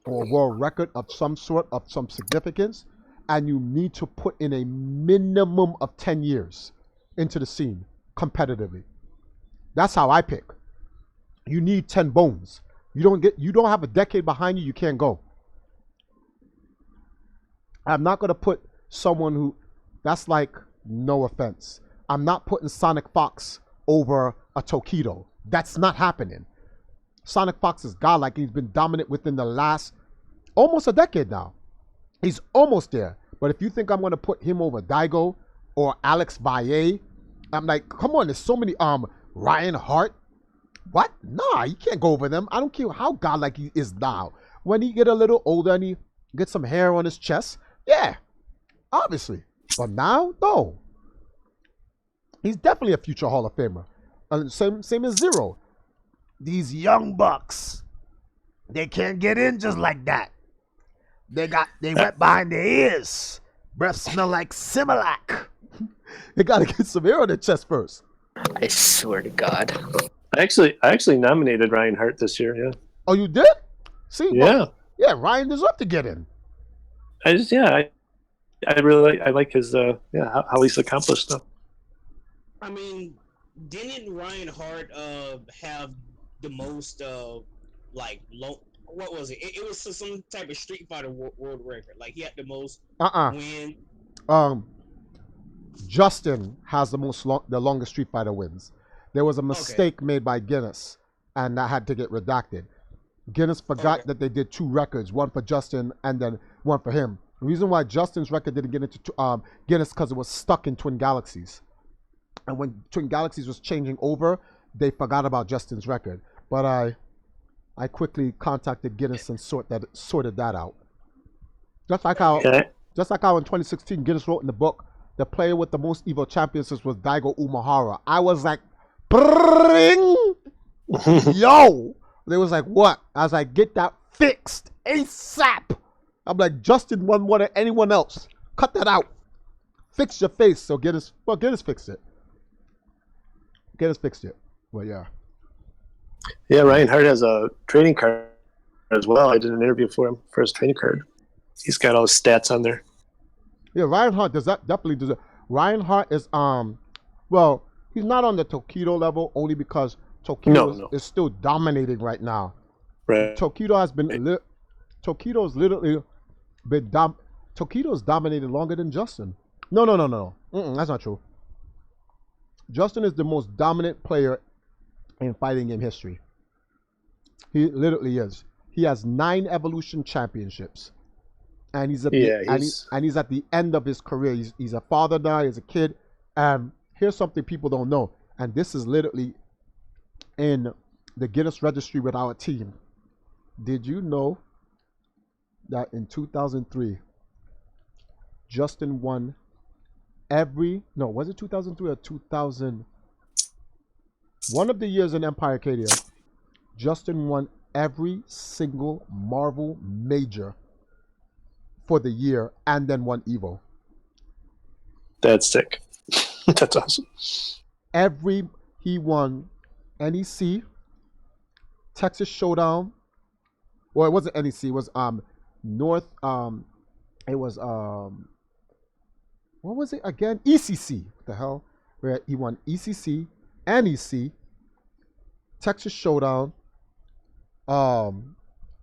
[SPEAKER 2] or a world record of some sort, of some significance, and you need to put in a minimum of 10 years into the scene competitively. That's how I pick. You need 10 bones. You don't have a decade behind you, you can't go. I'm not going to put someone who, that's like, no offense. I'm not putting Sonic Fox over a Tokido. That's not happening. Sonic Fox is godlike. He's been dominant within the last almost a decade now. He's almost there. But if you think I'm going to put him over Daigo or Alex Valle, I'm like, come on, there's so many, Ryan Hart. What? Nah, you can't go over them. I don't care how godlike he is now. When he get a little older and he gets some hair on his chest, yeah, obviously. But now, no. He's definitely a future Hall of Famer. Same as Zero. These young bucks, they can't get in just like that. They wet behind their ears. Breath smell like Similac. They gotta get some hair on their chest first.
[SPEAKER 1] I swear to God.
[SPEAKER 6] I actually nominated Ryan Hart this year. Yeah.
[SPEAKER 2] Oh, you did? See?
[SPEAKER 6] Yeah.
[SPEAKER 2] Well, yeah. Ryan deserved to get in.
[SPEAKER 6] I really like his how he's accomplished stuff.
[SPEAKER 9] I mean, didn't Ryan Hart have the most like low? What was it? It was some type of Street Fighter world record. Like he had the most win.
[SPEAKER 2] Justin has the longest Street Fighter wins. There was a mistake made by Guinness, and that had to get redacted. Guinness forgot that they did 2 records, one for Justin and then one for him. The reason why Justin's record didn't get into Guinness because it was stuck in Twin Galaxies. And when Twin Galaxies was changing over, they forgot about Justin's record. But I quickly contacted Guinness and sorted that out. Just like how in 2016 Guinness wrote in the book, the player with the most Evo championships was Daigo Umehara. I was like, bring, yo. They was like, what? I was like, get that fixed ASAP. I'm like, Justin won more than anyone else. Cut that out. Fix your face. So Guinness fixed it. Guinness fixed it. Well, yeah.
[SPEAKER 6] Yeah, Ryan Hart has a trading card as well. I did an interview for him for his trading card. He's got all his stats on there.
[SPEAKER 2] Yeah, Ryan Hart does that definitely deserve. Reinhardt is well, he's not on the Tokido level only because Tokido
[SPEAKER 6] No.
[SPEAKER 2] is still dominating right now.
[SPEAKER 6] Right.
[SPEAKER 2] Tokido has been Tokido's literally been Tokido's dominated longer than Justin. No. That's not true. Justin is the most dominant player in fighting game history. He literally is. He has 9 Evolution championships, and he's at he's at the end of his career. He's a father now. He's a kid. And here's something people don't know, and this is literally in the Guinness registry with our team. Did you know that in 2003, Justin won was it 2003 or 2000? One of the years in Empire Arcadia, Justin won every single Marvel major for the year and then won Evo.
[SPEAKER 6] That's sick. That's awesome.
[SPEAKER 2] He won NEC, Texas Showdown. Well, it wasn't NEC, it was North it was what was it again? ECC. What the hell? Where he won ECC, NEC, Texas Showdown.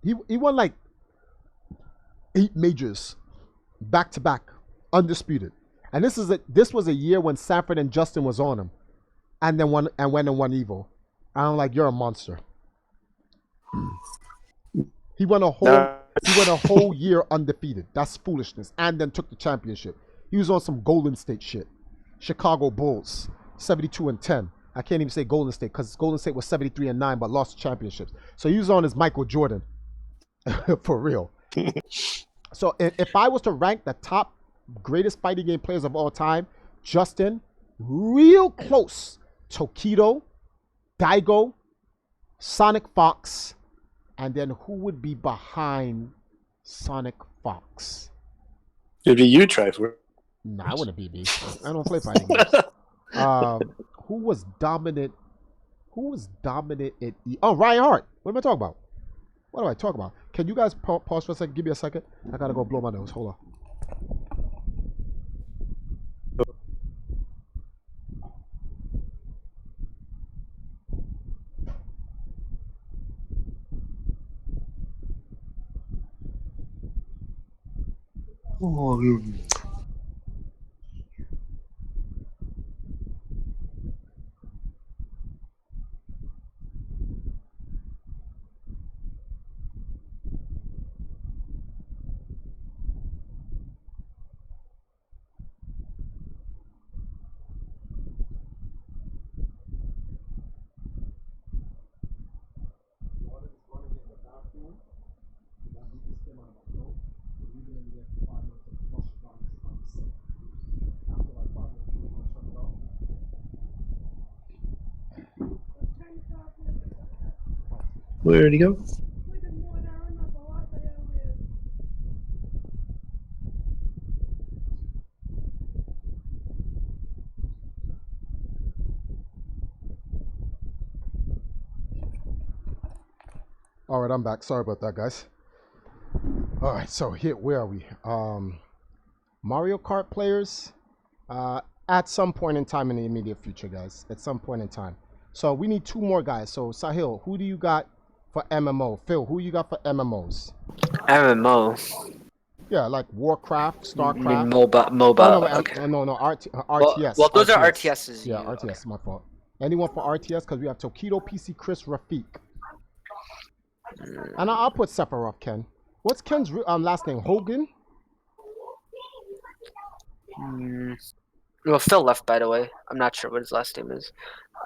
[SPEAKER 2] He won like 8 majors back to back, undisputed. And this was a year when Sanford and Justin was on him, and then went and won Evo. I'm like, you're a monster. He went a whole year undefeated. That's foolishness. And then took the championship. He was on some Golden State shit. Chicago Bulls, 72-10. I can't even say Golden State because Golden State was 73-9 but lost the championships. So he was on his Michael Jordan. For real. So if I was to rank the top greatest fighting game players of all time, Justin, real close. Tokido, Daigo, Sonic Fox, and then who would be behind Sonic Fox?
[SPEAKER 6] It'd be you, Trifor.
[SPEAKER 2] Nah, I wouldn't be me. I don't play fighting games. Who was dominant? Who was dominant at Oh, Ryan Hart. What am I talking about? What do I talk about? Can you guys pause for a second? Give me a second. I gotta go blow my nose. Hold on.
[SPEAKER 6] Where'd he go?
[SPEAKER 2] All right, I'm back. Sorry about that, guys. All right, so here, where are we? Mario Kart players, at some point in time in the immediate future, guys. At some point in time. So we need 2 more guys. So Sahil, who do you got for MMO? Phil, who you got for MMOs?
[SPEAKER 1] MMO.
[SPEAKER 2] Yeah, like Warcraft,
[SPEAKER 1] I mean
[SPEAKER 2] Starcraft.
[SPEAKER 1] MOBA.
[SPEAKER 2] Oh, no,
[SPEAKER 1] Okay.
[SPEAKER 2] no, RTS.
[SPEAKER 1] Well, those are RTSs.
[SPEAKER 2] Yeah, RTS, my fault. Anyone for RTS? Because we have Tokido, PC, Chris, Rafiq. And I'll put Sephiroth, Ken. What's Ken's last name? Hogan?
[SPEAKER 1] Well, Phil left, by the way. I'm not sure what his last name is.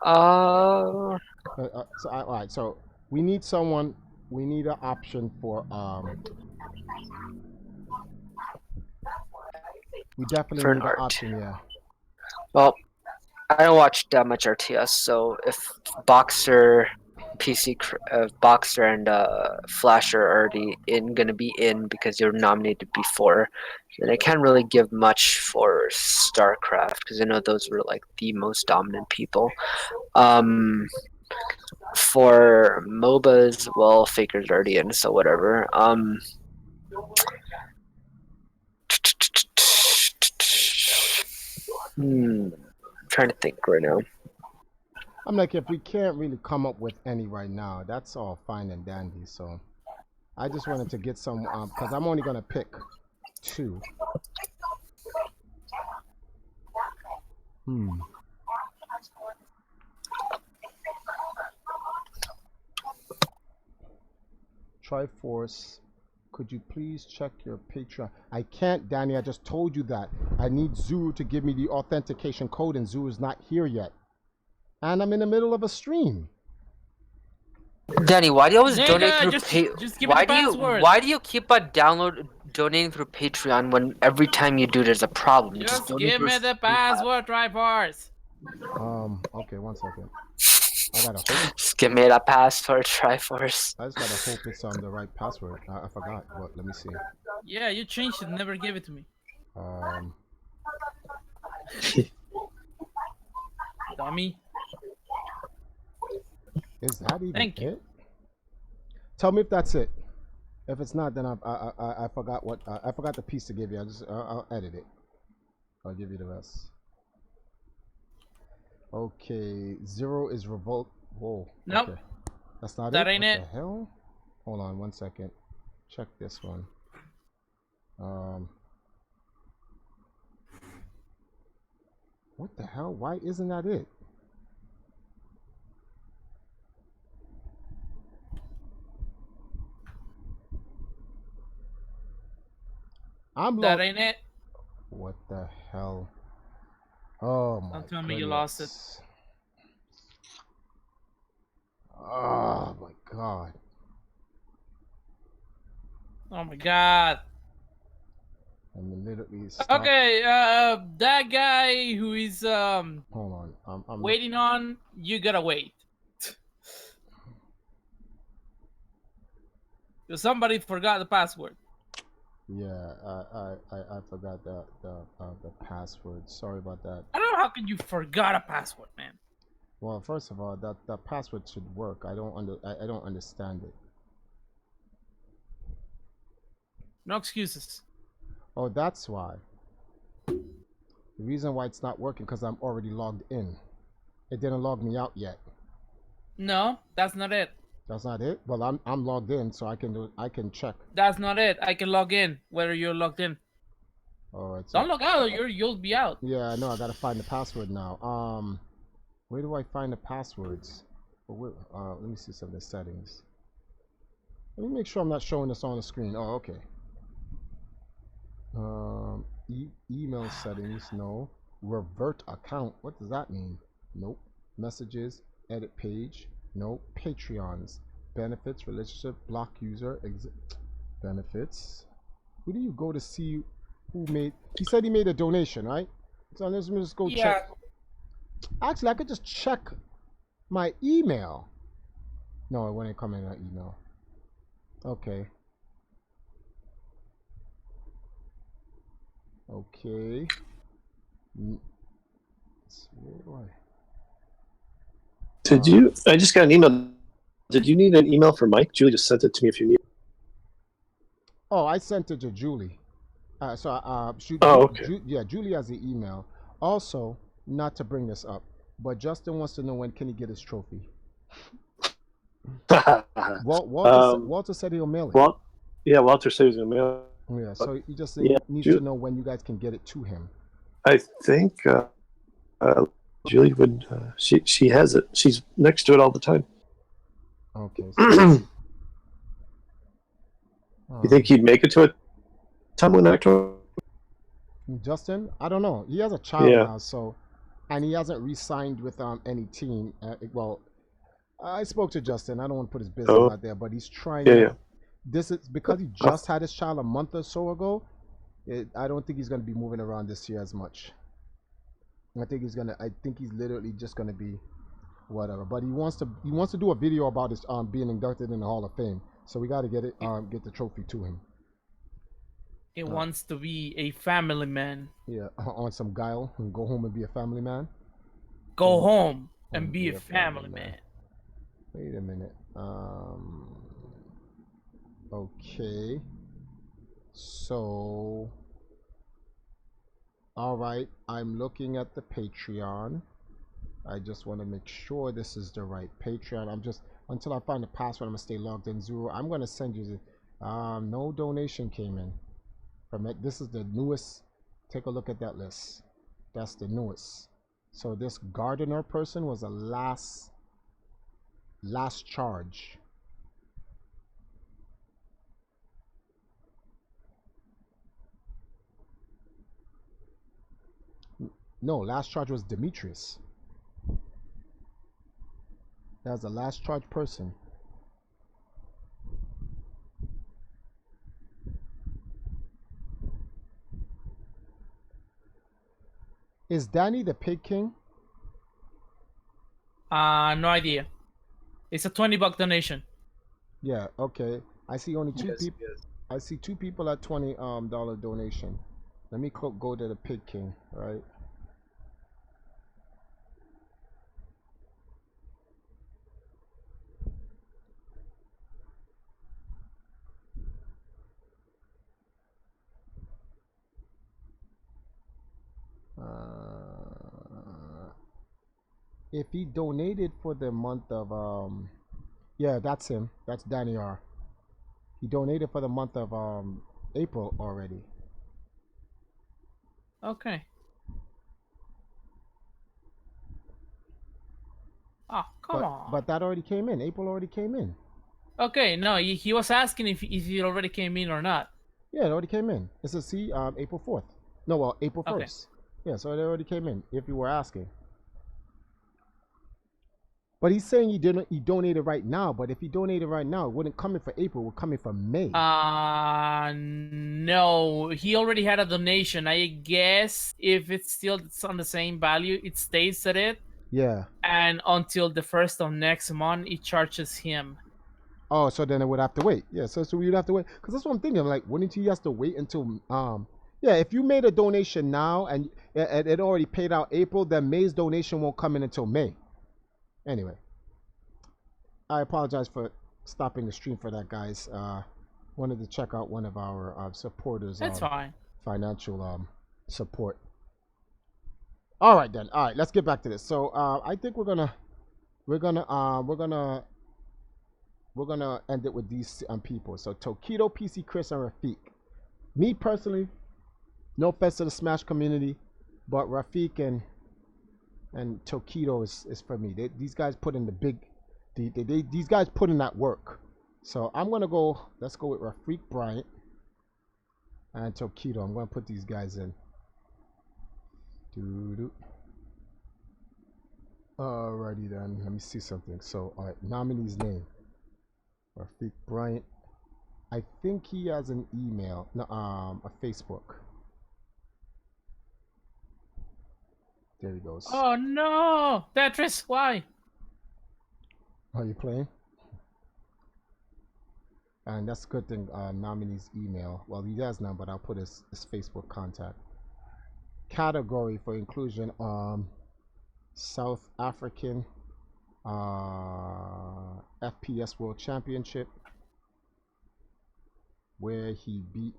[SPEAKER 2] All right, so we need someone. We need an option for. We definitely
[SPEAKER 1] For
[SPEAKER 2] need
[SPEAKER 1] an
[SPEAKER 2] an
[SPEAKER 1] art.
[SPEAKER 2] option, yeah.
[SPEAKER 1] Well, I don't watch that much RTS, so if Boxer, Boxer and Flash are already gonna be in because you're nominated before, then I can't really give much for StarCraft because I know those were like the most dominant people. For MOBAs, well, Faker's already in, so whatever. Trying to think right now.
[SPEAKER 2] I'm like, if we can't really come up with any right now, that's all fine and dandy. So I just wanted to get some, because I'm only gonna pick 2. Triforce, could you please check your Patreon? I can't, Danny. I just told you that. I need Zuru to give me the authentication code, and Zuru's not here yet. And I'm in the middle of a stream.
[SPEAKER 1] Danny, why do you always
[SPEAKER 5] Nigga,
[SPEAKER 1] donate through
[SPEAKER 5] just give me the password.
[SPEAKER 1] Why do you keep on donating through Patreon when every time you do there's a problem?
[SPEAKER 5] Just
[SPEAKER 1] donate
[SPEAKER 5] give
[SPEAKER 1] through
[SPEAKER 5] me the password, Triforce.
[SPEAKER 2] Okay, one second. I gotta hope.
[SPEAKER 1] Just give me that password, Triforce.
[SPEAKER 2] I just gotta hope it's the right password. I forgot, but let me see.
[SPEAKER 5] Yeah, you changed it. Never gave it to me. Dummy.
[SPEAKER 2] Is that even
[SPEAKER 5] Thank you.
[SPEAKER 2] it? Tell me if that's it. If it's not, then I forgot what I forgot the piece to give you. I'll edit it. I'll give you the rest. Okay, 0 is revolt. Whoa.
[SPEAKER 5] Nope.
[SPEAKER 2] Okay. That's not
[SPEAKER 5] That
[SPEAKER 2] it.
[SPEAKER 5] ain't
[SPEAKER 2] What
[SPEAKER 5] it.
[SPEAKER 2] the hell? Hold on 1 second. Check this one. What the hell? Why isn't that it?
[SPEAKER 5] That ain't it.
[SPEAKER 2] What the hell? Oh my
[SPEAKER 5] Don't tell me you lost it.
[SPEAKER 2] Oh my god.
[SPEAKER 5] Oh my god.
[SPEAKER 2] I'm literally stuck.
[SPEAKER 5] Okay, that guy who is
[SPEAKER 2] Hold on. I'm
[SPEAKER 5] waiting on, you gotta wait. Because somebody forgot the password.
[SPEAKER 2] Yeah, I forgot the password. Sorry about that.
[SPEAKER 5] I don't know how can you forgot a password, man.
[SPEAKER 2] Well, first of all, that password should work. I don't understand it.
[SPEAKER 5] No excuses.
[SPEAKER 2] Oh, that's why. The reason why it's not working because I'm already logged in. It didn't log me out yet.
[SPEAKER 5] No, that's not it.
[SPEAKER 2] That's not it. Well, I'm logged in, so I can check.
[SPEAKER 5] That's not it. I can log in whether you're logged in.
[SPEAKER 2] Oh, it's
[SPEAKER 5] Don't log out. You'll be out.
[SPEAKER 2] Yeah, I know. I gotta find the password now. Where do I find the passwords? Let me see some of the settings. Let me make sure I'm not showing this on the screen. Oh, okay. Email settings, no. Revert account, what does that mean? Nope. Messages, edit page, nope. Patreons, benefits, relationship, block user, benefits. Who do you go to see who made? He said he made a donation, right? So let's just go check. Actually, I could just check my email. No, it wouldn't come in that email. Okay. Okay.
[SPEAKER 6] Did you? I just got an email. Did you need an email for Mike? Julie just sent it to me. If you need.
[SPEAKER 2] Oh, I sent it to Julie.
[SPEAKER 6] Okay.
[SPEAKER 2] Yeah, Julie has the email. Also, not to bring this up, but Justin wants to know when can he get his trophy. Walter said he'll mail it.
[SPEAKER 6] Yeah, Walter said he's gonna mail it.
[SPEAKER 2] Yeah, so he just needs to know when you guys can get it to him.
[SPEAKER 6] I think Julie would. She has it. She's next to it all the time.
[SPEAKER 2] Okay.
[SPEAKER 6] You think he'd make it to it? Time in October.
[SPEAKER 2] Justin, I don't know. He has a child now, so, and he hasn't re-signed with any team. Well, I spoke to Justin. I don't want to put his business out there, but he's trying. This is because he just had his child a month or so ago. I don't think he's going to be moving around this year as much. I think he's literally just going to be whatever. But he wants to do a video about his being inducted in the Hall of Fame. So we got to get the trophy to him.
[SPEAKER 5] He wants to be a family man.
[SPEAKER 2] Yeah, on some guile and go home and be a family man.
[SPEAKER 5] Go home and be a family man.
[SPEAKER 2] Wait a minute. Okay. So All right, I'm looking at the Patreon. I just want to make sure this is the right Patreon. I'm just until I find the password. I'm gonna stay logged in. Zero. I'm gonna send you the. No donation came in from it. This is the newest. Take a look at that list. That's the newest. So this gardener person was a last charge. No, last charge was Demetrius. That's the last charge person. Is Danny the Pig King?
[SPEAKER 5] No idea. It's a $20 donation.
[SPEAKER 2] Yeah, okay. I see only two
[SPEAKER 6] Yes,
[SPEAKER 2] people.
[SPEAKER 6] yes.
[SPEAKER 2] I see two people at $20 donation. Let me go to the Pig King, right? If he donated for the month of yeah, that's him. That's Danny R. He donated for the month of April already.
[SPEAKER 5] Okay. Oh, come on.
[SPEAKER 2] But that already came in. April already came in.
[SPEAKER 5] Okay, no, he was asking if it already came in or not.
[SPEAKER 2] Yeah, it already came in. It says see April 4th. No, well, April 1st.
[SPEAKER 5] Okay.
[SPEAKER 2] Yeah, so it already came in if you were asking. But he's saying he donated right now, but if he donated right now, it wouldn't come in for April, it would come in for May.
[SPEAKER 5] No, he already had a donation. I guess if it's on the same value, it stays at it.
[SPEAKER 2] Yeah.
[SPEAKER 5] And until the 1st of next month, it charges him.
[SPEAKER 2] Oh, so then it would have to wait. Yeah, so we'd have to wait. Because that's what I'm thinking. Like, wouldn't he have to wait until yeah, if you made a donation now and it already paid out April, then May's donation won't come in until May. Anyway, I apologize for stopping the stream for that, guys. Wanted to check out one of our supporters.
[SPEAKER 5] That's fine.
[SPEAKER 2] Financial support. All right then. All right, let's get back to this. So I think we're gonna end it with these people. So Tokido, PC, Chris, and Rafiq. Me personally, no offense to the Smash community, but Rafiq and Tokido is for me. These guys put in these guys put in that work. So I'm gonna go. Let's go with Rafiq Bryant and Tokido. I'm gonna put these guys in. Alrighty then. Let me see something. So all right, nominee's name. Rafiq Bryant. I think he has an email. No, a Facebook. There he goes.
[SPEAKER 5] Oh no, Tetris! Why?
[SPEAKER 2] Are you playing? And that's a good thing. Nominee's email. Well, he does now, but I'll put his Facebook contact. Category for inclusion. South African. FPS World Championship, where he beat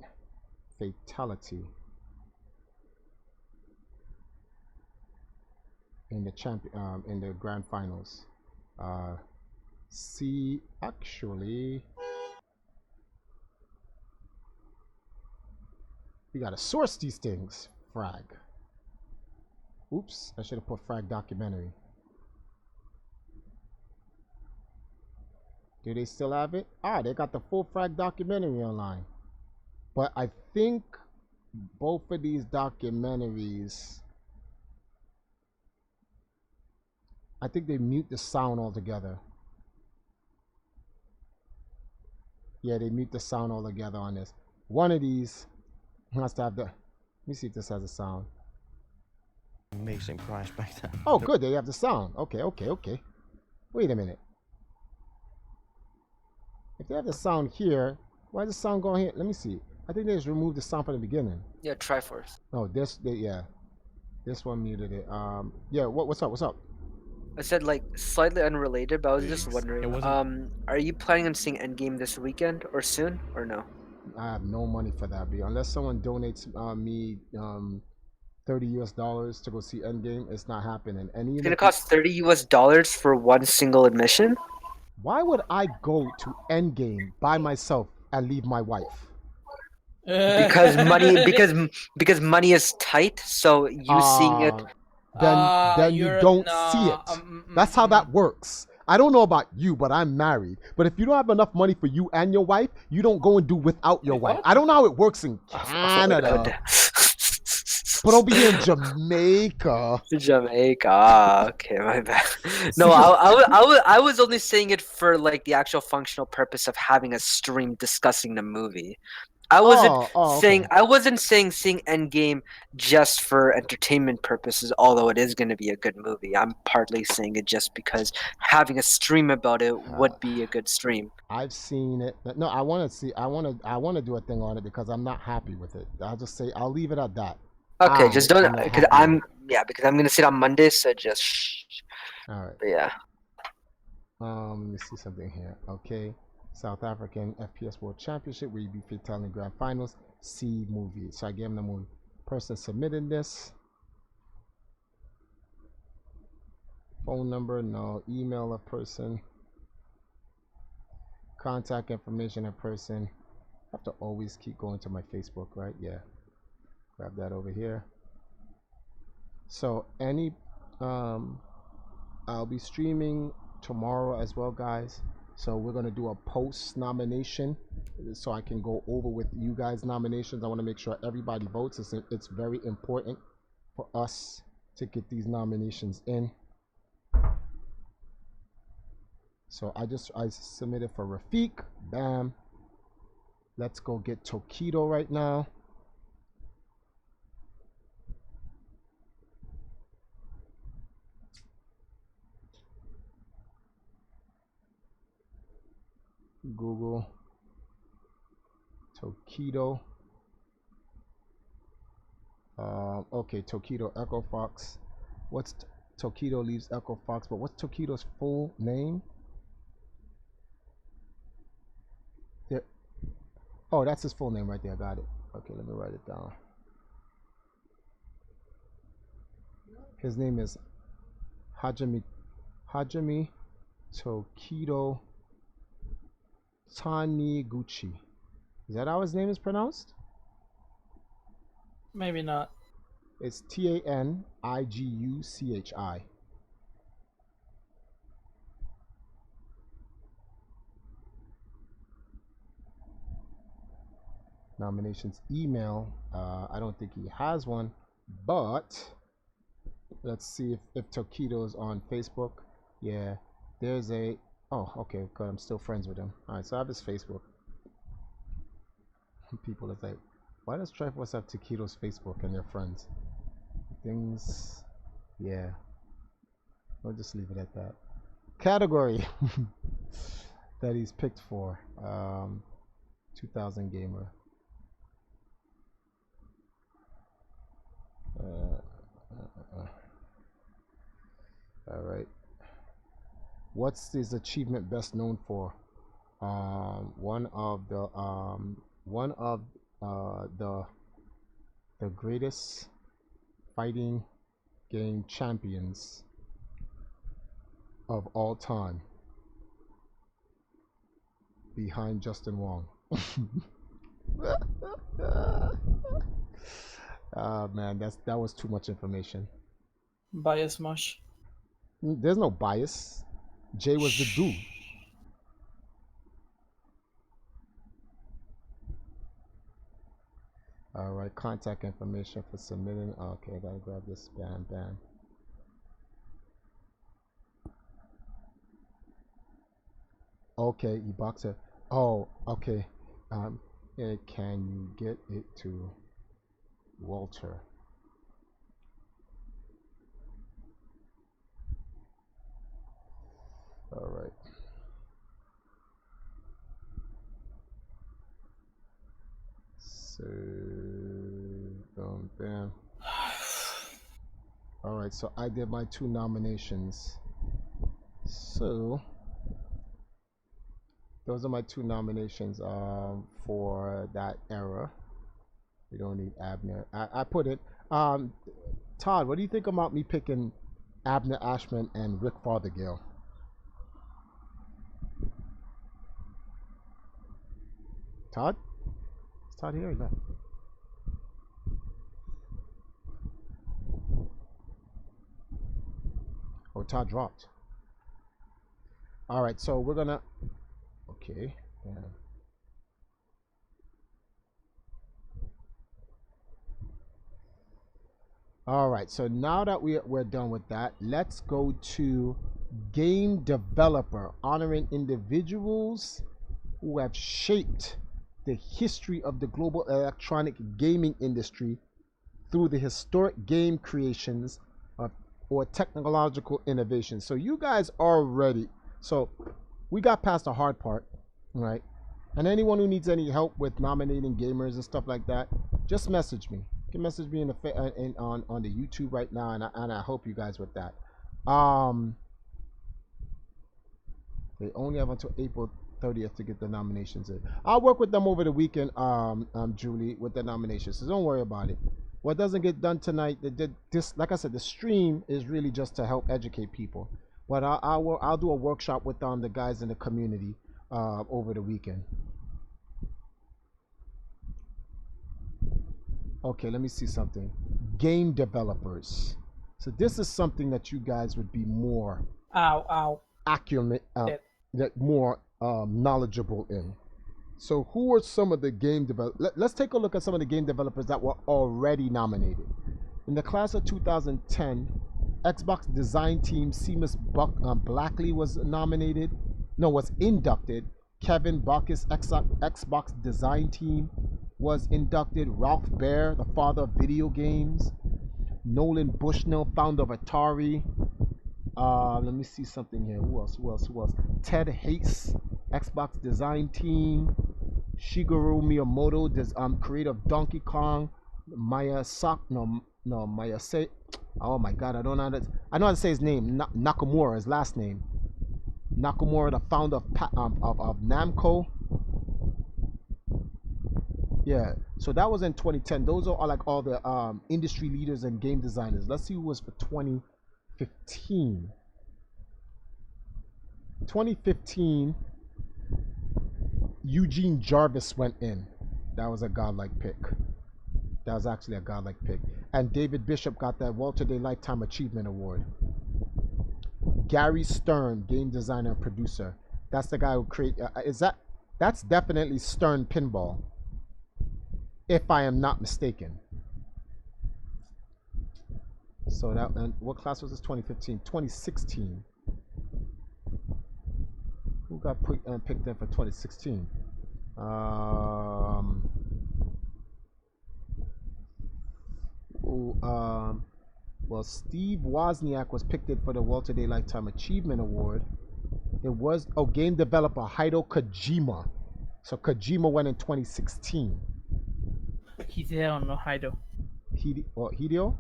[SPEAKER 2] Fatality in the in the grand finals. See, actually, we gotta source these things. Frag. Oops, I should have put frag documentary. Do they still have it? Ah, they got the full frag documentary online. But I think both of these documentaries, I think they mute the sound altogether. Yeah, they mute the sound altogether on this. One of these has to have the. Let me see if this has a sound.
[SPEAKER 10] Amazing price back then.
[SPEAKER 2] Oh, good. They have the sound. Okay. Wait a minute. If they have the sound here, why is the sound going here? Let me see. I think they just removed the sound from the beginning.
[SPEAKER 1] Yeah, Triforce.
[SPEAKER 2] Oh, yeah. This one muted it. Yeah. What's up?
[SPEAKER 1] I said like slightly unrelated, but I was just wondering. Are you planning on seeing Endgame this weekend or soon or no?
[SPEAKER 2] I have no money for that, unless someone donates me $30 to go see Endgame. It's not happening. Any
[SPEAKER 1] It's
[SPEAKER 2] of
[SPEAKER 1] gonna
[SPEAKER 2] the
[SPEAKER 1] cost $30 for one single admission.
[SPEAKER 2] Why would I go to Endgame by myself and leave my wife?
[SPEAKER 1] Because because money is tight. So you seeing it.
[SPEAKER 2] Then you
[SPEAKER 5] You're
[SPEAKER 2] don't see it. That's how that works. I don't know about you, but I'm married. But if you don't have enough money for you and your wife, you don't go and do without your wife. I don't know how it works in Canada. But over here in Jamaica.
[SPEAKER 1] Jamaica. Okay, my bad. No, I was only saying it for like the actual functional purpose of having a stream discussing the movie. I wasn't saying seeing Endgame just for entertainment purposes, although it is going to be a good movie. I'm partly saying it just because having a stream about it would be a good stream.
[SPEAKER 2] I've seen it. No, I want to see. I want to do a thing on it because I'm not happy with it. I'll just say I'll leave it at that.
[SPEAKER 1] Okay, just don't
[SPEAKER 2] am not
[SPEAKER 1] because
[SPEAKER 2] happy with
[SPEAKER 1] because I'm gonna sit on Monday, so just shh.
[SPEAKER 2] it. All right.
[SPEAKER 1] But yeah.
[SPEAKER 2] Let me see something here. Okay. South African FPS World Championship where you be Fatality Grand Finals. See movie. So I gave him the movie. Person submitted this. Phone number, no. Email a person. Contact information a person. I have to always keep going to my Facebook, right? Yeah. Grab that over here. So I'll be streaming tomorrow as well, guys. So we're gonna do a post nomination, so I can go over with you guys nominations. I want to make sure everybody votes. It's very important for us to get these nominations in. So I submitted for Rafiq. Bam. Let's go get Tokido right now. Google Tokido. Okay, Tokido Echo Fox. What's Tokido leaves Echo Fox? But what's Tokido's full name? There. Oh, that's his full name right there. I got it. Okay, let me write it down. His name is Hajime Tokido Taniguchi. Is that how his name is pronounced?
[SPEAKER 5] Maybe not.
[SPEAKER 2] It's Taniguchi. Nominations email. I don't think he has one, but let's see if Tokido's on Facebook. Yeah, there's a. Oh, okay, good. I'm still friends with him. All right, so I have his Facebook. People are like, why does Triforce have Tokido's Facebook and they're friends? Things, yeah. We'll just leave it at that. Category that he's picked for, 2000 gamer. All right. What's his achievement best known for? One of the greatest fighting game champions of all time, behind Justin Wong. Man, that was too much information.
[SPEAKER 5] Bias mush.
[SPEAKER 2] There's no bias. Jay was the dude. All right, contact information for submitting. Okay, I gotta grab this. Bam, bam. Okay, e-boxer. Oh, okay. Can you get it to Walter? All right. So, bam. All right, so I did my 2 nominations. So, those are my 2 nominations for that era. We don't need Abner. I put it. Todd, what do you think about me picking Abner Ashman and Rick Fothergill? Todd? Is Todd here? Or not? Oh, Todd dropped. All right, so we're gonna. Okay. Yeah. All right, so now that we're done with that, let's go to game developer, honoring individuals who have shaped the history of the global electronic gaming industry through the historic game creations of, or technological innovations. So you guys are ready. So we got past the hard part, right? And anyone who needs any help with nominating gamers and stuff like that, just message me. You can message me on the YouTube right now, and I help you guys with that. They only have until April 30th to get the nominations in. I'll work with them over the weekend, Julie, with the nominations. So don't worry about it. What doesn't get done tonight, like I said, the stream is really just to help educate people. But I'll do a workshop with the guys in the community over the weekend. Okay, let me see something. Game developers. So this is something that you guys would be more accurate, more knowledgeable in. So who are some of the game developers? Let's take a look at some of the game developers that were already nominated. In the class of 2010, Xbox design team Seamus Blackley was nominated. No, was inducted. Kevin Bacchus, Xbox design team, was inducted. Ralph Baer, the father of video games. Nolan Bushnell, founder of Atari. Let me see something here. Who else? Ted Hayes, Xbox design team. Shigeru Miyamoto, creator of Donkey Kong. Maya Say. Oh my God, I know how to say his name. Nakamura, his last name. Nakamura, the founder of Namco. Yeah, so that was in 2010. Those are like all the industry leaders and game designers. Let's see who was for 2015. 2015, Eugene Jarvis went in. That was a godlike pick. That was actually a godlike pick. And David Bishop got that Walter Day Lifetime Achievement Award. Gary Stern, game designer and producer. That's the guy who created. That's definitely Stern Pinball, if I am not mistaken. So that, and what class was this? 2015, 2016. Who got picked in for 2016? Well, Steve Wozniak was picked in for the Walter Day Lifetime Achievement Award. It was game developer Hideo Kojima. So Kojima went in 2016.
[SPEAKER 5] Hideo, no Hideo.
[SPEAKER 2] Hideo?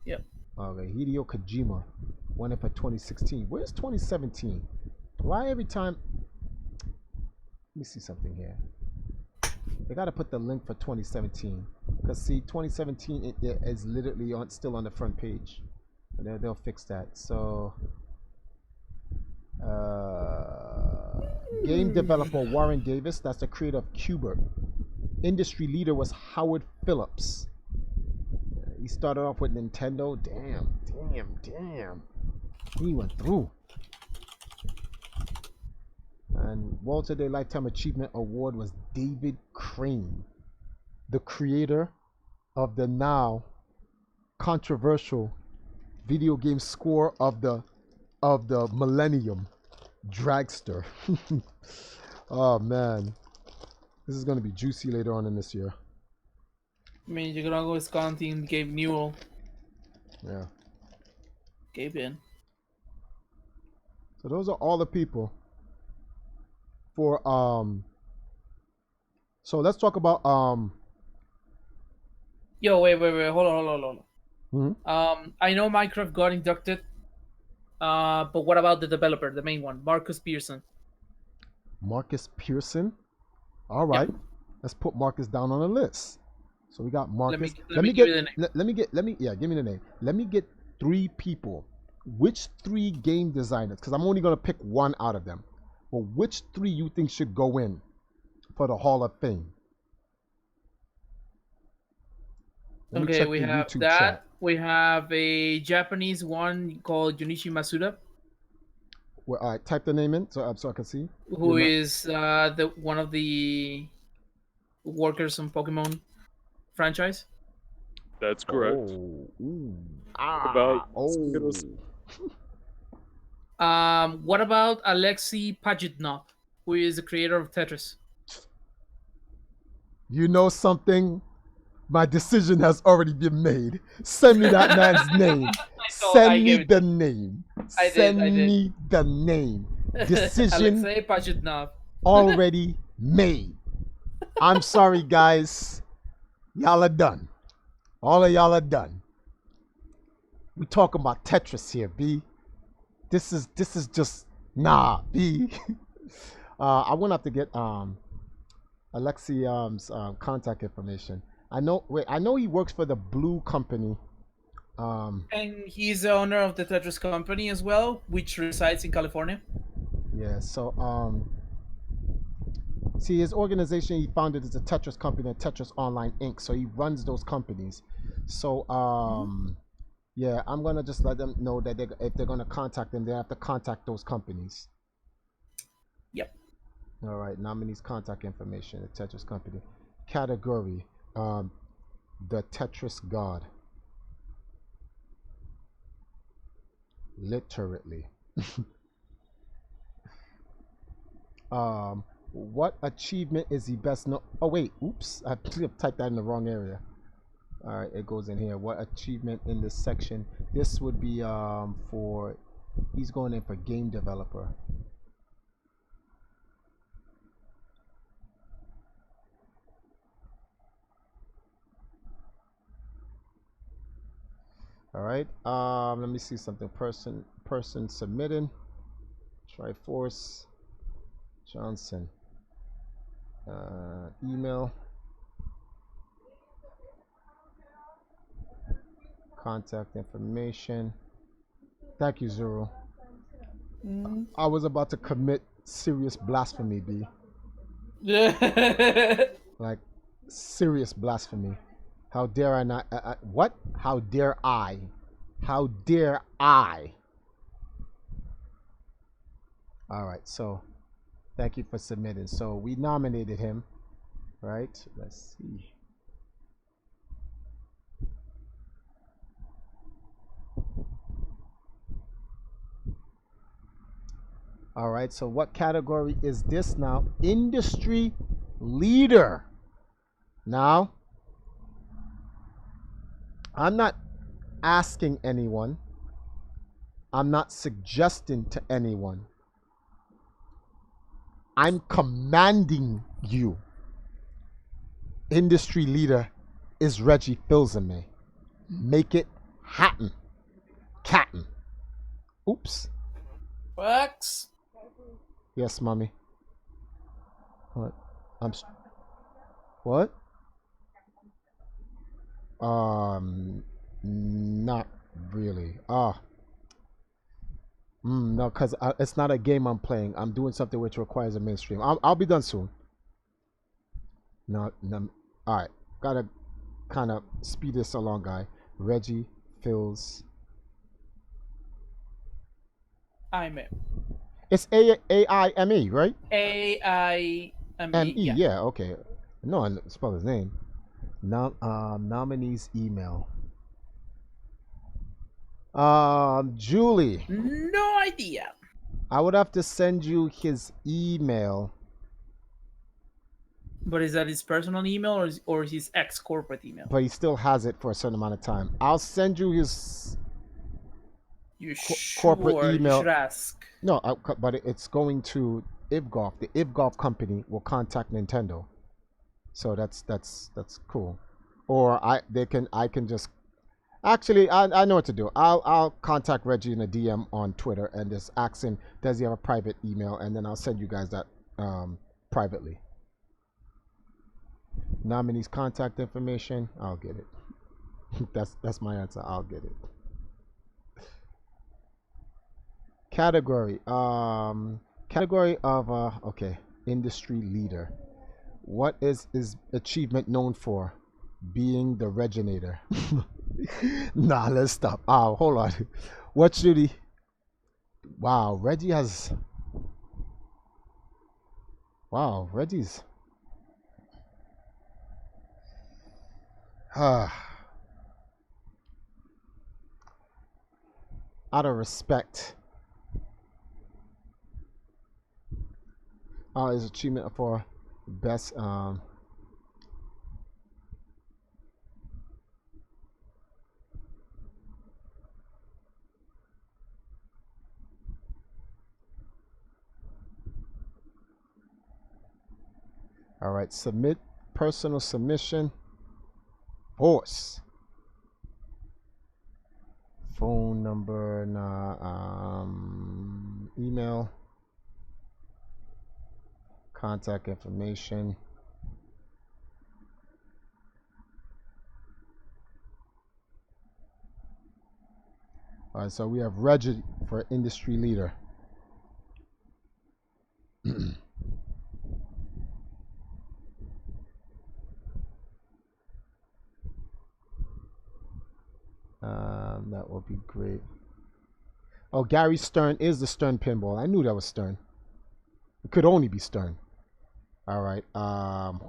[SPEAKER 5] Yep.
[SPEAKER 2] Okay, Hideo Kojima won it for 2016. Where's 2017? Why every time? Let me see something here. They got to put the link for 2017. Because see, 2017 it is literally still on the front page. And they'll fix that. So, game developer Warren Davis, that's the creator of Qbert. Industry leader was Howard Phillips. He started off with Nintendo. Damn. He went through. And Walter Day Lifetime Achievement Award was David Crane, the creator of the now controversial video game score of the Millennium, Dragster. Oh man, this is gonna be juicy later on in this year.
[SPEAKER 5] I mean, you're gonna go counting Gabe Newell.
[SPEAKER 2] Yeah.
[SPEAKER 5] Gabe in.
[SPEAKER 2] So those are all the people. For so let's talk about
[SPEAKER 5] Yo, wait, hold on.
[SPEAKER 2] Mm-hmm.
[SPEAKER 5] I know Minecraft got inducted, but what about the developer, the main one, Marcus Pearson?
[SPEAKER 2] Marcus Pearson. All right, let's put Marcus down on the list. So we got Marcus.
[SPEAKER 5] Let me give you the name.
[SPEAKER 2] Give me the name. Let me get 3 people. Which 3 game designers? Because I'm only gonna pick one out of them. Well, which 3 you think should go in for the Hall of Fame? Let me
[SPEAKER 5] Okay,
[SPEAKER 2] check
[SPEAKER 5] we
[SPEAKER 2] the
[SPEAKER 5] have
[SPEAKER 2] YouTube
[SPEAKER 5] that.
[SPEAKER 2] chat.
[SPEAKER 5] We have a Japanese one called Junichi Masuda,
[SPEAKER 2] Well, all right, type the name in so I can see.
[SPEAKER 5] who is the one of the workers on Pokemon franchise.
[SPEAKER 11] That's correct.
[SPEAKER 2] Oh, ooh.
[SPEAKER 11] About
[SPEAKER 2] Oh.
[SPEAKER 5] What about Alexei Pajitnov, who is the creator of Tetris?
[SPEAKER 2] You know something? My decision has already been made. Send me that man's name. Send me the name. Send me the name. Decision
[SPEAKER 5] Alexei Pajitnov.
[SPEAKER 2] already made. I'm sorry, guys. Y'all are done. All of y'all are done. We talking about Tetris here, B. This is just B. I won't have to get Alexi's contact information. I know he works for the Blue Company.
[SPEAKER 5] And he's the owner of the Tetris company as well, which resides in California.
[SPEAKER 2] Yeah, so see, his organization he founded is a Tetris company, Tetris Online Inc. So he runs those companies. So yeah, I'm gonna just let them know that if they're gonna contact them, they have to contact those companies.
[SPEAKER 5] Yep.
[SPEAKER 2] All right, nominees contact information, the Tetris company. Category, the Tetris God. Literally. What achievement is he best known? Oh wait, oops, I typed that in the wrong area. All right, it goes in here. What achievement in this section? This would be for, he's going in for game developer. All right, let me see something. Person submitted. Triforce Johnson. Email. Contact information. Thank you, Zero. I was about to commit serious blasphemy, B. Like, serious blasphemy. How dare I not? What? How dare I? How dare I? All right, so thank you for submitting. So we nominated him, right? Let's see. All right, so what category is this now? Industry leader. Now, I'm not asking anyone. I'm not suggesting to anyone. I'm commanding you. Industry leader is Reggie Fils-Aimé. Make it happen. Captain. Oops.
[SPEAKER 5] Wax.
[SPEAKER 2] Yes, mommy. What? What? Not really. No, because it's not a game I'm playing. I'm doing something which requires a mainstream. I'll be done soon. No. All right. Gotta kind of speed this along, guy. Reggie Fils.
[SPEAKER 5] I'm it.
[SPEAKER 2] It's A-I-M-E, right?
[SPEAKER 5] A-I-M-E.
[SPEAKER 2] Yeah, okay. No, I spell his name. Nominees email. Julie.
[SPEAKER 5] No idea.
[SPEAKER 2] I would have to send you his email.
[SPEAKER 5] But is that his personal email or his ex-corporate email?
[SPEAKER 2] But he still has it for a certain amount of time. I'll send you his corporate email.
[SPEAKER 5] You should ask.
[SPEAKER 2] No, but it's going to IVGHOF. The IVGHOF company will contact Nintendo. So that's cool. Or I can just actually I know what to do. I'll contact Reggie in a DM on Twitter and just ask him, does he have a private email, and then I'll send you guys that privately. Nominees' contact information. I'll get it. That's my answer. I'll get it. Category. Category of okay. Industry leader. What is achievement known for? Being the reginator. Nah, let's stop. Oh, hold on. What should he? Wow, Reggie has. Wow, Reggie's. Out of respect. His achievement for best. All right, submit personal submission. Force. Phone number, email, contact information. All right, so we have Reggie for industry leader. That would be great. Oh, Gary Stern is the Stern pinball. I knew that was Stern. It could only be Stern. All right.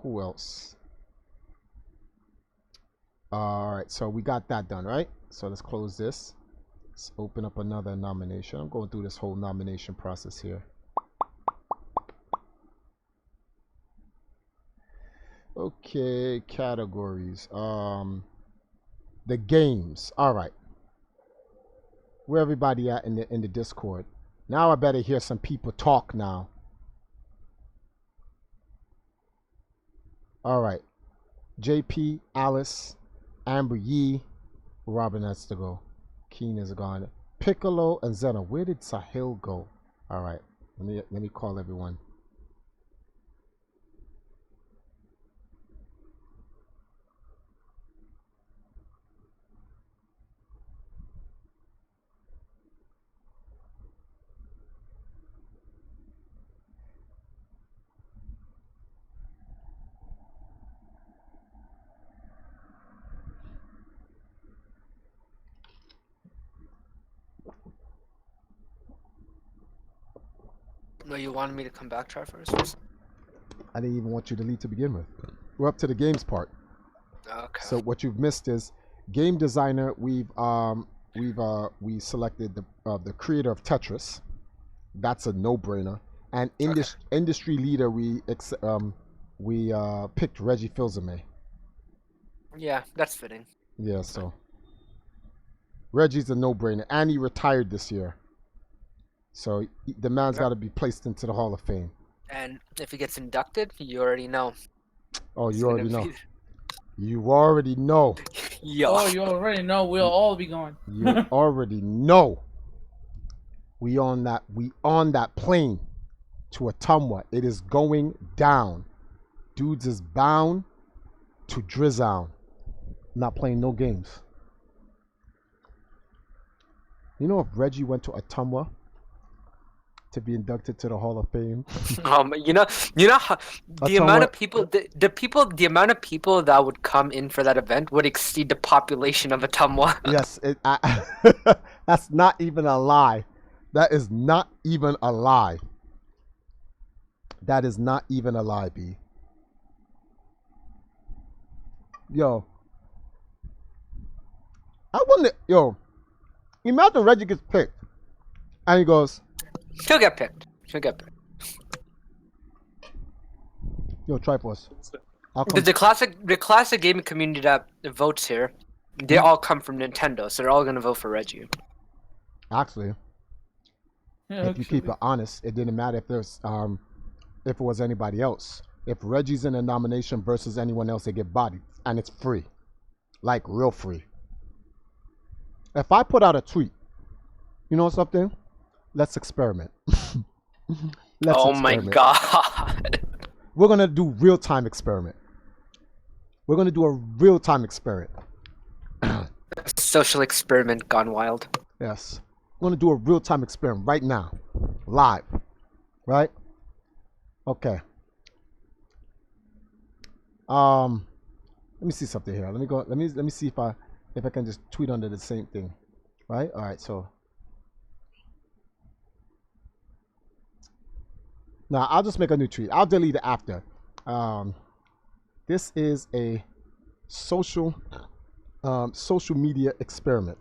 [SPEAKER 2] Who else? All right. So we got that done, right? So let's close this. Let's open up another nomination. I'm going through this whole nomination process here. Okay, categories. The games. All right. Where everybody at in the Discord? Now I better hear some people talk now. All right. JP, Alice, Amber Yee, Robin has to go. Keen is gone. Piccolo and Zena. Where did Sahil go? All right. Let me call everyone.
[SPEAKER 1] No, you wanted me to come back try first?
[SPEAKER 2] I didn't even want you to lead to begin with. We're up to the games part.
[SPEAKER 1] Okay.
[SPEAKER 2] So what you've missed is game designer. We selected the creator of Tetris. That's a no-brainer. And industry leader, we picked Reggie Fils-Aimé.
[SPEAKER 1] Yeah, that's fitting.
[SPEAKER 2] Yeah, so Reggie's a no-brainer, and he retired this year. So the man's got to be placed into the Hall of Fame.
[SPEAKER 1] And if he gets inducted, you already know.
[SPEAKER 2] Oh, you already know. You already know.
[SPEAKER 1] Yo.
[SPEAKER 5] Oh, you already know. We'll all be going.
[SPEAKER 2] You already know. We on that plane to Atumwa. It is going down. Dudes is bound to Drizown. Not playing no games. You know, if Reggie went to Atumwa to be inducted to the Hall of Fame.
[SPEAKER 1] You know how the amount of people, the amount of people that would come in for that event would exceed the population of Atumwa.
[SPEAKER 2] Yes, that's not even a lie. That is not even a lie. That is not even a lie, B. Yo. I wonder, imagine Reggie gets picked. And he goes,
[SPEAKER 1] He'll get picked.
[SPEAKER 2] Yo, Triforce.
[SPEAKER 1] The classic gaming community that votes here, they all come from Nintendo, so they're all gonna vote for Reggie.
[SPEAKER 2] Actually, if you keep it honest, it didn't matter if there's if it was anybody else. If Reggie's in a nomination versus anyone else, they get bodied, and it's free, like real free. If I put out a tweet, you know something? Let's experiment.
[SPEAKER 1] My god.
[SPEAKER 2] We're gonna do real-time experiment. we're going to do a real-time experiment.
[SPEAKER 1] Social experiment gone wild.
[SPEAKER 2] Yes. We're going to do a real-time experiment right now. Live. Right? Okay. Let me see something here. Let me go. Let me see if I can just tweet under the same thing. Right? All right, so now I'll just make a new tweet. I'll delete it after. This is a social media experiment.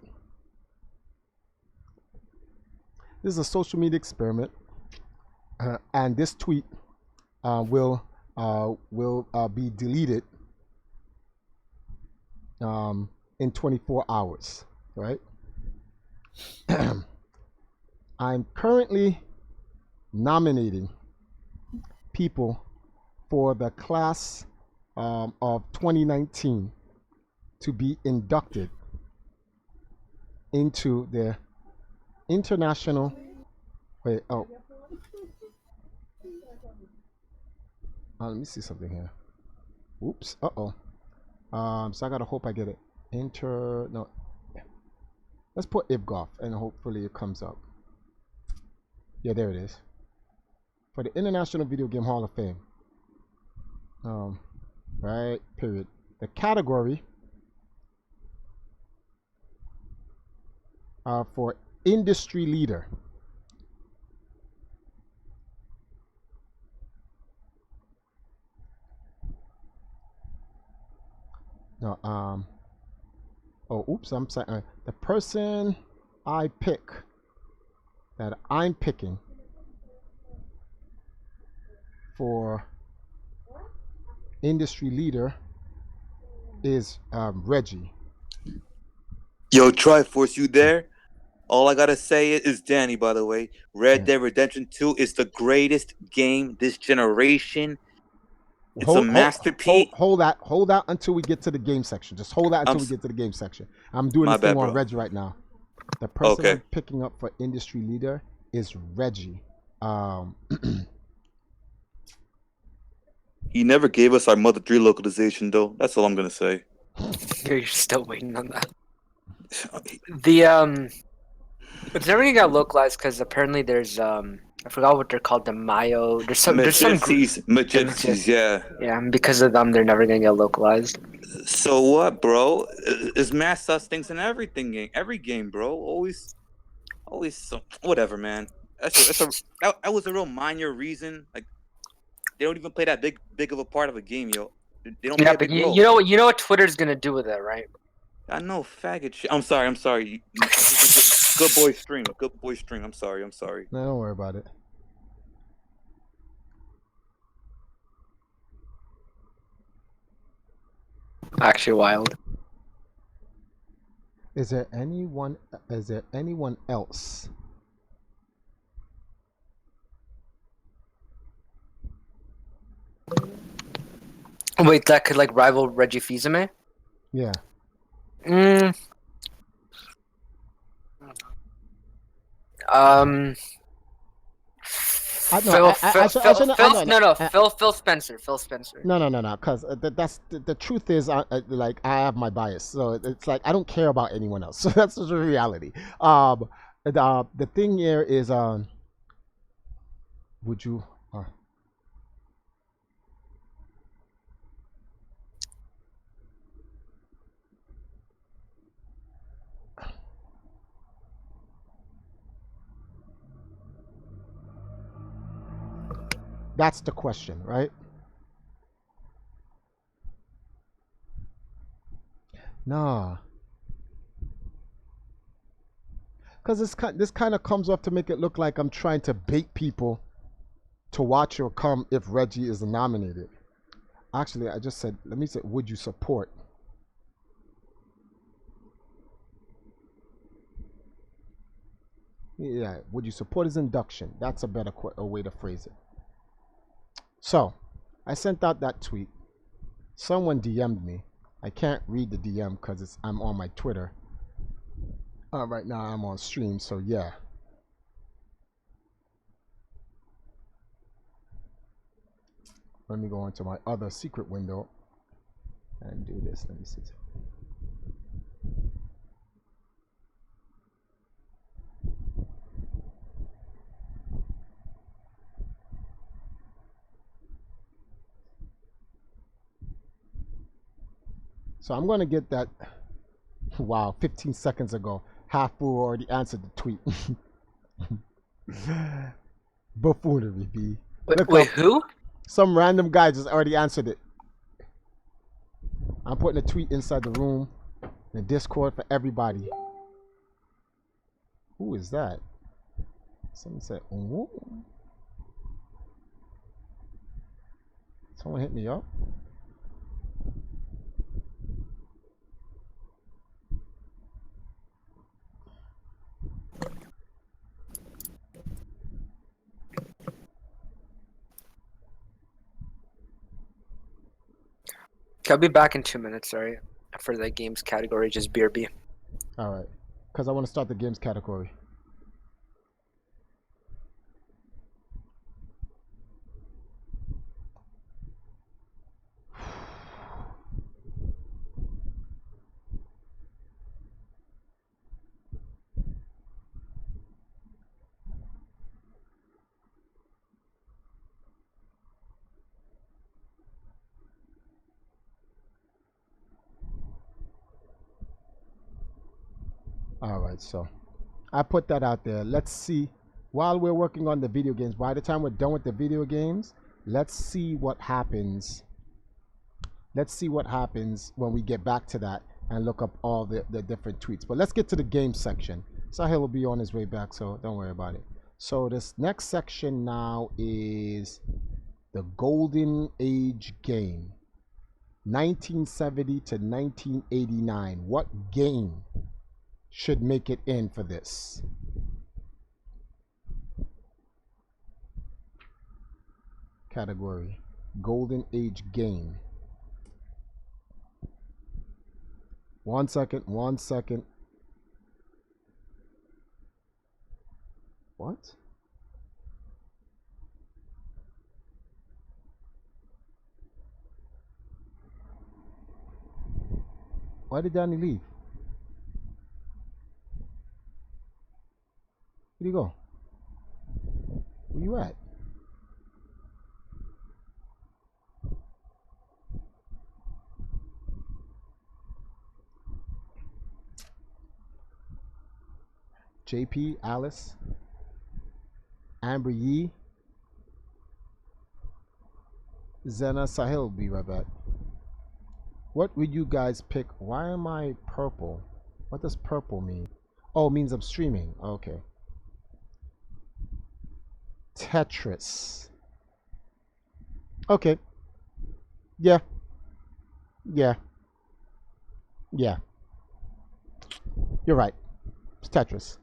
[SPEAKER 2] This is a social media experiment, and this tweet will be deleted in 24 hours. Right? I'm currently nominating people for the class of 2019 to be inducted into the international. Wait, let me see something here. Oops. So I gotta hope I get it. No. Let's put IVGHOF and hopefully it comes up. Yeah, there it is. For the International Video Game Hall of Fame. Right, period. The category for industry leader. No, oh, oops, I'm sorry. The person I'm picking for industry leader is Reggie.
[SPEAKER 12] Yo, Triforce, you there? All I gotta say is Danny, by the way. Red Dead Redemption 2 is the greatest game this generation. It's a masterpiece.
[SPEAKER 2] Hold that until we get to the game section. Just hold that until we get to the game section. I'm doing this thing on Reggie right now. The person I'm picking up for industry leader is Reggie.
[SPEAKER 12] He never gave us our Mother 3 localization, though. That's all I'm gonna say.
[SPEAKER 1] You're still waiting on that. It's never gonna get localized because apparently there's I forgot what they're called, the Mayo. There's some
[SPEAKER 12] Magipsies, yeah.
[SPEAKER 1] Yeah, and because of them, they're never gonna get localized.
[SPEAKER 12] So what, bro? There's mass sus things in every game, bro. Always, whatever, man. That was a real minor reason. Like, they don't even play that big of a part of a game, yo. They don't play a big role.
[SPEAKER 1] You know what Twitter's gonna do with it, right?
[SPEAKER 12] I know, faggot shit. I'm sorry. Good boy stream. I'm sorry.
[SPEAKER 2] No, don't worry about it.
[SPEAKER 1] Actually, wild.
[SPEAKER 2] Is there anyone else?
[SPEAKER 1] Wait, that could like rival Reggie Fils-Aimé?
[SPEAKER 2] Yeah.
[SPEAKER 1] Phil Spencer.
[SPEAKER 2] No. Because that's the truth is, like I have my bias, so it's like I don't care about anyone else. So that's just the reality. The thing here is, would you? That's the question, right? Nah. Because this kind of comes off to make it look like I'm trying to bait people to watch or come if Reggie is nominated. Actually, I just said, let me say, would you support? Yeah, would you support his induction? That's a better way to phrase it. So, I sent out that tweet. Someone DM'd me. I can't read the DM because I'm on my Twitter. Right now I'm on stream, so yeah. Let me go into my other secret window and do this. Let me see. So I'm going to get that. Wow, 15 seconds ago. Half Fool already answered the tweet. Buffoonery, B.
[SPEAKER 1] Wait, who?
[SPEAKER 2] Some random guy just already answered it. I'm putting a tweet inside the room, in the Discord for everybody. Who is that? Someone said, ooh. Someone hit me up.
[SPEAKER 1] I'll be back in 2 minutes, sorry. For the games category, just BRB.
[SPEAKER 2] All right. Because I want to start the games category. All right, so I put that out there. Let's see. While we're working on the video games, by the time we're done with the video games, let's see what happens. Let's see what happens when we get back to that and look up all the different tweets. But let's get to the game section. Sahil will be on his way back, so don't worry about it. So this next section now is the Golden Age game. 1970 to 1989. What game should make it in for this? Category Golden Age game. 1 second, 1 second. What? Why did Danny leave? Where'd he go? Where you at? JP, Alice, Amber Yee, Zena, Sahil will be right back. What would you guys pick? Why am I purple? What does purple mean? Oh, it means I'm streaming. Okay. Tetris. Okay. Yeah. Yeah. Yeah. You're right. It's Tetris.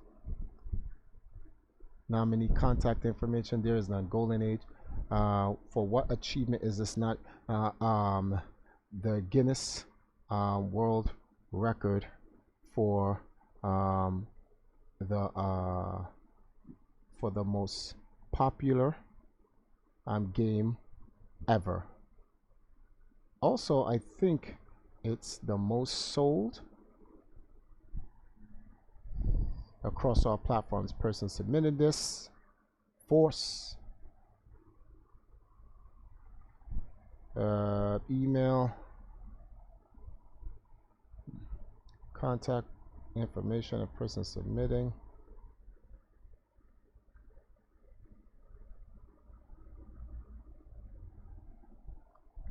[SPEAKER 2] Nominee contact information. There is none. Golden Age. For what achievement is this not? The Guinness World Record for the most popular game ever. Also, I think it's the most sold across all platforms. Person submitted this. Force. Email. Contact information of person submitting.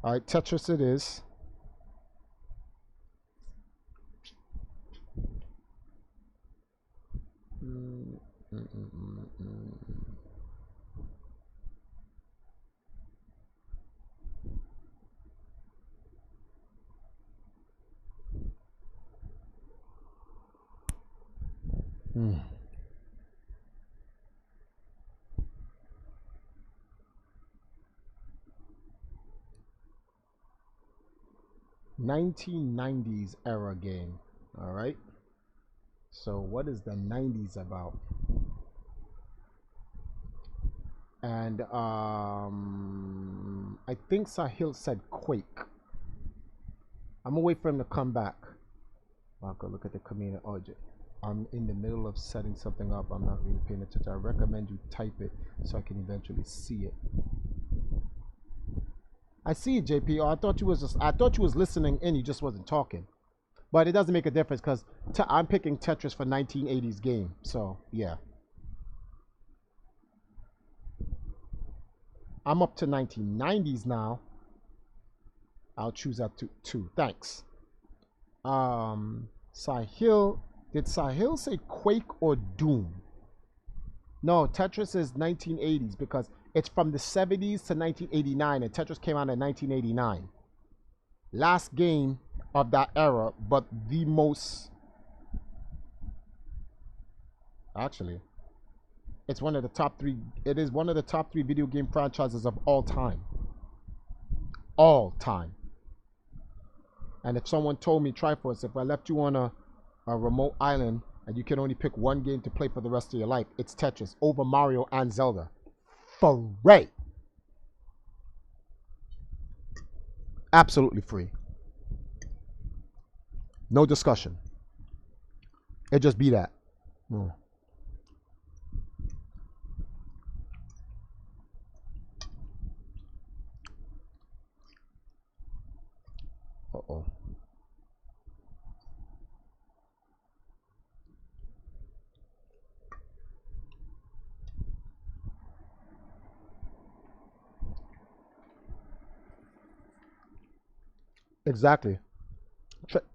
[SPEAKER 2] All right, Tetris it is. Hmm. 1990s era game. All right. So what is the 90s about? And I think Sahil said Quake. I'm gonna wait for him to come back. I'll go look at the community. Oh, I'm in the middle of setting something up. I'm not really paying attention. I recommend you type it so I can eventually see it. I see it, JP. Oh, I thought you was listening in. You just wasn't talking. But it doesn't make a difference because I'm picking Tetris for 1980s game. So yeah, I'm up to 1990s now. I'll choose that too. Thanks. Sahil, did Sahil say Quake or Doom? No, Tetris is 1980s because it's from the 70s to 1989, and Tetris came out in 1989. Last game of that era, but the most. Actually, it's one of the top 3. It is one of the top 3 video game franchises of all time. All time. And if someone told me, Triforce, if I left you on a remote island and you can only pick one game to play for the rest of your life, it's Tetris over Mario and Zelda. Free. Absolutely free. No discussion. It just be that. Uh-oh. Exactly.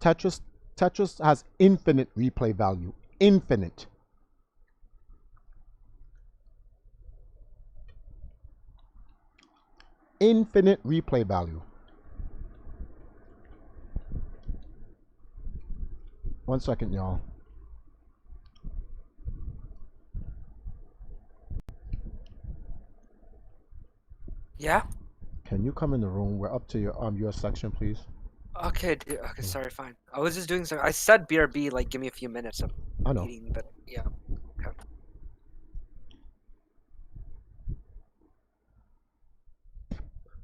[SPEAKER 2] Tetris has infinite replay value. Infinite. Infinite replay value. One second, y'all.
[SPEAKER 1] Yeah.
[SPEAKER 2] Can you come in the room? We're up to your section, please.
[SPEAKER 1] Okay, dude. Okay, sorry, fine. I was just doing some. I said BRB, like, give me a few minutes of
[SPEAKER 2] I know.
[SPEAKER 1] eating, but yeah. Okay.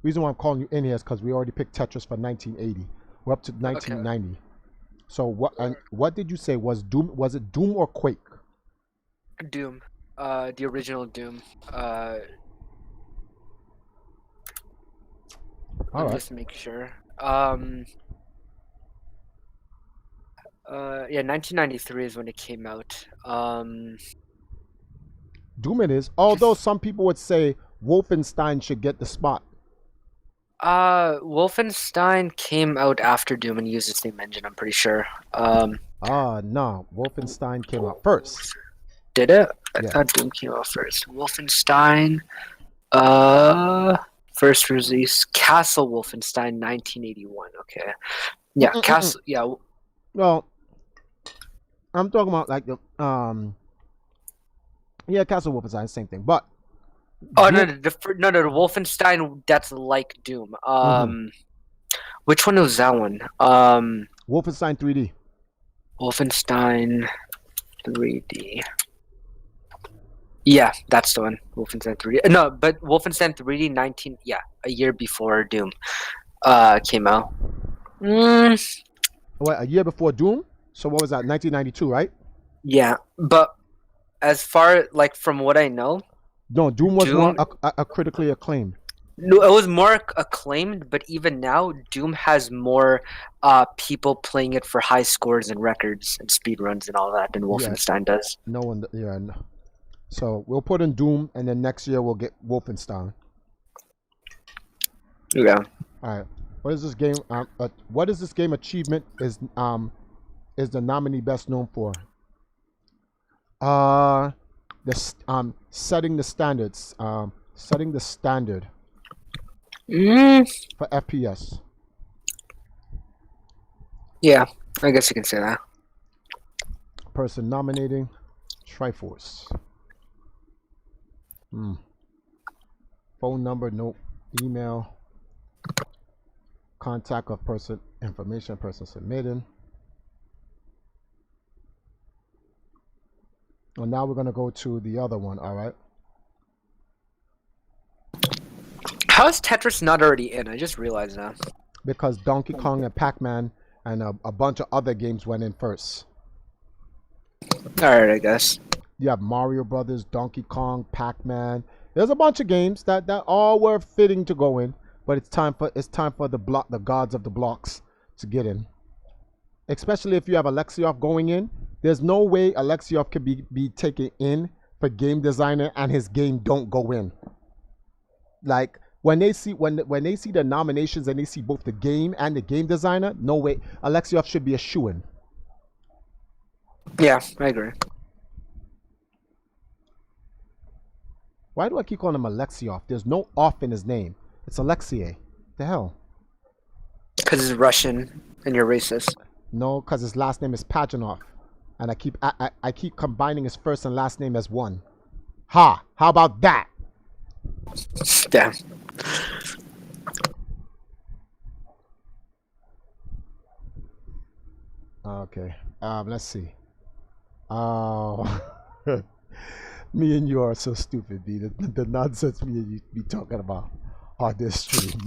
[SPEAKER 2] Reason why I'm calling you in here is because we already picked Tetris for 1980. We're up to 1990. Okay. So what did you say was Doom? Was it Doom or Quake?
[SPEAKER 1] Doom. The original Doom.
[SPEAKER 2] All right.
[SPEAKER 1] Just to make sure. Yeah, 1993 is when it came out.
[SPEAKER 2] Doom it is. Although some people would say Wolfenstein should get the spot.
[SPEAKER 1] Wolfenstein came out after Doom and used the same engine, I'm pretty sure.
[SPEAKER 2] No. Wolfenstein came out first.
[SPEAKER 1] Did it? I
[SPEAKER 2] Yeah.
[SPEAKER 1] thought Doom came out first. Wolfenstein, first release, Castle Wolfenstein, 1981. Okay. Yeah, Castle, yeah.
[SPEAKER 2] Well, I'm talking about like the, yeah, Castle Wolfenstein, same thing, but.
[SPEAKER 1] Oh, no, the Wolfenstein, that's like Doom. Which one was that one?
[SPEAKER 2] Wolfenstein 3D.
[SPEAKER 1] Wolfenstein 3D. Yeah, that's the one. Wolfenstein 3D. No, but Wolfenstein 3D, a year before Doom came out.
[SPEAKER 2] What, a year before Doom? So what was that, 1992, right?
[SPEAKER 1] Yeah, but as far, like, from what I know...
[SPEAKER 2] No, Doom was more critically acclaimed.
[SPEAKER 1] No, it was more acclaimed, but even now, Doom has more people playing it for high scores and records and speedruns and all that than Wolfenstein does.
[SPEAKER 2] No one, yeah. No. So we'll put in Doom, and then next year we'll get Wolfenstein.
[SPEAKER 1] Yeah.
[SPEAKER 2] All right. What is this game? What is this game achievement is the nominee best known for? Setting the standards. Setting the standard for FPS.
[SPEAKER 1] Yeah, I guess you can say that.
[SPEAKER 2] Person nominating Triforce. Phone number, no email. Contact of person, information person submitting. Well, now we're going to go to the other one, all right?
[SPEAKER 1] How is Tetris not already in? I just realized that.
[SPEAKER 2] because Donkey Kong and Pac-Man and a bunch of other games went in first.
[SPEAKER 1] All right, I guess.
[SPEAKER 2] You have Mario Brothers, Donkey Kong, Pac-Man. There's a bunch of games that all were fitting to go in, but it's time for the gods of the blocks to get in. Especially if you have Alexiov going in. There's no way Alexiov could be taken in for game designer and his game don't go in. Like when they see the nominations and they see both the game and the game designer, no way Alexiov should be a shoo-in.
[SPEAKER 1] Yeah, I agree.
[SPEAKER 2] Why do I keep calling him Alexiov? There's no off in his name. It's Alexei. The hell?
[SPEAKER 1] Because it's Russian and you're racist.
[SPEAKER 2] No, because his last name is Pajanov. And I keep combining his first and last name as one. Ha! How about that?
[SPEAKER 1] Damn.
[SPEAKER 2] Okay. Let's see. Oh, me and you are so stupid, B. The nonsense me and you be talking about on this stream.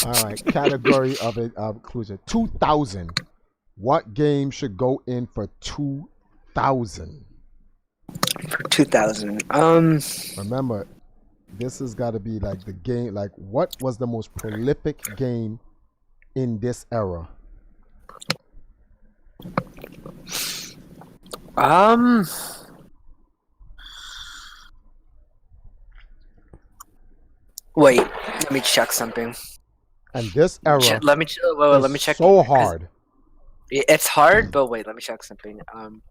[SPEAKER 2] All right. Category of inclusion. 2000. What game should go in for 2000?
[SPEAKER 1] For 2000.
[SPEAKER 2] Remember, this has got to be like the game. Like, what was the most prolific game in this era?
[SPEAKER 1] Wait, let me check something.
[SPEAKER 2] And this era,
[SPEAKER 1] let me check.
[SPEAKER 2] So hard.
[SPEAKER 1] It's hard, but wait, let me check something.
[SPEAKER 2] I'm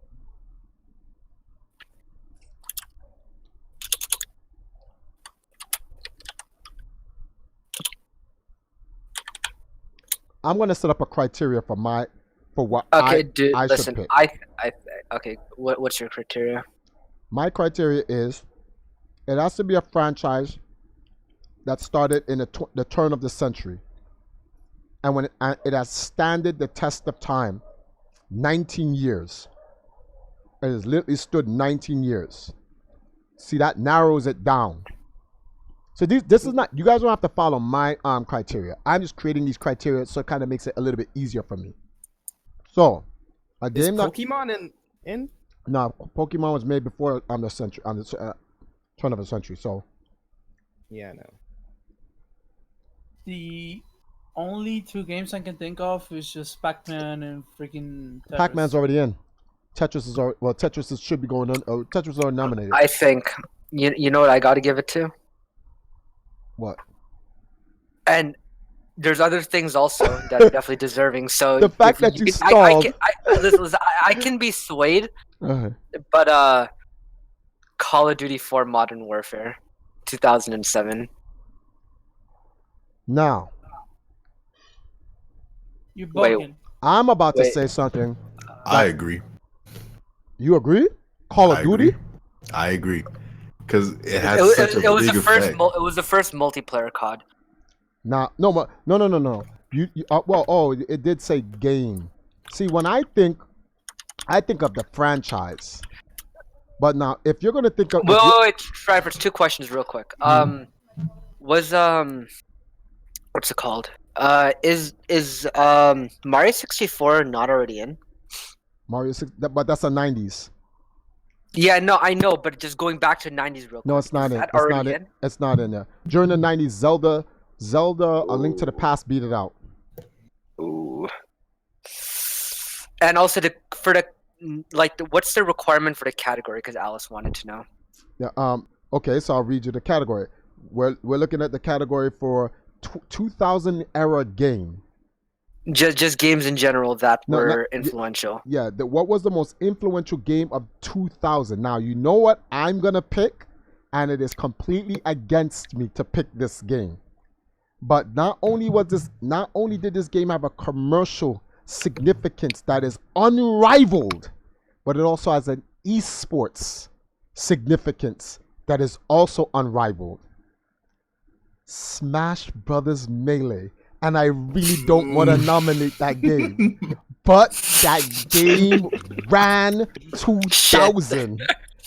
[SPEAKER 2] gonna set up a criteria for what
[SPEAKER 1] okay,
[SPEAKER 2] I
[SPEAKER 1] dude.
[SPEAKER 2] I
[SPEAKER 1] Listen,
[SPEAKER 2] should pick.
[SPEAKER 1] Okay. What's your criteria?
[SPEAKER 2] My criteria is it has to be a franchise that started in the turn of the century, and when it has standed the test of time, 19 years. It has literally stood 19 years. See, that narrows it down. So this is not, you guys don't have to follow my criteria. I'm just creating these criteria so it kind of makes it a little bit easier for me. So, a game that
[SPEAKER 13] Pokemon in?
[SPEAKER 2] No, Pokemon was made before the century, on the turn of the century. So,
[SPEAKER 13] yeah, no.
[SPEAKER 5] The only two games I can think of is just Pac-Man and freaking Tetris.
[SPEAKER 2] Pac-Man's already in. Tetris is already, well, Tetris should be going on. Tetris is already nominated.
[SPEAKER 1] I think you know what I got to give it to.
[SPEAKER 2] What?
[SPEAKER 1] And there's other things also that are definitely deserving. So
[SPEAKER 2] the fact that you stalled.
[SPEAKER 1] Listen, I can be swayed, but Call of Duty 4 Modern Warfare, 2007.
[SPEAKER 2] Now,
[SPEAKER 5] you bugging.
[SPEAKER 2] I'm about to say something.
[SPEAKER 14] I agree.
[SPEAKER 2] You agree? Call of Duty?
[SPEAKER 14] I agree. Because it has such a big effect.
[SPEAKER 1] It was the first multiplayer COD.
[SPEAKER 2] No. It did say game. See, when I think of the franchise. But now, if you're gonna think of,
[SPEAKER 1] wait, Shriver's two questions real quick. Was what's it called? Is Mario 64 not already in?
[SPEAKER 2] Mario 6, but that's the 90s.
[SPEAKER 1] Yeah, no, I know, but just going back to 90s real quick.
[SPEAKER 2] No, it's not in. It's not in there. During the 90s, Zelda, A Link to the Past beat it out.
[SPEAKER 1] Ooh. And also what's the requirement for the category? Because Alice wanted to know.
[SPEAKER 2] Yeah. Okay, so I'll read you the category. We're looking at the category for 2000 era game.
[SPEAKER 1] Just games in general that were influential.
[SPEAKER 2] Yeah. What was the most influential game of 2000? Now you know what I'm gonna pick, and it is completely against me to pick this game. But not only did this game have a commercial significance that is unrivaled, but it also has an esports significance that is also unrivaled. Smash Brothers Melee. And I really don't want to nominate that game. But that game ran 2000.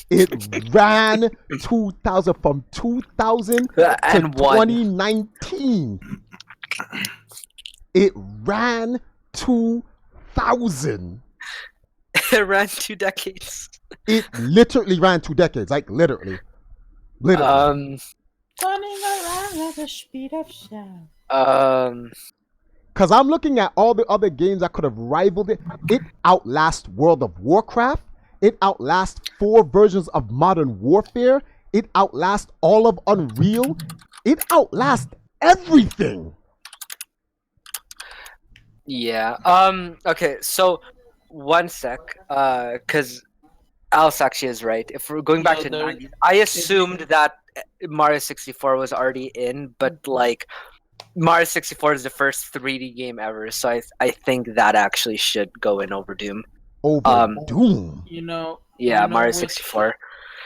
[SPEAKER 2] It ran 2000 from 2000 to 2019. It ran 2,000.
[SPEAKER 1] It ran 2 decades.
[SPEAKER 2] It literally ran 2 decades, like literally.
[SPEAKER 5] Running around at the speed of sound.
[SPEAKER 2] Because I'm looking at all the other games that could have rivaled it. It outlasts World of Warcraft. It outlasts 4 versions of Modern Warfare. It outlasts all of Unreal. It outlasts everything.
[SPEAKER 1] Yeah. Okay. So, one sec. Because Alice actually is right. If we're going back to 90s, I assumed that Mario 64 was already in, but like Mario 64 is the first 3D game ever, so I think that actually should go in over Doom.
[SPEAKER 2] Over Doom.
[SPEAKER 1] Mario 64.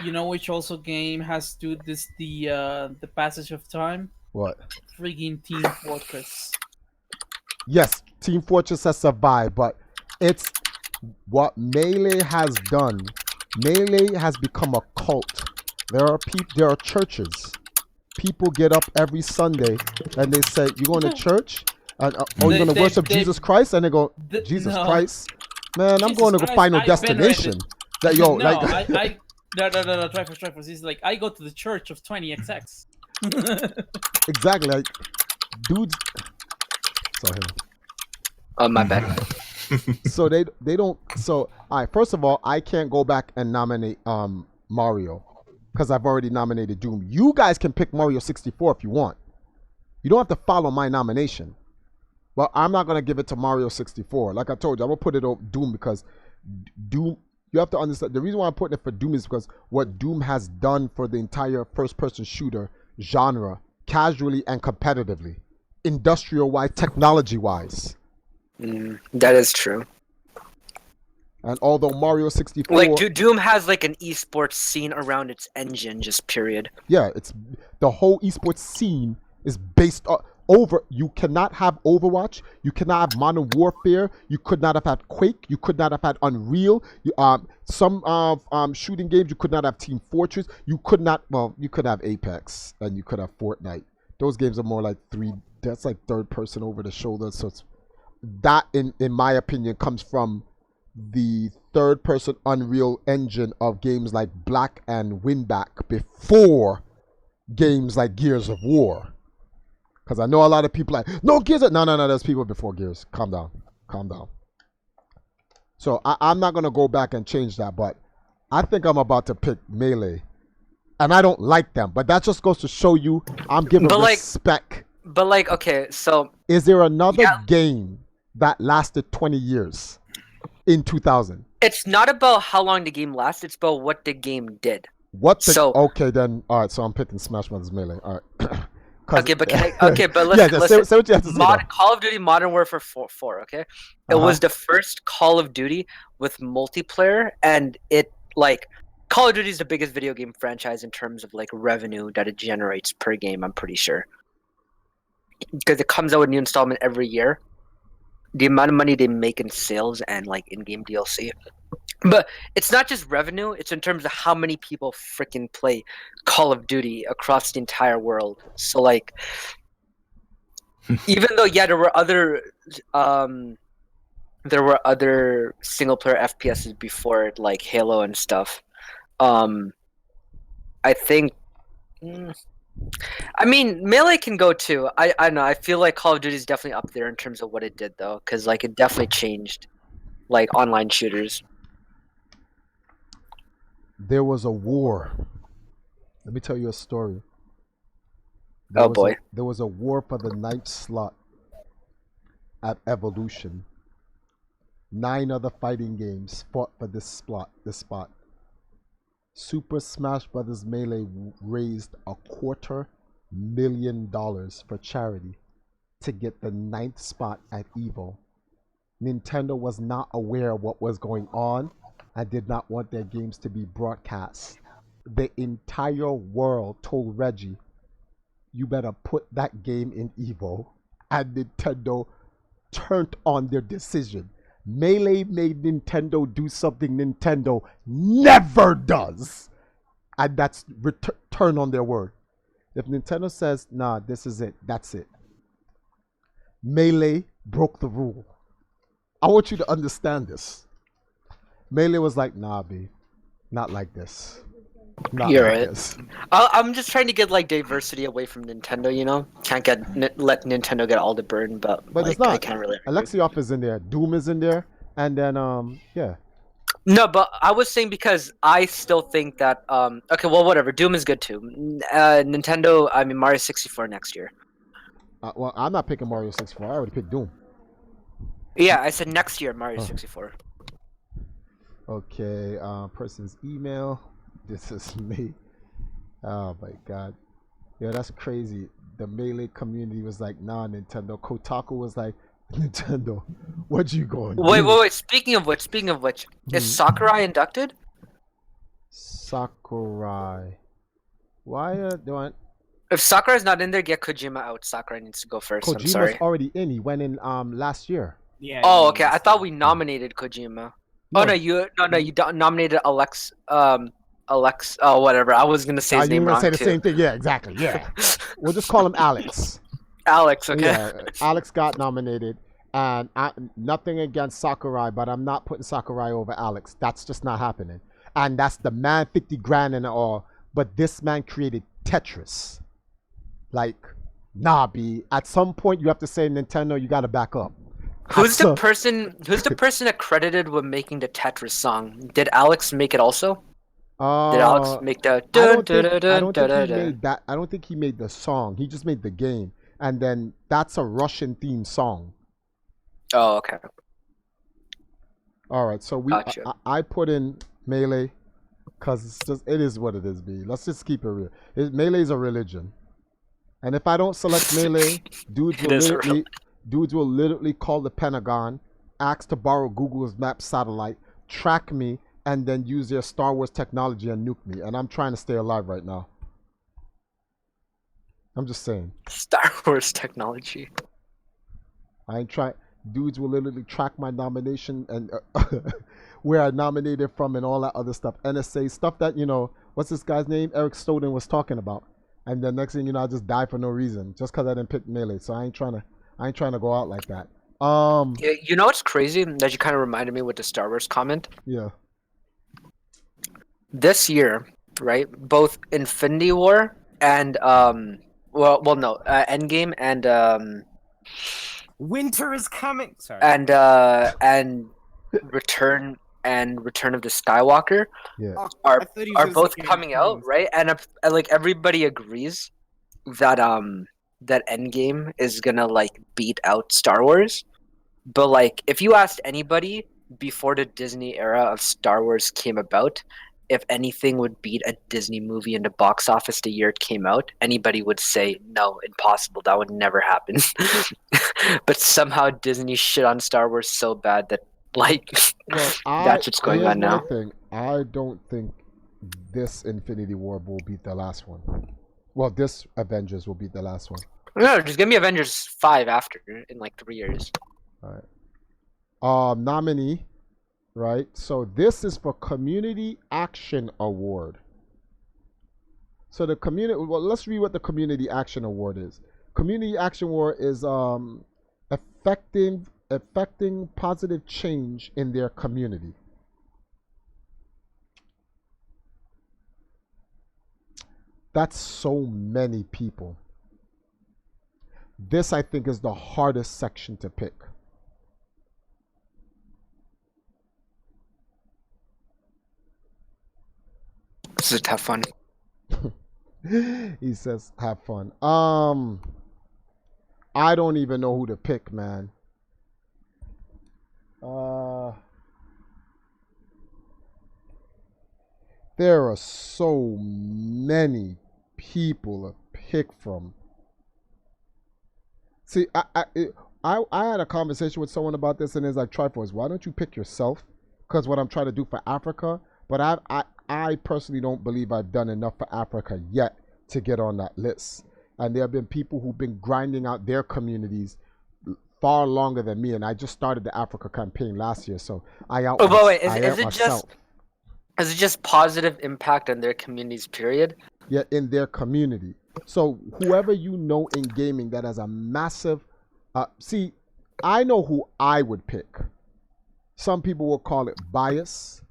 [SPEAKER 5] You know which also game has to the passage of time?
[SPEAKER 2] What?
[SPEAKER 5] Freaking Team Fortress.
[SPEAKER 2] Yes, Team Fortress has survived, but it's what Melee has done. Melee has become a cult. There are churches. People get up every Sunday and they say, "You going to church? You're going to worship Jesus Christ?" And they go, "Jesus Christ, man, I'm going to go Final Destination." That
[SPEAKER 5] No, Trifles. He's like, I go to the church of 20XX.
[SPEAKER 2] Exactly, like, dudes. Sorry.
[SPEAKER 1] Oh, my bad.
[SPEAKER 2] So they don't. So, all right. First of all, I can't go back and nominate Mario because I've already nominated Doom. You guys can pick Mario 64 if you want. You don't have to follow my nomination. But I'm not gonna give it to Mario 64. Like I told you, I'm gonna put it on Doom because Doom. You have to understand, the reason why I'm putting it for Doom is because what Doom has done for the entire first-person shooter genre, casually and competitively, industrial-wise, technology-wise.
[SPEAKER 1] That is true.
[SPEAKER 2] And although Mario 64...
[SPEAKER 1] Like, Doom has, like, an esports scene around its engine, just period.
[SPEAKER 2] Yeah, it's... The whole esports scene is based over... You cannot have Overwatch. You cannot have Modern Warfare. You could not have had Quake. You could not have had Unreal. Some shooting games, you could not have Team Fortress. You could not... Well, you could have Apex. And you could have Fortnite. Those games are more like that's like third person over the shoulder. So it's... That, in my opinion, comes from the third person Unreal Engine of games like Black and Winback before games like Gears of War. Because I know a lot of people like, no, Gears of... No, there's people before Gears. Calm down. So I'm not going to go back and change that, but I think I'm about to pick Melee. And I don't like them, but that just goes to show you I'm giving respect.
[SPEAKER 1] But like, okay, so...
[SPEAKER 2] Is there another game that lasted 20 years in 2000?
[SPEAKER 1] It's not about how long the game lasts, it's about what the game did.
[SPEAKER 2] Okay, then, all right, so I'm picking Smash Bros. Melee. All right.
[SPEAKER 1] Okay, but listen.
[SPEAKER 2] Say what you have to say.
[SPEAKER 1] Call of Duty Modern Warfare 4, okay? It was the first Call of Duty with multiplayer, and it, like... Call of Duty is the biggest video game franchise in terms of, like, revenue that it generates per game, I'm pretty sure. Because it comes out with a new installment every year. The amount of money they make in sales and like in-game DLC. But it's not just revenue, it's in terms of how many people freaking play Call of Duty across the entire world. So like even though there were other single player FPSs before it, like Halo and stuff. I think I mean, Melee can go too. I don't know. I feel like Call of Duty is definitely up there in terms of what it did, though, because like it definitely changed, like online shooters.
[SPEAKER 2] There was a war. Let me tell you a story.
[SPEAKER 1] There
[SPEAKER 2] was a war for the 9th slot at Evolution. 9 other fighting games fought for this spot. Super Smash Bros. Melee raised $250,000 for charity to get the 9th spot at EVO. Nintendo was not aware of what was going on and did not want their games to be broadcast. The entire world told Reggie, you better put that game in EVO, and Nintendo turned on their decision. Melee made Nintendo do something Nintendo never does. And that's turn on their word. If Nintendo says, nah, this is it, that's it. Melee broke the rule. I want you to understand this. Melee was like, nah, B, not like this. Not
[SPEAKER 1] You're
[SPEAKER 2] like
[SPEAKER 1] right.
[SPEAKER 2] this.
[SPEAKER 1] I'm just trying to get like diversity away from Nintendo. You know, can't let Nintendo get all the burden, but
[SPEAKER 2] But
[SPEAKER 1] like
[SPEAKER 2] it's not.
[SPEAKER 1] I can't really. Argue.
[SPEAKER 2] Alexioff is in there. Doom is in there. And then, yeah.
[SPEAKER 1] No, but I was saying because I still think that okay, well, whatever. Doom is good too. Nintendo, I mean Mario 64 next year.
[SPEAKER 2] Well, I'm not picking Mario 64. I already picked Doom.
[SPEAKER 1] Yeah, I said next year Mario 64.
[SPEAKER 2] Okay, person's email. This is me. Oh my god. Yeah, that's crazy. The Melee community was like, nah, Nintendo. Kotaku was like, Nintendo, what you going to do?
[SPEAKER 1] Wait. Speaking of which, is Sakurai inducted?
[SPEAKER 2] Sakurai. Why do I...
[SPEAKER 1] If Sakurai's not in there, get Kojima out. Sakurai needs to go first. I'm
[SPEAKER 2] Kojima's
[SPEAKER 1] sorry.
[SPEAKER 2] already in. He went in last year.
[SPEAKER 5] Yeah.
[SPEAKER 1] Oh, okay. I thought we nominated Kojima.
[SPEAKER 2] No.
[SPEAKER 1] Oh no, you nominated Alex. Oh, whatever. I was gonna say his name
[SPEAKER 2] You're
[SPEAKER 1] wrong
[SPEAKER 2] gonna say
[SPEAKER 1] too.
[SPEAKER 2] the same thing? Yeah, exactly. Yeah. We'll just call him Alex.
[SPEAKER 1] Alex, okay.
[SPEAKER 2] Yeah, Alex got nominated, and nothing against Sakurai, but I'm not putting Sakurai over Alex. That's just not happening. And that's the man, 50 grand and all. But this man created Tetris. Like, nah, B. At some point, you have to say, Nintendo, you got to back up.
[SPEAKER 1] Who's the person accredited with making the Tetris song? Did Alex make it also? Did Alex make the?
[SPEAKER 2] I don't think he made the song. He just made the game, and then that's a Russian themed song.
[SPEAKER 1] Oh, okay.
[SPEAKER 2] All right, so
[SPEAKER 1] Gotcha.
[SPEAKER 2] I put in Melee because it is what it is. B. Let's just keep it real. Melee is a religion, and if I don't select Melee, dudes will literally call the Pentagon, ask to borrow Google's map satellite, track me, and then use their Star Wars technology and nuke me. And I'm trying to stay alive right now. I'm just saying.
[SPEAKER 1] Star Wars technology.
[SPEAKER 2] I ain't trying. Dudes will literally track my nomination and where I nominated from and all that other stuff. NSA stuff that, what's this guy's name? Eric Snowden was talking about. And then next thing you know, I just die for no reason just because I didn't pick Melee. So I ain't trying to go out like that.
[SPEAKER 1] You know what's crazy that you kind of reminded me with the Star Wars comment?
[SPEAKER 2] Yeah.
[SPEAKER 1] This year, right? Both Infinity War and Endgame and
[SPEAKER 10] Winter is coming. Sorry.
[SPEAKER 1] and Return of the Skywalker are both coming out, right? And like everybody agrees that that Endgame is gonna like beat out Star Wars. But like if you asked anybody before the Disney era of Star Wars came about, if anything would beat a Disney movie in the box office the year it came out, anybody would say no, impossible. That would never happen. But somehow Disney shit on Star Wars so bad that that's what's going on now.
[SPEAKER 2] I don't think this Infinity War will beat the last one. Well, this Avengers will beat the last one.
[SPEAKER 1] No, just give me Avengers 5 after in like 3 years.
[SPEAKER 2] All right. Nominee. Right, so this is for Community Action Award. So the community, well, let's read what the Community Action Award is. Community Action Award is affecting positive change in their community. That's so many people. This, I think, is the hardest section to pick.
[SPEAKER 1] This is a tough one.
[SPEAKER 2] He says, have fun. I don't even know who to pick, man. There are so many people to pick from. See, I had a conversation with someone about this, and it's like, Triforce, why don't you pick yourself? Because what I'm trying to do for Africa, but I personally don't believe I've done enough for Africa yet to get on that list. And there have been people who've been grinding out their communities far longer than me. And I just started the Africa campaign last year, so I out.
[SPEAKER 1] Oh, wait, is it just positive impact on their communities? Period.
[SPEAKER 2] Yeah, in their community. So whoever you know in gaming that has a massive, see, I know who I would pick. Some people will call it bias,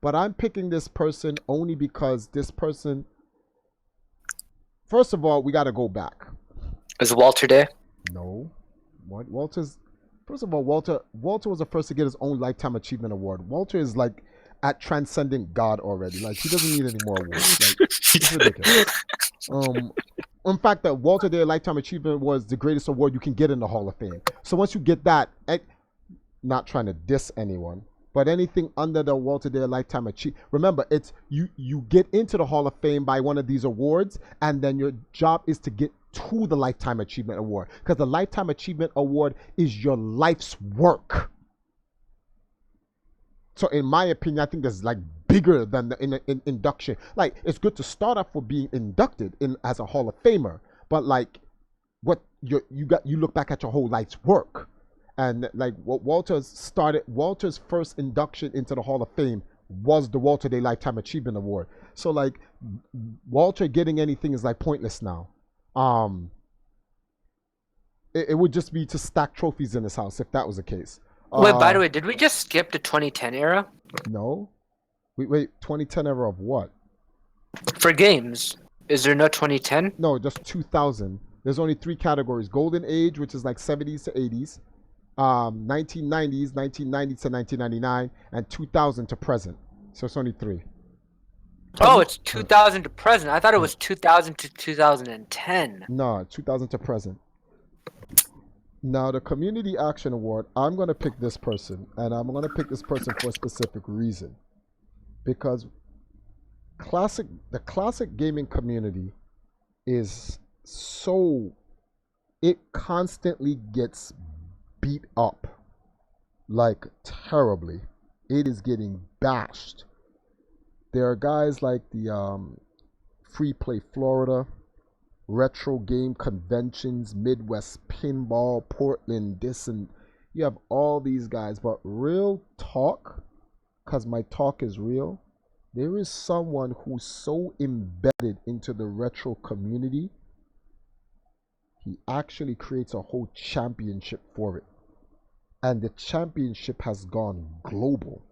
[SPEAKER 2] but I'm picking this person only because this person. First of all, we got to go back.
[SPEAKER 1] Is Walter there?
[SPEAKER 2] No, Walter's. First of all, Walter was the first to get his own Lifetime Achievement Award. Walter is like at transcending God already. Like he doesn't need any more awards. Like it's ridiculous. In fact, that Walter Day Lifetime Achievement was the greatest award you can get in the Hall of Fame. So once you get that, not trying to diss anyone, but anything under the Walter Day Lifetime Achievement, remember, it's you get into the Hall of Fame by one of these awards, and then your job is to get to the Lifetime Achievement Award, because the Lifetime Achievement Award is your life's work. So in my opinion, I think that's like bigger than the induction. Like, it's good to start off for being inducted in as a Hall of Famer, but like what you look back at your whole life's work. And like what Walter's first induction into the Hall of Fame was the Walter Day Lifetime Achievement Award. So like Walter getting anything is like pointless now. It would just be to stack trophies in his house if that was the case.
[SPEAKER 1] Wait, by the way, did we just skip the 2010 era?
[SPEAKER 2] No. Wait, 2010 era of what?
[SPEAKER 1] For games. Is there no 2010?
[SPEAKER 2] No, just 2000. There's only 3 categories. Golden Age, which is like 70s to 80s. 1990s, 1990 to 1999, and 2000 to present. So it's only 3.
[SPEAKER 1] Oh, it's 2000 to present. I thought it was 2000 to 2010.
[SPEAKER 2] No, 2000 to present. Now, the Community Action Award, I'm going to pick this person. And I'm going to pick this person for a specific reason. Because the classic gaming community is so... It constantly gets beat up. Like, terribly. It is getting bashed. There are guys like the Free Play Florida, Retro Game Conventions, Midwest Pinball, Portland, and you have all these guys. But real talk, because my talk is real, there is someone who's so embedded into the retro community, he actually creates a whole championship for it. And the championship has gone global.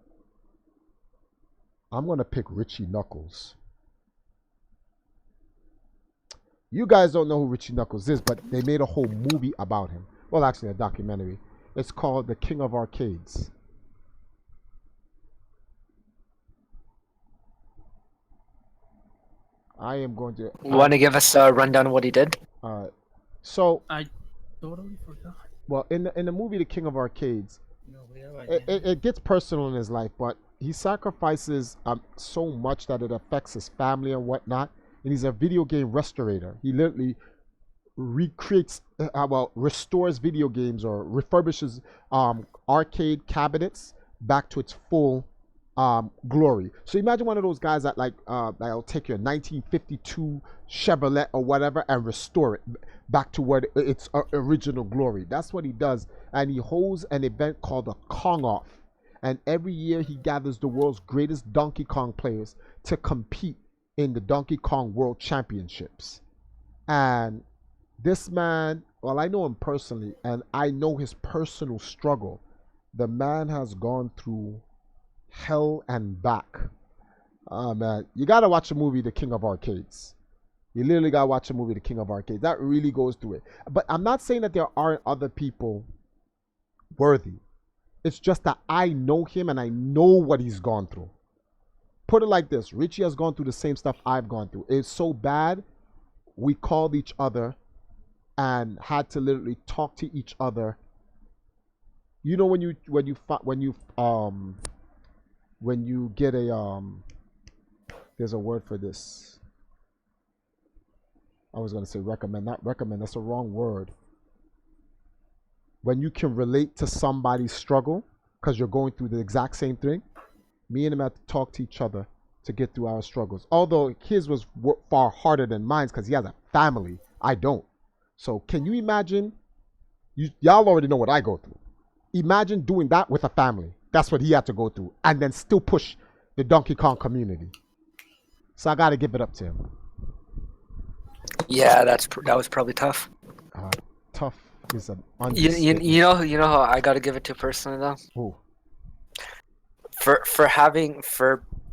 [SPEAKER 2] I'm going to pick Richie Knuckles. You guys don't know who Richie Knuckles is, but they made a whole movie about him. Well, actually, a documentary. It's called The King of Arcades. I am going to...
[SPEAKER 1] You want to give us a rundown of what he did?
[SPEAKER 2] So...
[SPEAKER 5] I totally forgot.
[SPEAKER 2] Well, in the movie The King of Arcades, it gets personal in his life, but he sacrifices so much that it affects his family and whatnot. And he's a video game restorator. He literally recreates, restores video games or refurbishes arcade cabinets back to its full glory. So imagine one of those guys that that'll take your 1952 Chevrolet or whatever and restore it back to where its original glory. That's what he does. And he holds an event called a Kong Off. And every year he gathers the world's greatest Donkey Kong players to compete in the Donkey Kong World Championships. And this man, well, I know him personally, and I know his personal struggle. The man has gone through hell and back. Oh, man. You got to watch the movie The King of Arcades. You literally got to watch the movie The King of Arcades. That really goes through it. But I'm not saying that there aren't other people worthy. It's just that I know him and I know what he's gone through. Put it like this. Richie has gone through the same stuff I've gone through. It's so bad, we called each other and had to literally talk to each other. You know when you get a there's a word for this. I was gonna say recommend, not recommend, that's the wrong word. When you can relate to somebody's struggle because you're going through the exact same thing. Me and him had to talk to each other to get through our struggles. Although his was far harder than mine because he has a family. I don't. So can you imagine? Y'all already know what I go through. Imagine doing that with a family. That's what he had to go through. And then still push the Donkey Kong community. So I got to give it up to him.
[SPEAKER 1] Yeah, that was probably tough.
[SPEAKER 2] Tough He's an
[SPEAKER 1] You know how I gotta give it to personally though.
[SPEAKER 2] Who?
[SPEAKER 1] For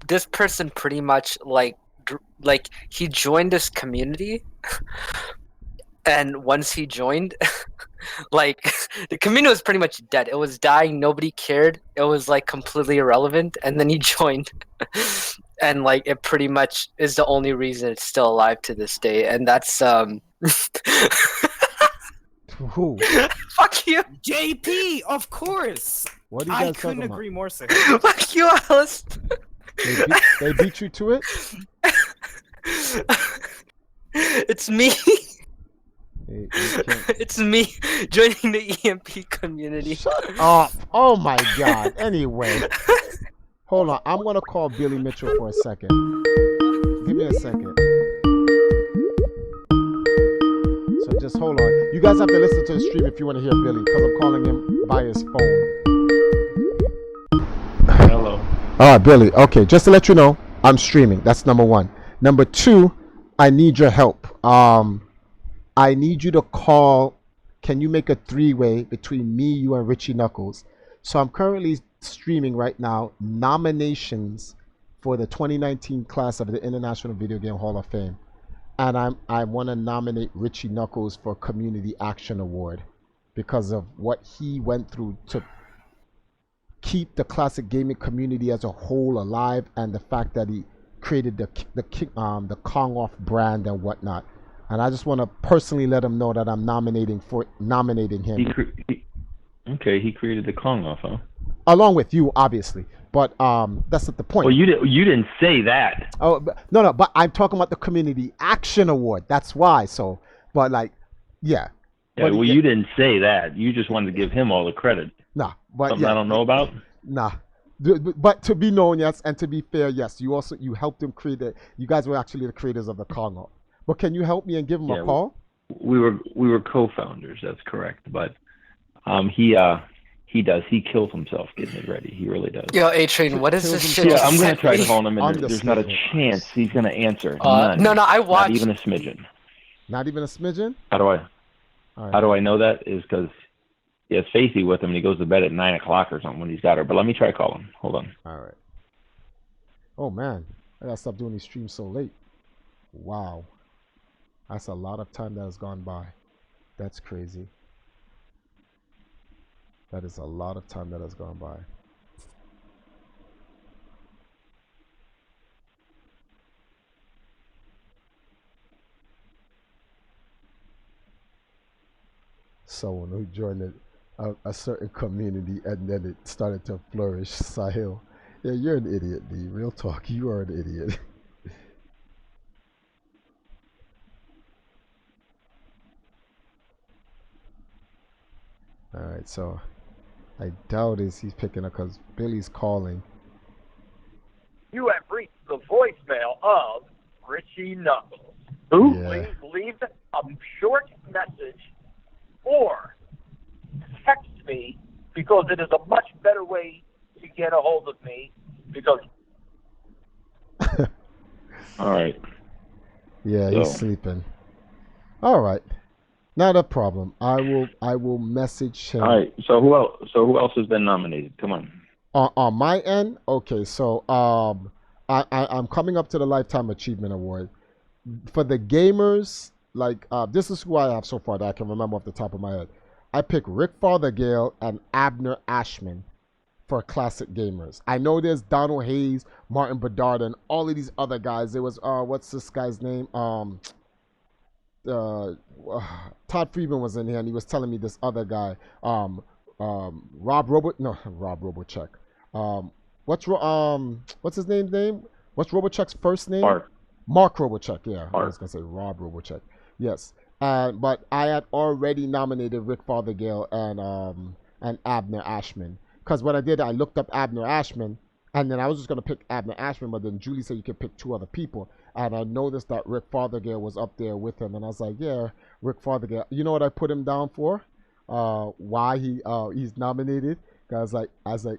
[SPEAKER 1] this person pretty much like he joined this community, and once he joined, like the community was pretty much dead. It was dying. Nobody cared. It was like completely irrelevant. And then he joined, and like it pretty much is the only reason it's still alive to this day. And that's
[SPEAKER 2] Who?
[SPEAKER 1] Fuck you,
[SPEAKER 10] JP. Of course.
[SPEAKER 2] What are you
[SPEAKER 10] I
[SPEAKER 2] guys
[SPEAKER 10] couldn't
[SPEAKER 2] talking
[SPEAKER 10] agree
[SPEAKER 2] about?
[SPEAKER 10] more, sir.
[SPEAKER 1] Fuck you, Alice.
[SPEAKER 2] They beat you to it?
[SPEAKER 1] It's me. It's me joining the EMP community.
[SPEAKER 2] Shut up. Oh my god. Anyway. Hold on. I'm going to call Billy Mitchell for a second. Give me a second. So just hold on. You guys have to listen to the stream if you want to hear Billy, because I'm calling him by his phone.
[SPEAKER 15] Hello.
[SPEAKER 2] All right, Billy. Okay, just to let you know, I'm streaming. That's number one. Number two, I need your help. I need you to call. Can you make a three-way between me, you, and Richie Knuckles? So I'm currently streaming right now nominations for the 2019 class of the International Video Game Hall of Fame. And I want to nominate Richie Knuckles for Community Action Award because of what he went through to keep the classic gaming community as a whole alive, and the fact that he created the Kong Off brand and whatnot. And I just want to personally let him know that I'm nominating him.
[SPEAKER 15] He created the Kong Off, huh?
[SPEAKER 2] Along with you, obviously. But that's not the point.
[SPEAKER 15] Well, you didn't say that.
[SPEAKER 2] Oh no, but I'm talking about the Community Action Award. That's why. So, but like, yeah.
[SPEAKER 15] Yeah, well, you didn't say that. You just wanted to give him all the credit.
[SPEAKER 2] Nah, but
[SPEAKER 15] something I don't know about.
[SPEAKER 2] Nah, but to be known, yes, and to be fair, yes. You helped him create it. You guys were actually the creators of the Kong Off. But can you help me and give him a call?
[SPEAKER 15] We were co-founders. That's correct. But he kills himself getting it ready. He really does.
[SPEAKER 1] Yo, A-Train, what is this shit?
[SPEAKER 15] Yeah, I'm gonna try calling him, and there's not a chance he's gonna answer.
[SPEAKER 1] No, I watched.
[SPEAKER 15] Not even a smidgen.
[SPEAKER 2] Not even a smidgen?
[SPEAKER 15] How do I know that? Is because he has Facey with him, and he goes to bed at 9 o'clock or something when he's got her. But let me try calling him. Hold on.
[SPEAKER 2] All right. Oh man, I gotta stop doing these streams so late. Wow, that's a lot of time that has gone by. That's crazy. That is a lot of time that has gone by. Someone who joined a certain community and then it started to flourish. Sahil. Yeah, you're an idiot, D. Real talk. You are an idiot. Alright, so I doubt he's picking up because Billy's calling.
[SPEAKER 16] You have reached the voicemail of Richie Knuckles.
[SPEAKER 15] Who?
[SPEAKER 2] Yeah.
[SPEAKER 16] Please leave a short message or text me, because it is a much better way to get a hold of me, because
[SPEAKER 15] All right.
[SPEAKER 2] Yeah, he's sleeping. Alright. Not a problem. I will message him.
[SPEAKER 15] All right. So who else has been nominated? Come on.
[SPEAKER 2] On my end, okay. So I'm coming up to the Lifetime Achievement Award for the gamers. Like this is who I have so far that I can remember off the top of my head. I picked Rick Fothergill and Abner Ashman for classic gamers. I know there's Donald Hayes, Martin Bedard, and all of these other guys. There was what's this guy's name? Todd Friedman was in here and he was telling me this other guy, Rob Robochuk. What's his name? What's Robochuk's first name? Mark Robochuk. Yeah, I was gonna say Rob Robochuk. Yes, but I had already nominated Rick Fothergill and Abner Ashman, because what I did, I looked up Abner Ashman, and then I was just gonna pick Abner Ashman, but then Julie said you could pick two other people. And I noticed that Rick Fothergill was up there with him, and I was like, "Yeah, Rick Fothergill." You know what I put him down for? Why he's nominated? Cause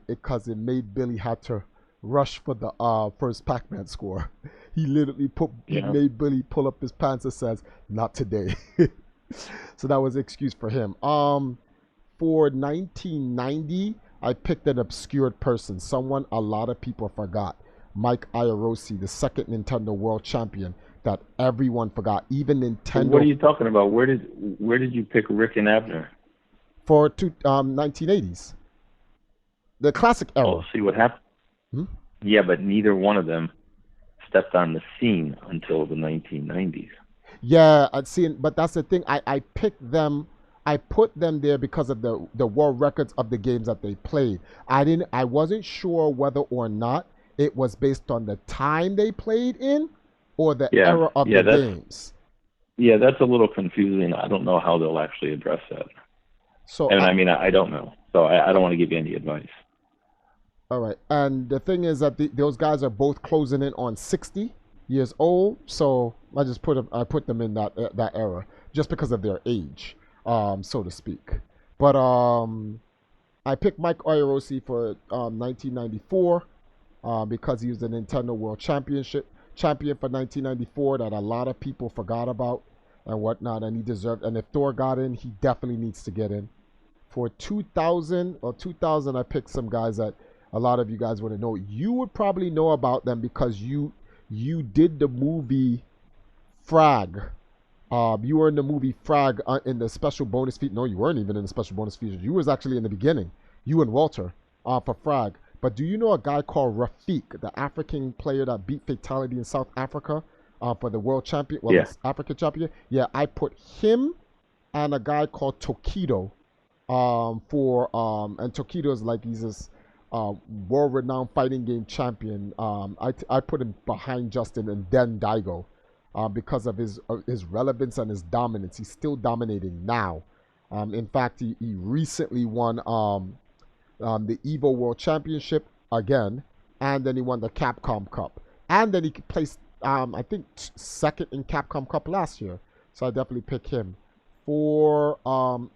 [SPEAKER 2] because it made Billy had to rush for the first Pac-Man score. He literally made Billy pull up his pants and says, "Not today." So that was the excuse for him. For 1990, I picked an obscured person, someone a lot of people forgot. Mike Iorosi, the second Nintendo World Champion that everyone forgot, even Nintendo.
[SPEAKER 15] What are you talking about? Where did you pick Rick and Abner?
[SPEAKER 2] For 1980s, the classic era.
[SPEAKER 15] Oh, see what happened?
[SPEAKER 2] Hmm?
[SPEAKER 15] Yeah, but neither one of them stepped on the scene until the 1990s.
[SPEAKER 2] Yeah, I'd seen, but that's the thing. I picked them. I put them there because of the world records of the games that they played. I wasn't sure whether or not it was based on the time they played in or the era of the games.
[SPEAKER 15] Yeah, that's a little confusing. I don't know how they'll actually address that.
[SPEAKER 2] So
[SPEAKER 15] I don't know. So I don't want to give you any advice.
[SPEAKER 2] All right, and the thing is that those guys are both closing in on 60 years old. So I put them in that era just because of their age, so to speak. But I picked Mike Iorosi for 1994 because he was the Nintendo World champion for 1994 that a lot of people forgot about and whatnot, and he deserved. And if Thor got in, he definitely needs to get in. For 2000, I picked some guys that a lot of you guys want to know. You would probably know about them because you did the movie Frag. You were in the movie Frag in the special bonus feature. No, you weren't even in the special bonus feature. You was actually in the beginning. You and Walter for Frag. But do you know a guy called Rafiq, the African player that beat Fatality in South Africa for the world champion? Well,
[SPEAKER 15] yeah.
[SPEAKER 2] African champion. Yeah, I put him and a guy called Tokido and Tokido is like he's this world-renowned fighting game champion. I put him behind Justin and then Daigo because of his relevance and his dominance. He's still dominating now. In fact, he recently won the Evo World Championship again, and then he won the Capcom Cup, and then he placed I think second in Capcom Cup last year. So I definitely pick him. For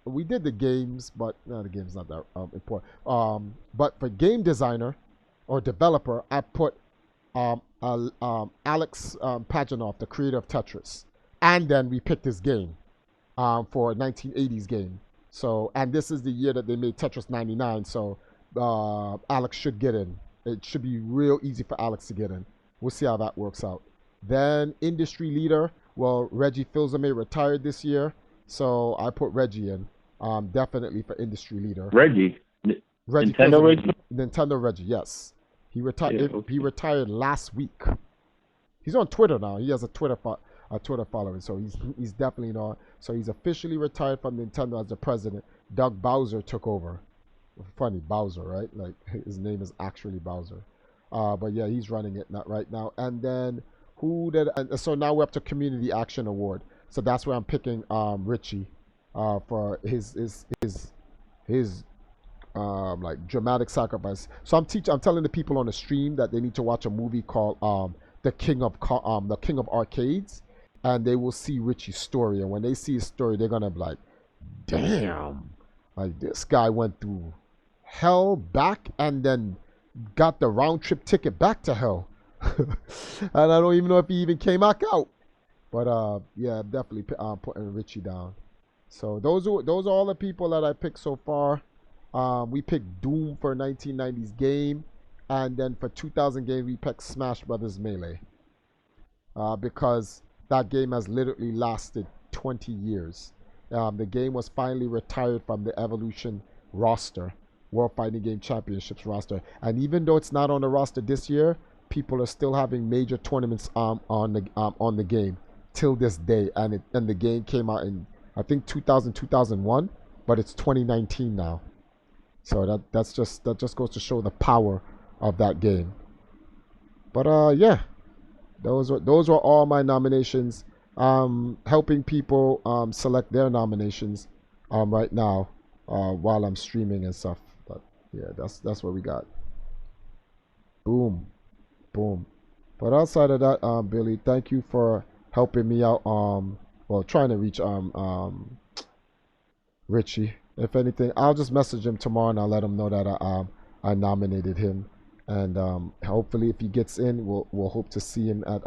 [SPEAKER 2] we did the games, but no, the game's not that important. But for game designer or developer, I put Alex Paganoff, the creator of Tetris, and then we picked this game for a 1980s game. So, and this is the year that they made Tetris 99. So Alex should get in. It should be real easy for Alex to get in. We'll see how that works out. Then industry leader. Well, Reggie Fils-Aimé retired this year. So I put Reggie in, definitely for industry leader.
[SPEAKER 15] Reggie Nintendo Reggie?
[SPEAKER 2] Nintendo Reggie, yes. He retired.
[SPEAKER 15] Yeah, okay.
[SPEAKER 2] He retired last week. He's on Twitter now. He has a Twitter following, so he's definitely not. So he's officially retired from Nintendo as the president. Doug Bowser took over. Funny, Bowser, right? Like his name is actually Bowser. But yeah, he's running it right now. And then so now we're up to Community Action Award. So that's where I'm picking Richie for his like dramatic sacrifice. So I'm telling the people on the stream that they need to watch a movie called The King of Arcades, and they will see Richie's story. And when they see his story, they're gonna be like, damn, like this guy went through hell back and then got the round trip ticket back to hell. And I don't even know if he even came back out. But yeah, definitely putting Richie down. So those are all the people that I picked so far. We picked Doom for 1990s game, and then for 2000 game we picked Smash Brothers Melee. Because that game has literally lasted 20 years. The game was finally retired from the Evolution roster, World Fighting Game Championships roster, and even though it's not on the roster this year, people are still having major tournaments on the game till this day, and the game came out in I think 2001, but it's 2019 now. So that just goes to show the power of that game. But yeah, those were all my nominations. Helping people select their nominations right now while I'm streaming and stuff. But yeah, that's what we got. Boom. But outside of that, Billy, thank you for helping me out. Well, trying to reach Richie. If anything, I'll just message him tomorrow and I'll let him know that I nominated him. And hopefully, if he gets in, we'll hope to see him at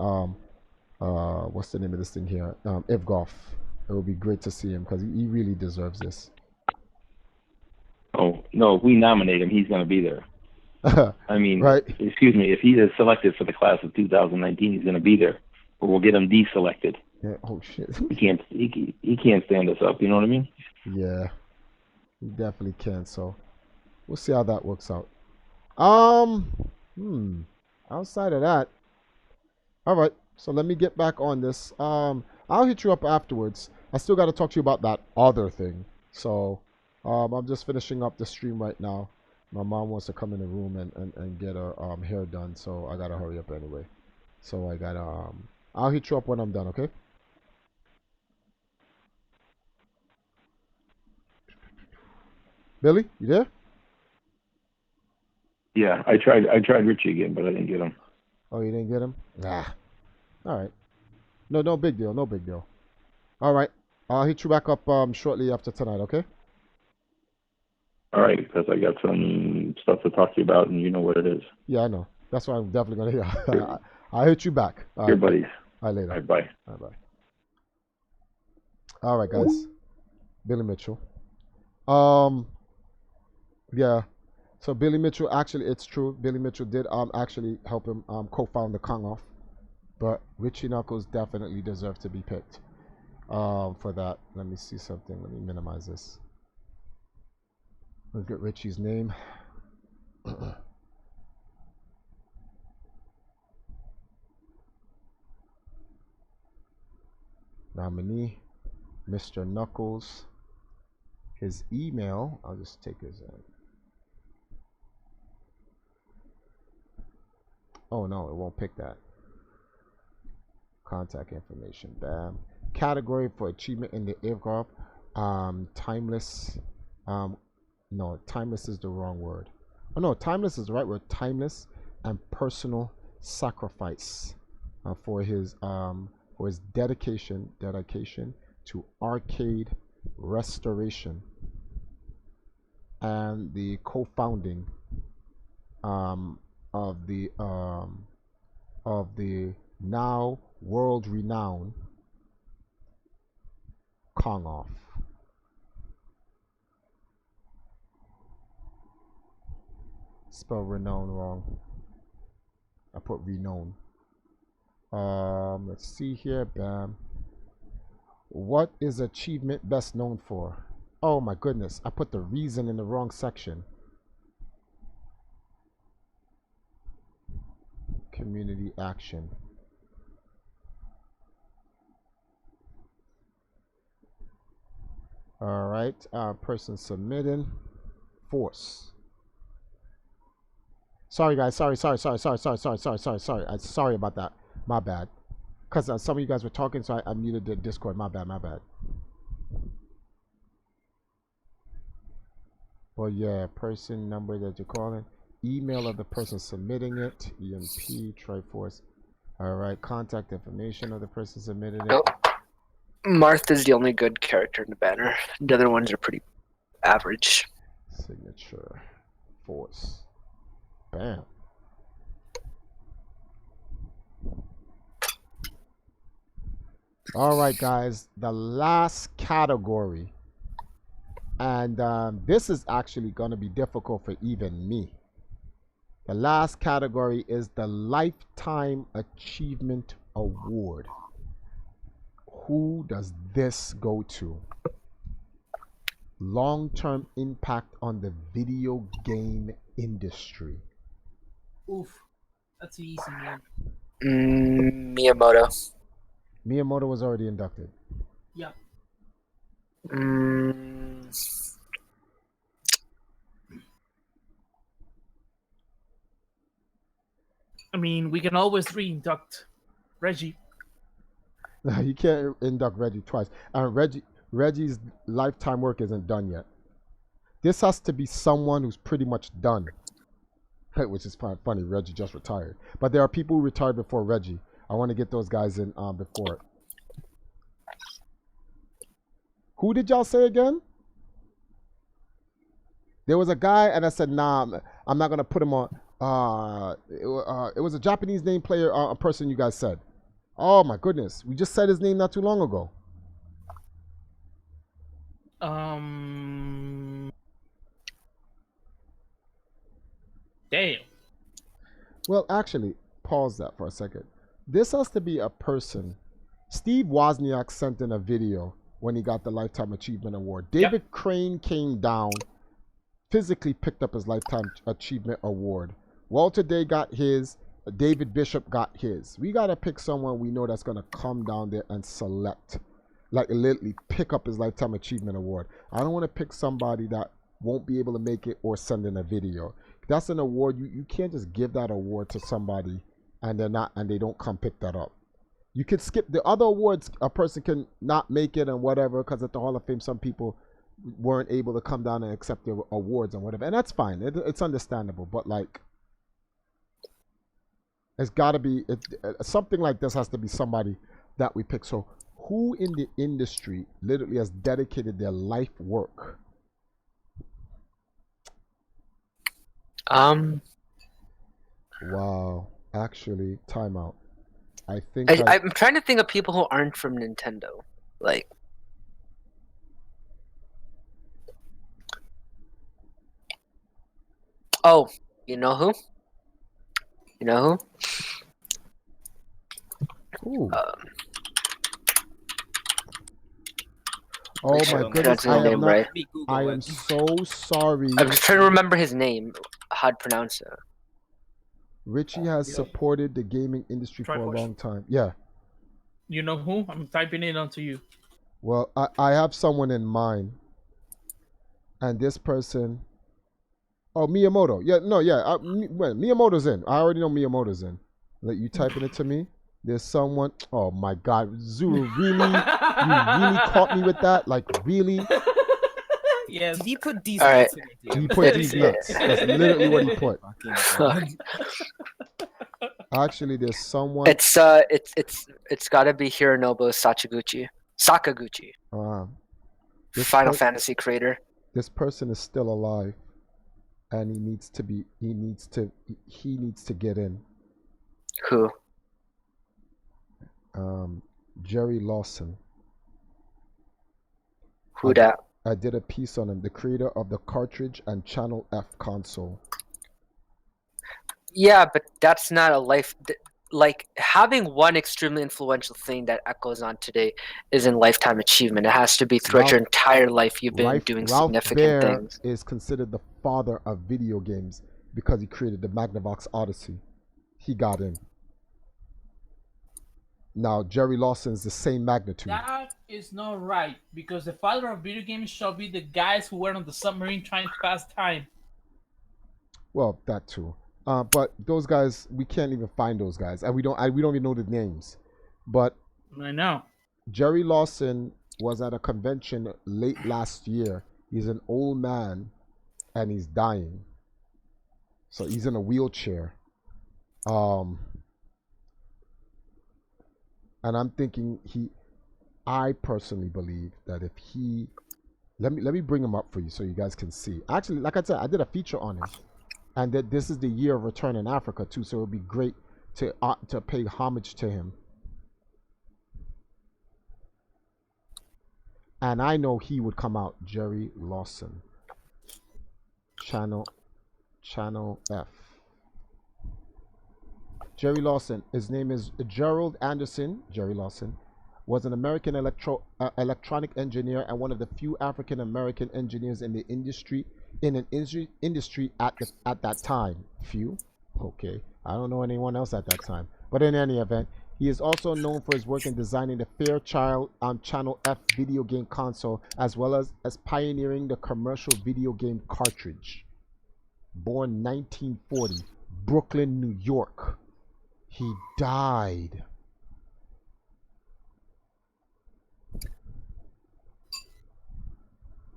[SPEAKER 2] what's the name of this thing here? IVGHOF it would be great to see him because he really deserves this.
[SPEAKER 15] Oh no, if we nominate him, he's going to be there. I mean,
[SPEAKER 2] right?
[SPEAKER 15] Excuse me, if he is selected for the class of 2019, he's going to be there. But we'll get him deselected.
[SPEAKER 2] Yeah. Oh shit.
[SPEAKER 15] He can't stand us up. You know what I mean?
[SPEAKER 2] Yeah, he definitely can. So we'll see how that works out. Outside of that, all right. So let me get back on this. I'll hit you up afterwards. I still got to talk to you about that other thing. So, I'm just finishing up the stream right now. My mom wants to come in the room and get her hair done, so I gotta hurry up anyway. So I gotta I'll hit you up when I'm done, okay? Billy, you there?
[SPEAKER 15] Yeah, I tried Richie again, but I didn't get him.
[SPEAKER 2] Oh, you didn't get him? Nah. All right. No big deal. No big deal. All right. I'll hit you back up shortly after tonight, okay?
[SPEAKER 15] All right, because I got some stuff to talk to you about, and you know what it is.
[SPEAKER 2] Yeah, I know. That's why I'm definitely gonna hear. I'll hit you back. All
[SPEAKER 15] Your
[SPEAKER 2] right.
[SPEAKER 15] buddies.
[SPEAKER 2] All right, later.
[SPEAKER 15] All right, bye.
[SPEAKER 2] All right, bye. All right, guys. Billy Mitchell. Yeah. So Billy Mitchell, actually, it's true. Billy Mitchell did actually help him co-found the Kong off, but Richie Knuckles definitely deserved to be picked for that. Let me see something. Let me minimize this. Look at Richie's name. Nominee, Mr. Knuckles. His email, I'll just take his. Oh no, it won't pick that. Contact information, bam. Category for achievement in the IVGHOF, timeless. No, timeless is the wrong word. Oh no, timeless is the right word. Timeless and personal sacrifice for his dedication to arcade restoration and the co-founding of the now world-renowned Kong off. Spell renowned wrong. I put renowned. Let's see here. Bam. What is achievement best known for? Oh my goodness. I put the reason in the wrong section. Community action. All right. Person submitting. Force. Sorry, guys. Sorry about that. My bad. Because some of you guys were talking, so I muted the Discord. My bad. Well, yeah, person number that you're calling. Email of the person submitting it. EMP, Triforce. All right, contact information of the person submitted it.
[SPEAKER 1] Martha's the only good character in the banner. The other ones are pretty average.
[SPEAKER 2] Signature. Force. Bam. All right, guys. The last category. And this is actually going to be difficult for even me. The last category is the Lifetime Achievement Award. Who does this go to? Long-term impact on the video game industry.
[SPEAKER 5] Oof, that's easy, man.
[SPEAKER 1] Miyamoto.
[SPEAKER 2] Miyamoto was already inducted.
[SPEAKER 5] Yep. I mean, we can always re-induct Reggie.
[SPEAKER 2] You can't induct Reggie twice. Reggie's lifetime work isn't done yet. This has to be someone who's pretty much done. Which is funny. Reggie just retired. But there are people who retired before Reggie. I want to get those guys in before it. Who did y'all say again? There was a guy, and I said, nah, I'm not going to put him on. It was a Japanese name player, a person you guys said. Oh, my goodness. We just said his name not too long ago.
[SPEAKER 5] Damn.
[SPEAKER 2] Well, actually, pause that for a second. This has to be a person. Steve Wozniak sent in a video when he got the Lifetime Achievement Award. David Crane came down, physically picked up his Lifetime Achievement Award. Walter Day got his. David Bishop got his. We got to pick someone we know that's going to come down there and select. Like literally pick up his Lifetime Achievement Award. I don't want to pick somebody that won't be able to make it or send in a video. That's an award. You can't just give that award to somebody and they don't come pick that up. You could skip the other awards. A person can not make it and whatever, because at the Hall of Fame some people weren't able to come down and accept their awards and whatever, and that's fine. It's understandable, but like it's got to be something like this has to be somebody that we pick. So who in the industry literally has dedicated their life work? Wow. Actually, timeout. I think
[SPEAKER 1] I'm trying to think of people who aren't from Nintendo. Like, oh, you know who? You know who?
[SPEAKER 2] Ooh. Oh my goodness! I am so sorry.
[SPEAKER 1] I'm trying to remember his name. How to pronounce it?
[SPEAKER 2] Richie has supported the gaming industry for a long time. Yeah.
[SPEAKER 5] You know who? I'm typing it onto you.
[SPEAKER 2] Well, I have someone in mind, and this person. Oh, Miyamoto. Yeah, no, yeah. Miyamoto's in. I already know Miyamoto's in. Let you typing it to me. There's someone. Oh my God, Zuru, really? You really caught me with that? Like, really?
[SPEAKER 10] Yes. Did he put these
[SPEAKER 1] nuts
[SPEAKER 10] in it?
[SPEAKER 2] He put these nuts. That's literally what he put. Actually, there's someone.
[SPEAKER 1] It's got to be Hironobu Sakaguchi. Final Fantasy creator.
[SPEAKER 2] This person is still alive, and he needs to get in.
[SPEAKER 1] Who?
[SPEAKER 2] Jerry Lawson.
[SPEAKER 1] Who that?
[SPEAKER 2] I did a piece on him, the creator of the cartridge and Channel F console.
[SPEAKER 1] Yeah, but that's not a life. Like, having one extremely influential thing that echoes on today isn't lifetime achievement. It has to be throughout your entire life you've been doing significant things.
[SPEAKER 2] Ralph Baer is considered the father of video games because he created the Magnavox Odyssey. He got in. Now, Jerry Lawson's the same magnitude.
[SPEAKER 5] That is not right, because the father of video games shall be the guys who were on the submarine trying to pass time.
[SPEAKER 2] Well, that too. But those guys, we can't even find those guys, and we don't even know the names. But
[SPEAKER 5] I know
[SPEAKER 2] Jerry Lawson was at a convention late last year. He's an old man, and he's dying. So he's in a wheelchair. And I'm thinking I personally believe that if he, let me bring him up for you so you guys can see. Actually, like I said, I did a feature on him, and that this is the year of return in Africa too, so it would be great to pay homage to him. And I know he would come out. Jerry Lawson, Channel F. Jerry Lawson, his name is Gerald Anderson. Jerry Lawson was an American electronic engineer and one of the few African American engineers in the industry at that time. Few, okay. I don't know anyone else at that time. But in any event, he is also known for his work in designing the Fairchild Channel F video game console, as well as pioneering the commercial video game cartridge. Born 1940, Brooklyn, New York. He died.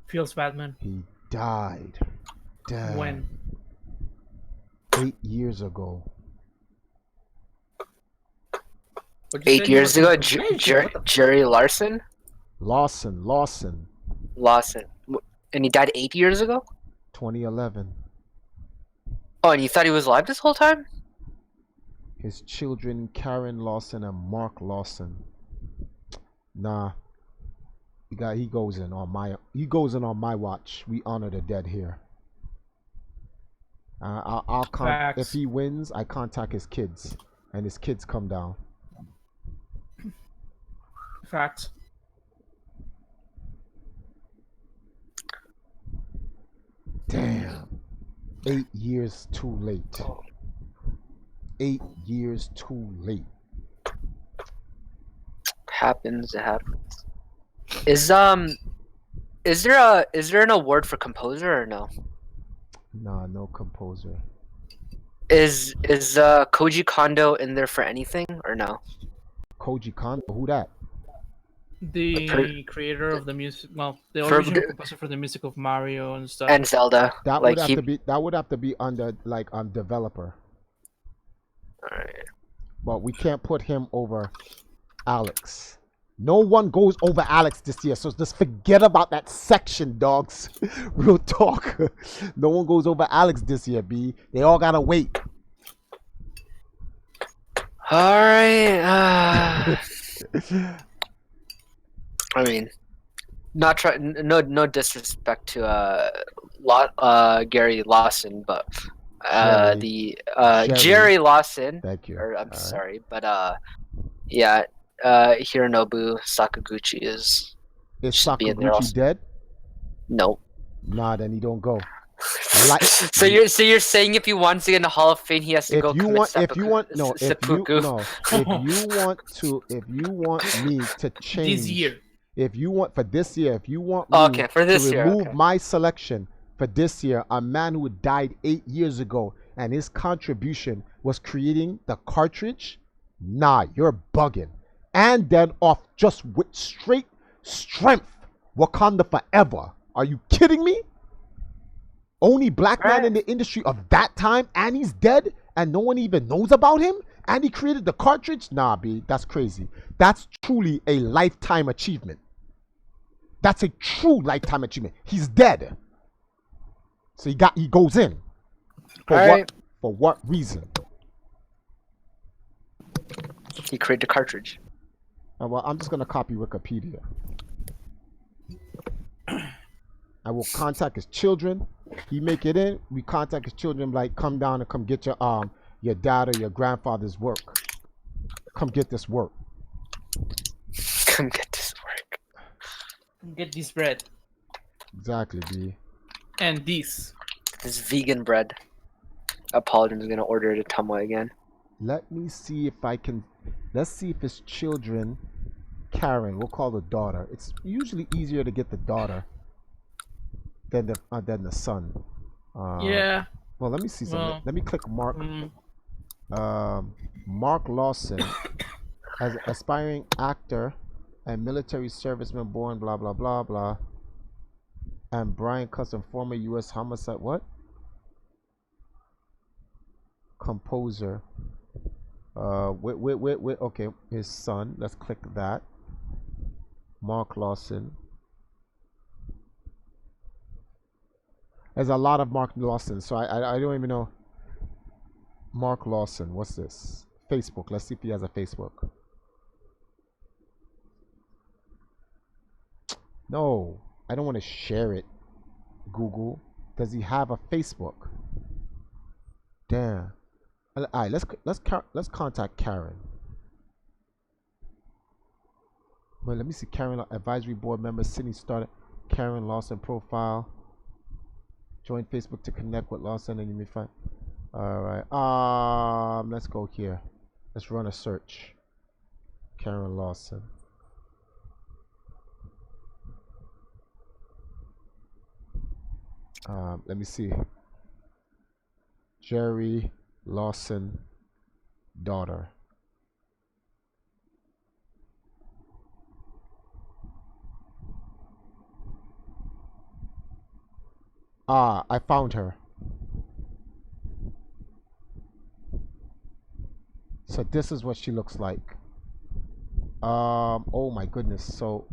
[SPEAKER 5] Feels bad, man.
[SPEAKER 2] He died. Damn.
[SPEAKER 5] When?
[SPEAKER 2] 8 years ago.
[SPEAKER 1] 8 years ago? Jerry Larson?
[SPEAKER 2] Lawson.
[SPEAKER 1] And he died 8 years ago?
[SPEAKER 2] 2011.
[SPEAKER 1] Oh, and you thought he was alive this whole time?
[SPEAKER 2] His children, Karen Lawson and Mark Lawson. Nah. He goes in on my watch. We honor the dead here. If he wins, I contact his kids, and his kids come down.
[SPEAKER 5] Facts.
[SPEAKER 2] Damn. 8 years too late. 8 years too late.
[SPEAKER 1] Happens. It happens. Is there an award for composer or no?
[SPEAKER 2] Nah, no composer.
[SPEAKER 1] Is Koji Kondo in there for anything or no?
[SPEAKER 2] Koji Kondo, who that?
[SPEAKER 5] The creator of the music, well, the original composer for the music of Mario and stuff.
[SPEAKER 1] And Zelda.
[SPEAKER 2] That would have to be under like on developer.
[SPEAKER 1] Alright.
[SPEAKER 2] But we can't put him over Alex. No one goes over Alex this year, so just forget about that section, dogs. Real talk. No one goes over Alex this year, B. They all gotta wait.
[SPEAKER 1] Alright. I mean, no disrespect to Gary Lawson, but Jerry Lawson.
[SPEAKER 2] Thank you.
[SPEAKER 1] I'm sorry, but yeah, Hironobu Sakaguchi is
[SPEAKER 2] Sakaguchi dead?
[SPEAKER 1] No.
[SPEAKER 2] Nah, then he don't go.
[SPEAKER 1] So you're saying if he wants to get in the Hall of Fame, he has to
[SPEAKER 2] If you want me to change
[SPEAKER 5] this year.
[SPEAKER 2] If you want for this year, if you want me to remove my selection for this year, a man who died 8 years ago and his contribution was creating the cartridge, nah, you're bugging. And then off just with straight strength, Wakanda forever. Are you kidding me? Only black man in the industry of that time, and he's dead, and no one even knows about him, and he created the cartridge? Nah, B, that's crazy. That's truly a lifetime achievement. That's a true lifetime achievement. He's dead. So he goes in. For what reason?
[SPEAKER 1] He created a cartridge.
[SPEAKER 2] Well, I'm just gonna copy Wikipedia. I will contact his children. He make it in. We contact his children, like, come down and come get your dad or your grandfather's work. Come get this work.
[SPEAKER 1] Come get this work.
[SPEAKER 5] Get this bread.
[SPEAKER 2] Exactly, B.
[SPEAKER 5] And this
[SPEAKER 1] vegan bread. Apologins gonna order it at Tumwa again.
[SPEAKER 2] Let me see if I can. Let's see if his children. Karen, we'll call the daughter. It's usually easier to get the daughter than the son.
[SPEAKER 5] Yeah.
[SPEAKER 2] Well, let me see something. Let me click Mark. Mark Lawson, as aspiring actor and military serviceman born blah blah blah blah. And Brian Custom, former U.S. homicide. What? Composer. Wait. Okay, his son. Let's click that. Mark Lawson. There's a lot of Mark Lawson, so I don't even know. Mark Lawson, what's this? Facebook. Let's see if he has a Facebook. No, I don't want to share it. Google. Does he have a Facebook? Damn. All right, let's contact Karen. Well, let me see. Karen, advisory board member. Sydney started. Karen Lawson profile. Join Facebook to connect with Lawson, and you may find. All right. Let's go here. Let's run a search. Karen Lawson. Let me see. Jerry Lawson, daughter. I found her. So this is what she looks like. Oh my goodness. So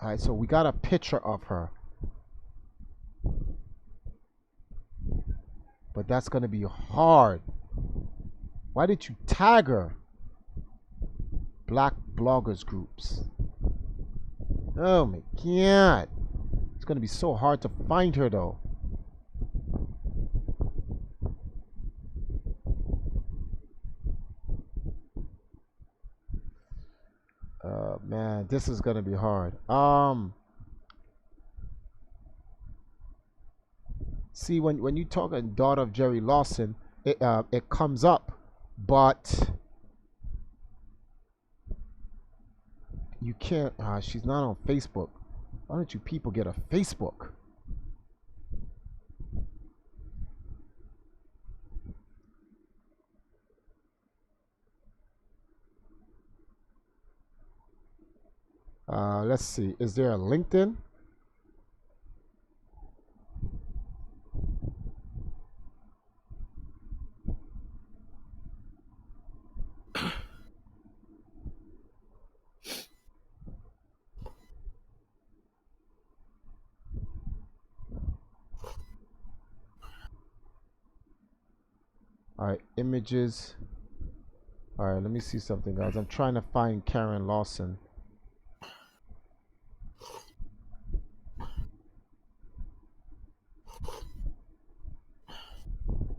[SPEAKER 2] alright, so we got a picture of her. But that's gonna be hard. Why did you tag her? Black bloggers groups. Oh my god. It's gonna be so hard to find her though. Man, this is gonna be hard. See, when you talk a daughter of Jerry Lawson, it comes up, but you can't. She's not on Facebook. Why don't you people get a Facebook? Let's see. Is there a LinkedIn? All right, images. All right, let me see something, guys. I'm trying to find Karen Lawson.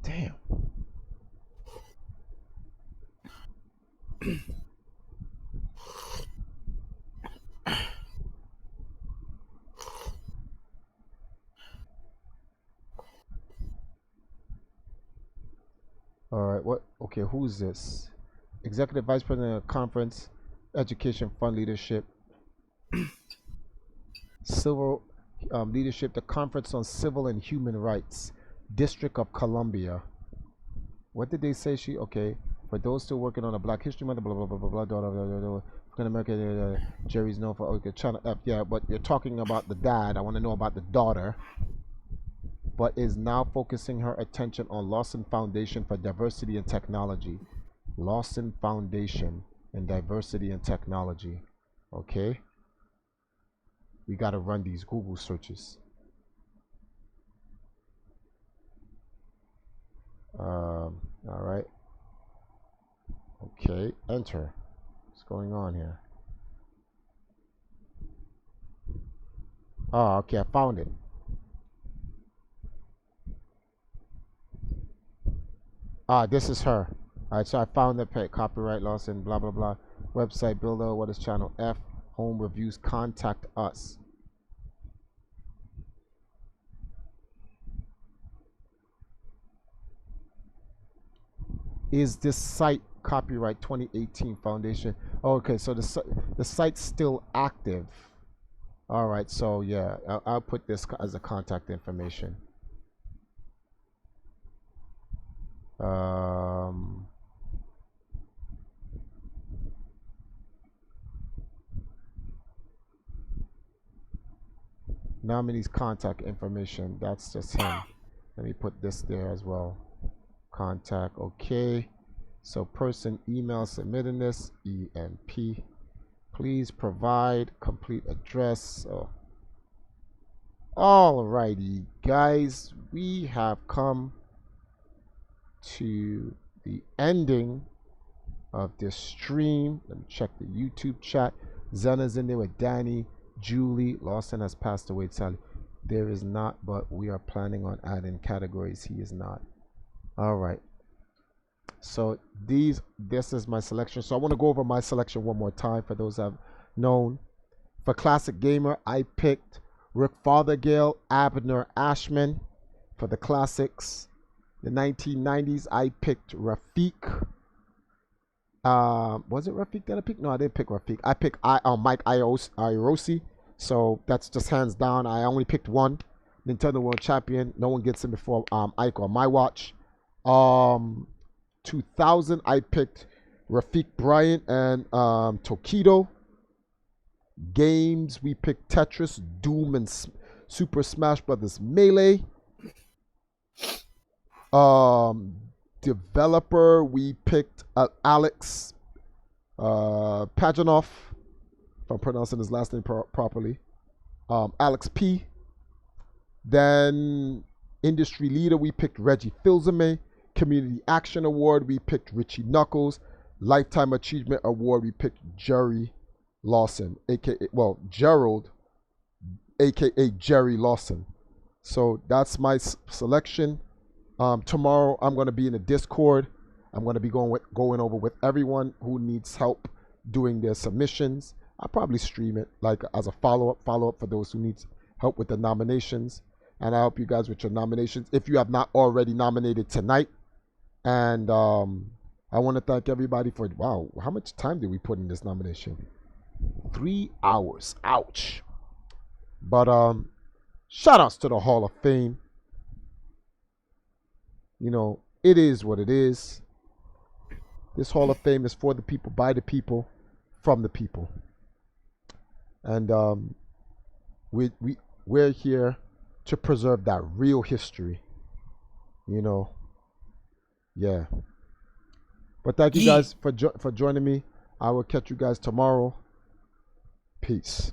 [SPEAKER 2] Damn. All right, what? Okay, who's this? Executive Vice President of Conference, Education Fund Leadership, Civil Leadership, the Conference on Civil and Human Rights, District of Columbia. What did they say? Okay. For those still working on a Black History Month, blah blah blah blah blah. African American, Jerry's known for China F. Yeah, but you're talking about the dad. I want to know about the daughter. But is now focusing her attention on Lawson Foundation for Diversity and Technology. Lawson Foundation and Diversity and Technology. Okay. We got to run these Google searches. All right. Okay, enter. What's going on here? Oh, okay, I found it. This is her. All right, so I found the pet copyright Lawson, blah blah blah. Website builder. What is channel F? Home reviews. Contact us. Is this site copyright 2018 foundation? Oh, okay, so the site's still active. All right, so yeah, I'll put this as a contact information. Nominee's contact information. That's just him. Let me put this there as well. Contact. Okay. So person email submitting this EMP. Please provide complete address. Oh. Alrighty, guys, we have come to the ending of this stream. Let me check the YouTube chat. Zena's in there with Danny, Julie. Lawson has passed away. Sally, there is not, but we are planning on adding categories. He is not. All right. So this is my selection. So I want to go over my selection one more time for those I've known. For Classic Gamer, I picked Rick Fothergill, Abner Ashman. For the classics, the 1990s, I picked Rafiq. Was it Rafiq that I picked? No, I didn't pick Rafiq. I picked Mike Irosi. So that's just hands down. I only picked one. Nintendo World Champion. No one gets him before Ike on my watch. 2000, I picked Rafiq Bryant and Tokido. Games, we picked Tetris, Doom, and Super Smash Brothers Melee. Developer, we picked Alex Pajanoff, if I'm pronouncing his last name properly. Alex P. Then industry leader, we picked Reggie Fils-Aimé. Community Action Award, we picked Richie Knuckles. Lifetime Achievement Award, we picked Jerry Lawson, Gerald, aka Jerry Lawson. So that's my selection. Tomorrow I'm going to be in the Discord. I'm going to be going over with everyone who needs help doing their submissions. I'll probably stream it like as a follow-up for those who need help with the nominations. And I'll help you guys with your nominations if you have not already nominated tonight. And I want to thank everybody for, wow, how much time did we put in this nomination? 3 hours. Ouch. But shout outs to the Hall of Fame. You know, it is what it is. This Hall of Fame is for the people, by the people, from the people. And we're here to preserve that real history. You know. Yeah. But thank you guys for joining me. I will catch you guys tomorrow. Peace.